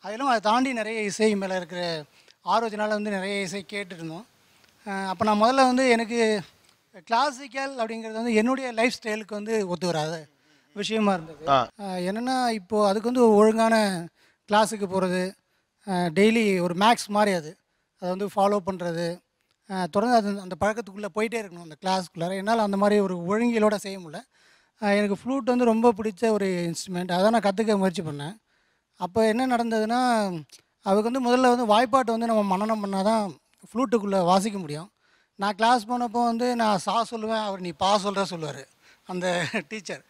Speaker 9: அதிலும் அதை தாண்டி நிறைய இசை மேலே இருக்கிற ஆரோக்கியனால் வந்து நிறைய இசை கேட்டுட்டு இருந்தோம். அப்போ நான் முதல்ல வந்து எனக்கு கிளாசிக்கல் அப்படிங்கிறது வந்து என்னுடைய லைஃப் ஸ்டைலுக்கு வந்து ஒத்து வராத விஷயமா இருந்தது. என்னென்னா இப்போது அதுக்கு வந்து ஒழுங்கான கிளாஸுக்கு போகிறது, டெய்லி ஒரு மேக்ஸ் மாதிரி அதை வந்து ஃபாலோ பண்ணுறது, தொடர்ந்து அந்த பழக்கத்துக்குள்ளே போயிட்டே இருக்கணும் அந்த கிளாஸுக்குள்ளார. என்னால் அந்த மாதிரி ஒரு ஒழுங்கிலோடு செய்ய முடியல. எனக்கு ஃப்ளூட் வந்து ரொம்ப பிடிச்ச ஒரு இன்ஸ்ட்ருமெண்ட். அதான் நான் கற்றுக்க முயற்சி பண்ணேன். அப்போ என்ன நடந்ததுன்னா அவருக்கு வந்து முதல்ல வந்து வாய்ப்பாட்டு வந்து நம்ம மனனம் பண்ணால் தான் ஃப்ளூட்டுக்குள்ளே வாசிக்க முடியும். நான் கிளாஸ் போனப்போ வந்து நான் சா சொல்லுவேன், அவர் நீ பா சொல்லுவார் அந்த டீச்சர்.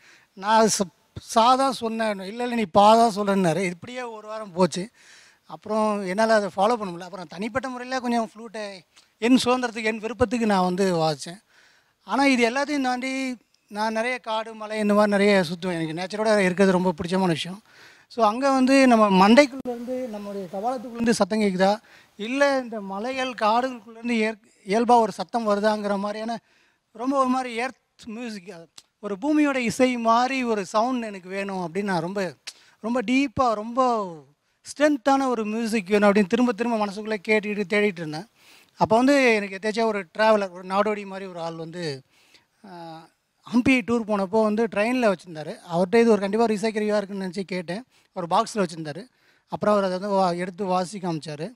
Speaker 9: நான் சா தான் சொன்னேன், இல்லை நீ பா தான் சொல்கிறேன்னாரு. இப்படியே ஒரு வாரம் போச்சு. அப்புறம் என்னால் அதை ஃபாலோ பண்ண முடியல. அப்புறம் தனிப்பட்ட முறையில் கொஞ்சம் ஃப்ளூட்டை என் சுதந்திரத்துக்கு என் விருப்பத்துக்கு நான் வந்து வாசித்தேன். ஆனால் இது எல்லாத்தையும் தாண்டி நான் நிறைய காடு மலை இந்த மாதிரி நிறைய சுற்றுவேன். எனக்கு நேச்சரோட இருக்கிறது ரொம்ப பிடிச்சமான விஷயம். ஸோ அங்கே வந்து நம்ம மண்டைக்குள்ளேருந்து நம்மளுடைய கபாலத்துக்குள்ளேருந்து சத்தம் கேட்குதா, இல்லை இந்த மலைகள் காடுகளுக்குள்ளேருந்து இயல்பாக ஒரு சத்தம் வருதாங்கிற மாதிரியான ரொம்ப ஒரு மாதிரி எர்த் மியூசிக், ஒரு பூமியோட இசை மாதிரி ஒரு சவுண்ட் எனக்கு வேணும் அப்படின்னு நான் ரொம்ப ரொம்ப டீப்பாக ரொம்ப ஸ்ட்ரென்த்தான ஒரு மியூசிக் வேணும் அப்படின்னு திரும்ப திரும்ப மனசுக்குள்ளே கேட்டுக்கிட்டு தேடிட்டு இருந்தேன். அப்போ வந்து எனக்கு எதாச்சும் ஒரு ட்ராவலர், ஒரு நாடோடி மாதிரி ஒரு ஆள் வந்து ஹம்பி டூர் போனப்போ வந்து ட்ரெயினில் வச்சுருந்தார். அவர்கிட்ட இது ஒரு கண்டிப்பாக ஒரு இசைக்கருவியாக இருக்குன்னு நினச்சி கேட்டேன். ஒரு பாக்ஸில் வச்சுருந்தார். அப்புறம் அவர் அதை வந்து எடுத்து வாசி காமிச்சார்.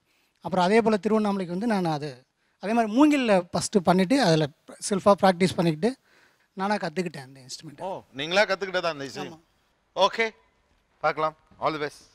Speaker 9: அப்புறம் அதே போல் திருவண்ணாமலைக்கு வந்து நான் அதே மாதிரி மூங்கிலில் ஃபஸ்ட்டு பண்ணிவிட்டு அதில் செல்ஃபாக ப்ராக்டிஸ் பண்ணிக்கிட்டு நானாக கற்றுக்கிட்டேன் அந்த இன்ஸ்ட்ருமெண்ட்.
Speaker 2: ஓ, நீங்களா கற்றுக்கிட்டதா அந்த இசை? ஓகே, பார்க்கலாம். All the best.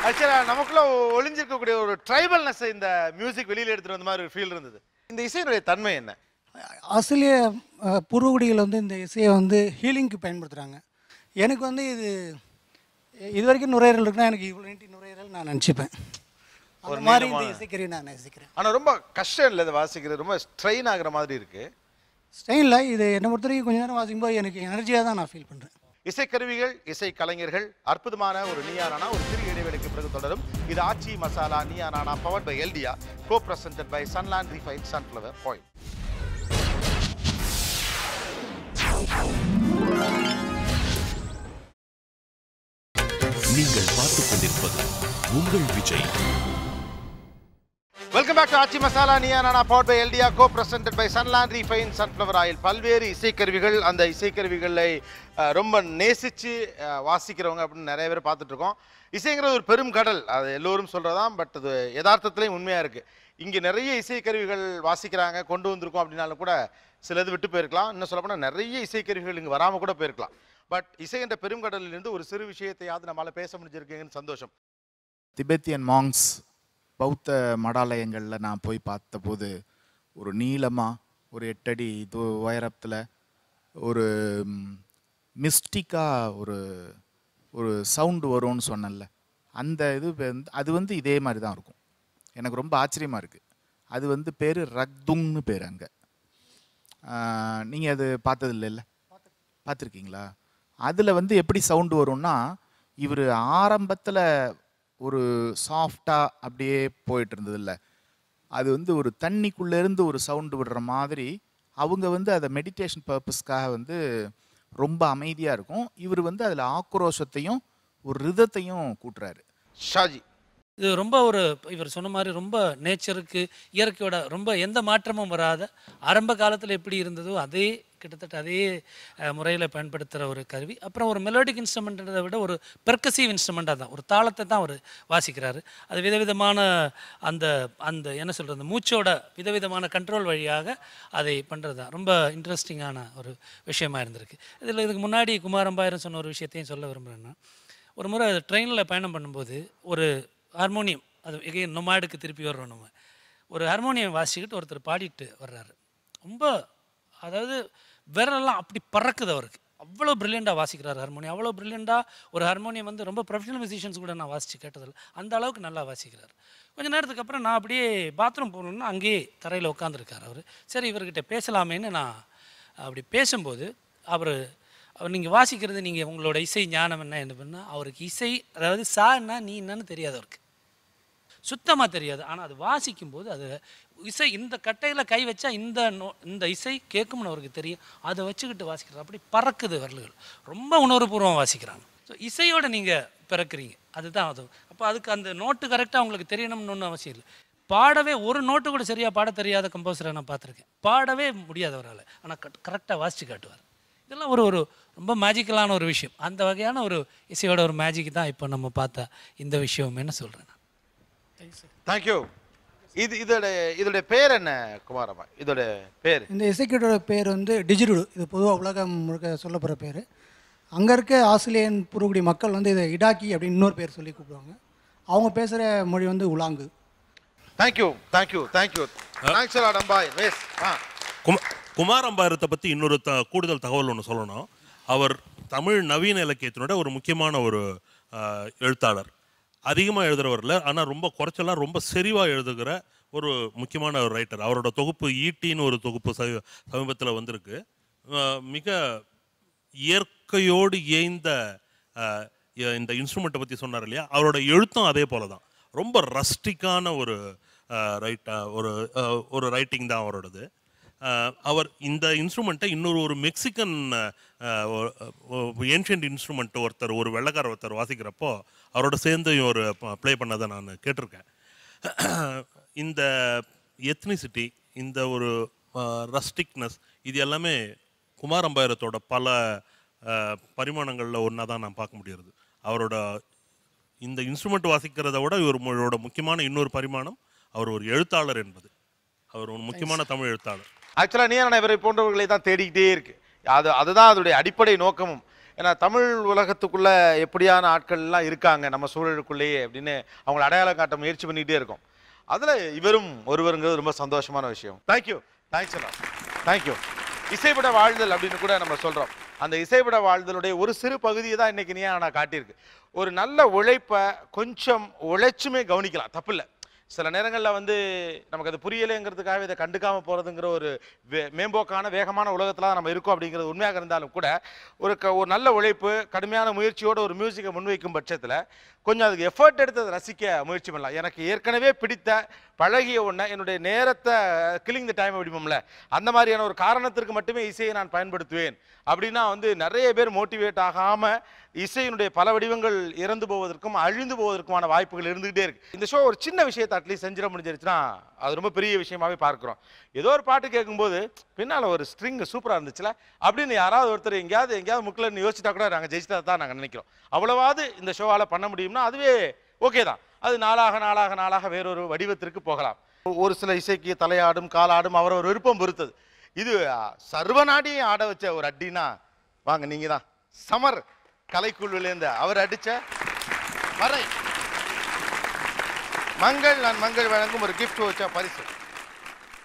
Speaker 2: ஆக்சுவலாக நமக்குள்ள ஒளிஞ்சிருக்கக்கூடிய ஒரு ட்ரைபல்னஸ் இந்த மியூசிக் வெளியில் எடுத்துகிட்டு வந்த மாதிரி ஒரு ஃபீல் இருந்தது. இந்த இசையினுடைய தன்மை என்ன?
Speaker 9: ஆஸ்திரேலிய பூர்வகுடிகள் வந்து இந்த இசையை வந்து ஹீலிங்க்கு பயன்படுத்துகிறாங்க. எனக்கு வந்து இது வரைக்கும் நுரையீரல் இருக்குன்னா எனக்கு இவ்வளோ நீட்டி நுரையீரல் நான் நினச்சிப்பேன். அந்த மாதிரி இந்த இசைக்கருவி நான் நேசிக்கிறேன்.
Speaker 2: ஆனால் ரொம்ப கஷ்டம் இல்லை இதை வாசிக்கிறது, ரொம்ப ஸ்ட்ரெயின் ஆகிற மாதிரி இருக்குது.
Speaker 9: ஸ்ட்ரெயினில் இது என்னை பொறுத்த வரைக்கும் கொஞ்சம் நேரம் வாசிக்கும்போது எனக்கு எனர்ஜியாக தான் நான் ஃபீல் பண்ணுறேன்.
Speaker 2: இசைக்கருவிகள், இசை கலைஞர்கள், அற்புதமான ஒரு நீயா நானா ஒரு சிறிய இடைவெளிக்கு பிறகு தொடரும். இது ஆச்சி masala Neeya Naana powered by எல்டியா, co presented by Sunland refined sunflower oil.
Speaker 10: நீங்கள் பார்த்துக் கொண்டிருப்பது உங்கள் Vijay.
Speaker 2: Welcome back to Aachi masala Neeya Naana powered by எல்டியா, co presented by Sunland refined sunflower oil. பல்வேறு இசைக்கருவிகள், அந்த இசைக்கருவிகளை ரொம்ப நேசித்து வாசிக்கிறவங்க அப்படின்னு நிறைய பேர் பார்த்துட்ருக்கோம். இசைங்கிறது ஒரு பெரும் கடல், அது எல்லோரும் சொல்கிறதான். பட் அது யதார்த்தத்துலேயும் உண்மையாக இருக்குது. இங்கே நிறைய இசைக்கருவிகள் வாசிக்கிறாங்க, கொண்டு வந்திருக்கோம் அப்படின்னாலும் கூட சிலது விட்டு போயிருக்கலாம். இன்னும் சொல்லப்போனால் நிறைய இசைக்கருவிகள் இங்கே வராமல் கூட போயிருக்கலாம். பட் இசை என்ற பெருங்கடலிலிருந்து ஒரு சிறு விஷயத்தையாவது நம்மளால் பேச முடிஞ்சிருக்கீங்கன்னு சந்தோஷம்.
Speaker 7: திபெத்தியன் மாங்ஸ் பௌத்த மடாலயங்களில் நான் போய் பார்த்தபோது ஒரு நீளமாக ஒரு 8 அடி உயரத்தில் ஒரு மிஸ்டிக்காக ஒரு சவுண்டு வரும்னு சொன்னேன்ல, அந்த இது அது வந்து இதே மாதிரி தான் இருக்கும். எனக்கு ரொம்ப ஆச்சரியமாக இருக்குது. அது வந்து பேர் ரக்துங்னு பேர். அங்கே நீங்கள் அது பார்த்தது இல்லைல்ல? பார்த்துருக்கீங்களா? அதில் வந்து எப்படி சவுண்டு வரும்னா இவர் ஆரம்பத்தில் ஒரு சாஃப்டாக அப்படியே போயிட்டு இருந்தது இல்லை, அது வந்து ஒரு தண்ணிக்குள்ளேருந்து ஒரு சவுண்டு விடுற மாதிரி அவங்க வந்து அதை மெடிடேஷன் பர்பஸ்க்காக வந்து ரொம்ப அமைதியாக இருக்கும். இவர் வந்து அதில் ஆக்ரோஷத்தையும் ஒரு ரிதத்தையும் கூட்டுறாரு.
Speaker 2: ஷாஜி,
Speaker 5: இது ரொம்ப ஒரு இவர் சொன்ன மாதிரி ரொம்ப நேச்சருக்கு இயற்கையோட ரொம்ப எந்த மாற்றமும் வராத ஆரம்ப காலத்தில் எப்படி இருந்ததோ அதே கிட்டத்தட்ட அதே முறையில் பயன்படுத்துகிற ஒரு கருவி. அப்புறம் ஒரு மெலோடிக் இன்ஸ்ட்ருமெண்ட்டை விட ஒரு பெர்கசிவ் இன்ஸ்ட்ருமெண்ட்டாக தான் ஒரு தாளத்தை தான் அவர் வாசிக்கிறாரு. அது விதவிதமான அந்த அந்த என்ன சொல்கிறது மூச்சோட விதவிதமான கண்ட்ரோல் வழியாக அதை பண்ணுறது தான் ரொம்ப இன்ட்ரெஸ்டிங்கான ஒரு விஷயமா இருந்திருக்கு. இதில் இதுக்கு முன்னாடி குமாரம்பாயிரம் சொன்ன ஒரு விஷயத்தையும் சொல்ல விரும்புகிறேன்னா, ஒரு முறை ட்ரெயினில் பயணம் பண்ணும்போது ஒரு ஹார்மோனியம், அது எகைன் நொமாடுக்கு திருப்பி வர்றோம் நம்ம, ஒரு ஹார்மோனியம் வாசிக்கிட்டு ஒருத்தர் பாடிட்டு வர்றாரு. ரொம்ப அதாவது விரலெல்லாம் அப்படி பறக்குது அவருக்கு, அவ்வளோ ப்ரில்லியண்டாக வாசிக்கிறார் ஹார்மோனியம். அவ்வளோ ப்ரில்லியண்டாக ஒரு ஹார்மோனியம் வந்து ரொம்ப ப்ரொஃபஷனல் மியூசிஷியன்ஸ் கூட நான் வாசித்து கேட்டதில்லை, அந்த அளவுக்கு நல்லா வாசிக்கிறார். கொஞ்சம் நேரத்துக்கு அப்புறம் நான் அப்படியே பாத்ரூம் போகணுன்னா அங்கேயே தரையில் உட்காந்துருக்கார் அவர். சரி இவர்கிட்ட பேசலாமேன்னு நான் அப்படி பேசும்போது அவர் நீங்கள் வாசிக்கிறது நீங்கள் உங்களோட இசை ஞானம் என்ன பண்ணால், அவருக்கு இசை அதாவது சான்னா நீ என்னன்னு தெரியாது, அவருக்கு சுத்தமாக தெரியாது. ஆனால் அது வாசிக்கும்போது அது இசை இந்த கட்டையில் கை வச்சா இந்த இசை கேட்கும்னு அவருக்கு தெரியும், அதை வச்சுக்கிட்டு வாசிக்கிறார். அப்படி பறக்குது வரல்கள், ரொம்ப உணர்வுபூர்வம் வாசிக்கிறாங்க. ஸோ இசையோடு நீங்கள் பிறக்கிறீங்க, அதுதான் அது. அப்போ அதுக்கு அந்த நோட்டு கரெக்டாக உங்களுக்கு தெரியணும்னு ஒன்றும் அவசியம் இல்லை. பாடவே ஒரு நோட்டு கூட சரியாக பாட தெரியாத கம்போசரை நான் பார்த்துருக்கேன், பாடவே முடியாதவரால், ஆனால் கரெக்டாக வாசித்து காட்டுவார். இதெல்லாம் ஒரு ஒரு ரொம்ப மேஜிக்கலான ஒரு விஷயம். அந்த வகையான ஒரு இசையோட ஒரு மேஜிக் தான் இப்போ நம்ம பார்த்த இந்த விஷயம் என்ன சொல்கிறேன்.
Speaker 2: தேங்க்யூ. இதோட பேர் என்ன குமாரம்மா? இதோட பேர்,
Speaker 9: இந்த இசைக்கட்டோட பேர் வந்து டிஜிடுடு. இது பொதுவாக உலகம் முழுக்க சொல்லப்படுற பேர். அங்கே இருக்க ஆஸ்திரேலியன் புறக்குடி மக்கள் வந்து இதை இடாக்கி அப்படின்னு இன்னொரு பேர் சொல்லி கூப்பிடுவாங்க. அவங்க பேசுகிற மொழி வந்து உலாங்கு.
Speaker 2: Thank you thank you thank you thanks lot Ambai. வேஸ்
Speaker 1: குமாரம்பாயிரத்தை பற்றி இன்னொரு கூடுதல் தகவல் ஒன்று சொல்லணும். அவர் தமிழ் நவீன இலக்கியத்தினோட ஒரு முக்கியமான ஒரு எழுத்தாளர். அதிகமாக எழுதுகிறவரில், ஆனால் ரொம்ப குறைச்சலாம் ரொம்ப செறிவாக எழுதுகிற ஒரு முக்கியமான ஒரு ரைட்டர். அவரோட தொகுப்பு ஈட்டின்னு ஒரு தொகுப்பு சமீபத்தில் வந்திருக்கு. மிக இயற்கையோடு ஏய்ந்த இந்த இன்ஸ்ட்ருமெண்ட்டை பற்றி சொன்னார் இல்லையா, அவரோட எழுத்தும் அதே போல தான். ரொம்ப ரஸ்டிக்கான ஒரு ஒரு ரைட்டிங் தான் அவரோடது. அவர் இந்த இன்ஸ்ட்ருமெண்ட்டை இன்னொரு மெக்சிகன் ஏன்ஷியன்ட் இன்ஸ்ட்ருமெண்ட் ஒரு வெள்ளைக்கார ஒருத்தர் வாசிக்கிறப்போ அவரோட சேர்ந்து ஒரு ப்ளே பண்ணதை நான் கேட்டிருக்கேன். இந்த எத்னிசிட்டி, இந்த ஒரு ரஸ்டிக்னஸ், இது எல்லாமே குமாரம்பாயிரத்தோட பல பரிமாணங்களில் ஒன்றா தான் நான் பார்க்க முடியாது. அவரோட இந்த இன்ஸ்ட்ருமெண்ட் வாசிக்கிறத விட இவரோட முக்கியமான இன்னொரு பரிமாணம் அவர் ஒரு எழுத்தாளர் என்பது. அவர் ஒரு முக்கியமான தமிழ் எழுத்தாளர்.
Speaker 2: ஆக்சுவலாக நீ இவரை போன்றவர்களை தான் தேடிக்கிட்டே இருக்கு. அதுதான் அதோடைய அடிப்படை நோக்கமும். ஏன்னா தமிழ் உலகத்துக்குள்ளே எப்படியான ஆட்கள்லாம் இருக்காங்க நம்ம சூழலுக்குள்ளேயே அப்படின்னு அவங்களை அடையாளம் காட்ட முயற்சி பண்ணிகிட்டே இருக்கோம். அதில் இவரும் ஒருவருங்கிறது ரொம்ப சந்தோஷமான விஷயம். தேங்க்யூ, தேங்க்ஸ் எல்லாம், தேங்க்யூ. இசைப்பட வாழ்தல் அப்படின்னு கூட நம்ம சொல்கிறோம். அந்த இசைப்பட வாழ்தலுடைய ஒரு சிறு பகுதியை தான் இன்றைக்கி நீ நான் காட்டியிருக்கு. ஒரு நல்ல உழைப்பை கொஞ்சம் உழைச்சுமே கவனிக்கலாம், தப்பு இல்லை. சில நேரங்களில் வந்து நமக்கு அது புரியலைங்கிறதுக்காக இதை கண்டுக்காமல் போகிறதுங்கிற ஒரு மேம்போக்கான வேகமான உலகத்தில் நம்ம இருக்கோம் அப்படிங்கிறது உண்மையாக இருந்தாலும் கூட ஒரு நல்ல உழைப்பு கடுமையான முயற்சியோடு ஒரு மியூசிக்கை முன்வைக்கும் பட்சத்தில் கொஞ்சம் அதுக்கு எஃபர்ட் எடுத்து அதை ரசிக்க முயற்சி பண்ணலாம். எனக்கு ஏற்கனவே பிடித்த பழகிய ஒன்றை என்னுடைய நேரத்தை கில்லிங் த டைம் அப்படிமோம்ல, அந்த மாதிரியான ஒரு காரணத்திற்கு மட்டுமே இசையை நான் பயன்படுத்துவேன் அப்படின்னா வந்து நிறைய பேர் மோட்டிவேட் ஆகாமல் இசையினுடைய பல வடிவங்கள் இறந்து போவதற்கும் அழிந்து போவதற்குமான வாய்ப்புகள் இருந்துகிட்டே இருக்கு. இந்த ஷோ ஒரு சின்ன விஷயத்தை அட்லீஸ்ட் செஞ்சிட முடிஞ்சிருச்சுன்னா அது ரொம்ப பெரிய விஷயமாவே பார்க்குறோம். ஏதோ ஒரு பாட்டு கேட்கும்போது பின்னால் ஒரு ஸ்ட்ரிங் சூப்பராக இருந்துச்சுல அப்படின்னு யாராவது ஒருத்தர் எங்கேயாவது முக்கில் யோசிச்சுட்டா கூட நாங்கள் ஜெயிச்சிட்டா தான் நாங்கள் நினைக்கிறோம். அவ்வளவாவது இந்த ஷோவால் பண்ண முடியும்னா அதுவே ஓகே தான். அது நாளாக வேறொரு வடிவத்திற்கு போகலாம். ஒரு சில இசைக்கு தலையாடும் காலாடும் அவரோட விருப்பம் பொறுத்தது. இது சர்வநாடியும் ஆட வச்ச ஒரு அடினா வாங்க நீங்கள் தான் சமர் கலைக்குழுவிலேருந்து அவர் அடித்த வரை மங்கள் வழங்கும் ஒரு கிஃப்ட் வச்ச பரிசு.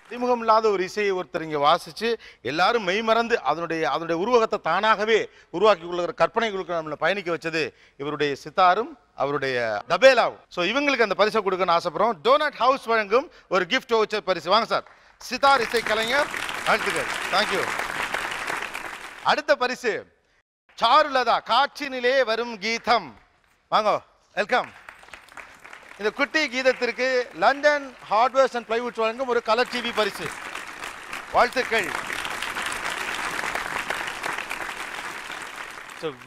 Speaker 2: அறிமுகம் இல்லாத ஒரு இசையை ஒருத்தர் இங்கே வாசித்து எல்லாரும் மெய்மறந்து அதனுடைய உருவகத்தை தானாகவே உருவாக்கி கொள்ளுகிற கற்பனைகளுக்கு நம்மளை பயணிக்க வச்சது இவருடைய சித்தாரும் அவருடைய தபேலாவும். ஸோ இவங்களுக்கு அந்த பரிசை கொடுக்கணும்னு ஆசைப்படுறோம். டோனட் ஹவுஸ் வழங்கும் ஒரு கிஃப்ட் வச்ச பரிசு. வாங்க சார், சித்தார் இசை கலைஞர், வாழ்த்துக்கள். தேங்க்யூ. அடுத்த பரிசு சாருலதா, காற்றினிலே வரும் கீதம். வாங்க, வெல்கம். இந்த குட்டி கீதத்திற்கு லண்டன் ஹார்ட்வேர்ஸ் அண்ட் பிளைவுட்ஸ் வழங்கும் ஒரு கலர் டிவி பரிசு. வாழ்த்துக்கள்.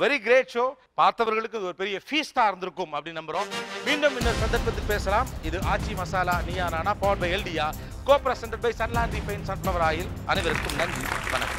Speaker 2: Very great show. பார்த்தவர்களுக்கு இது ஒரு பெரிய ஃபீஸ்டா இருந்திருக்கும் அப்படின்னு நம்புறோம். மீண்டும் இன்னொரு சந்தர்ப்பத்தில் பேசலாம். இது ஆச்சி masala Neeya Naana, powered by எல்டியா, co presented by Sunland refine sunflower oil. அனைவருக்கும் நன்றி, வணக்கம்.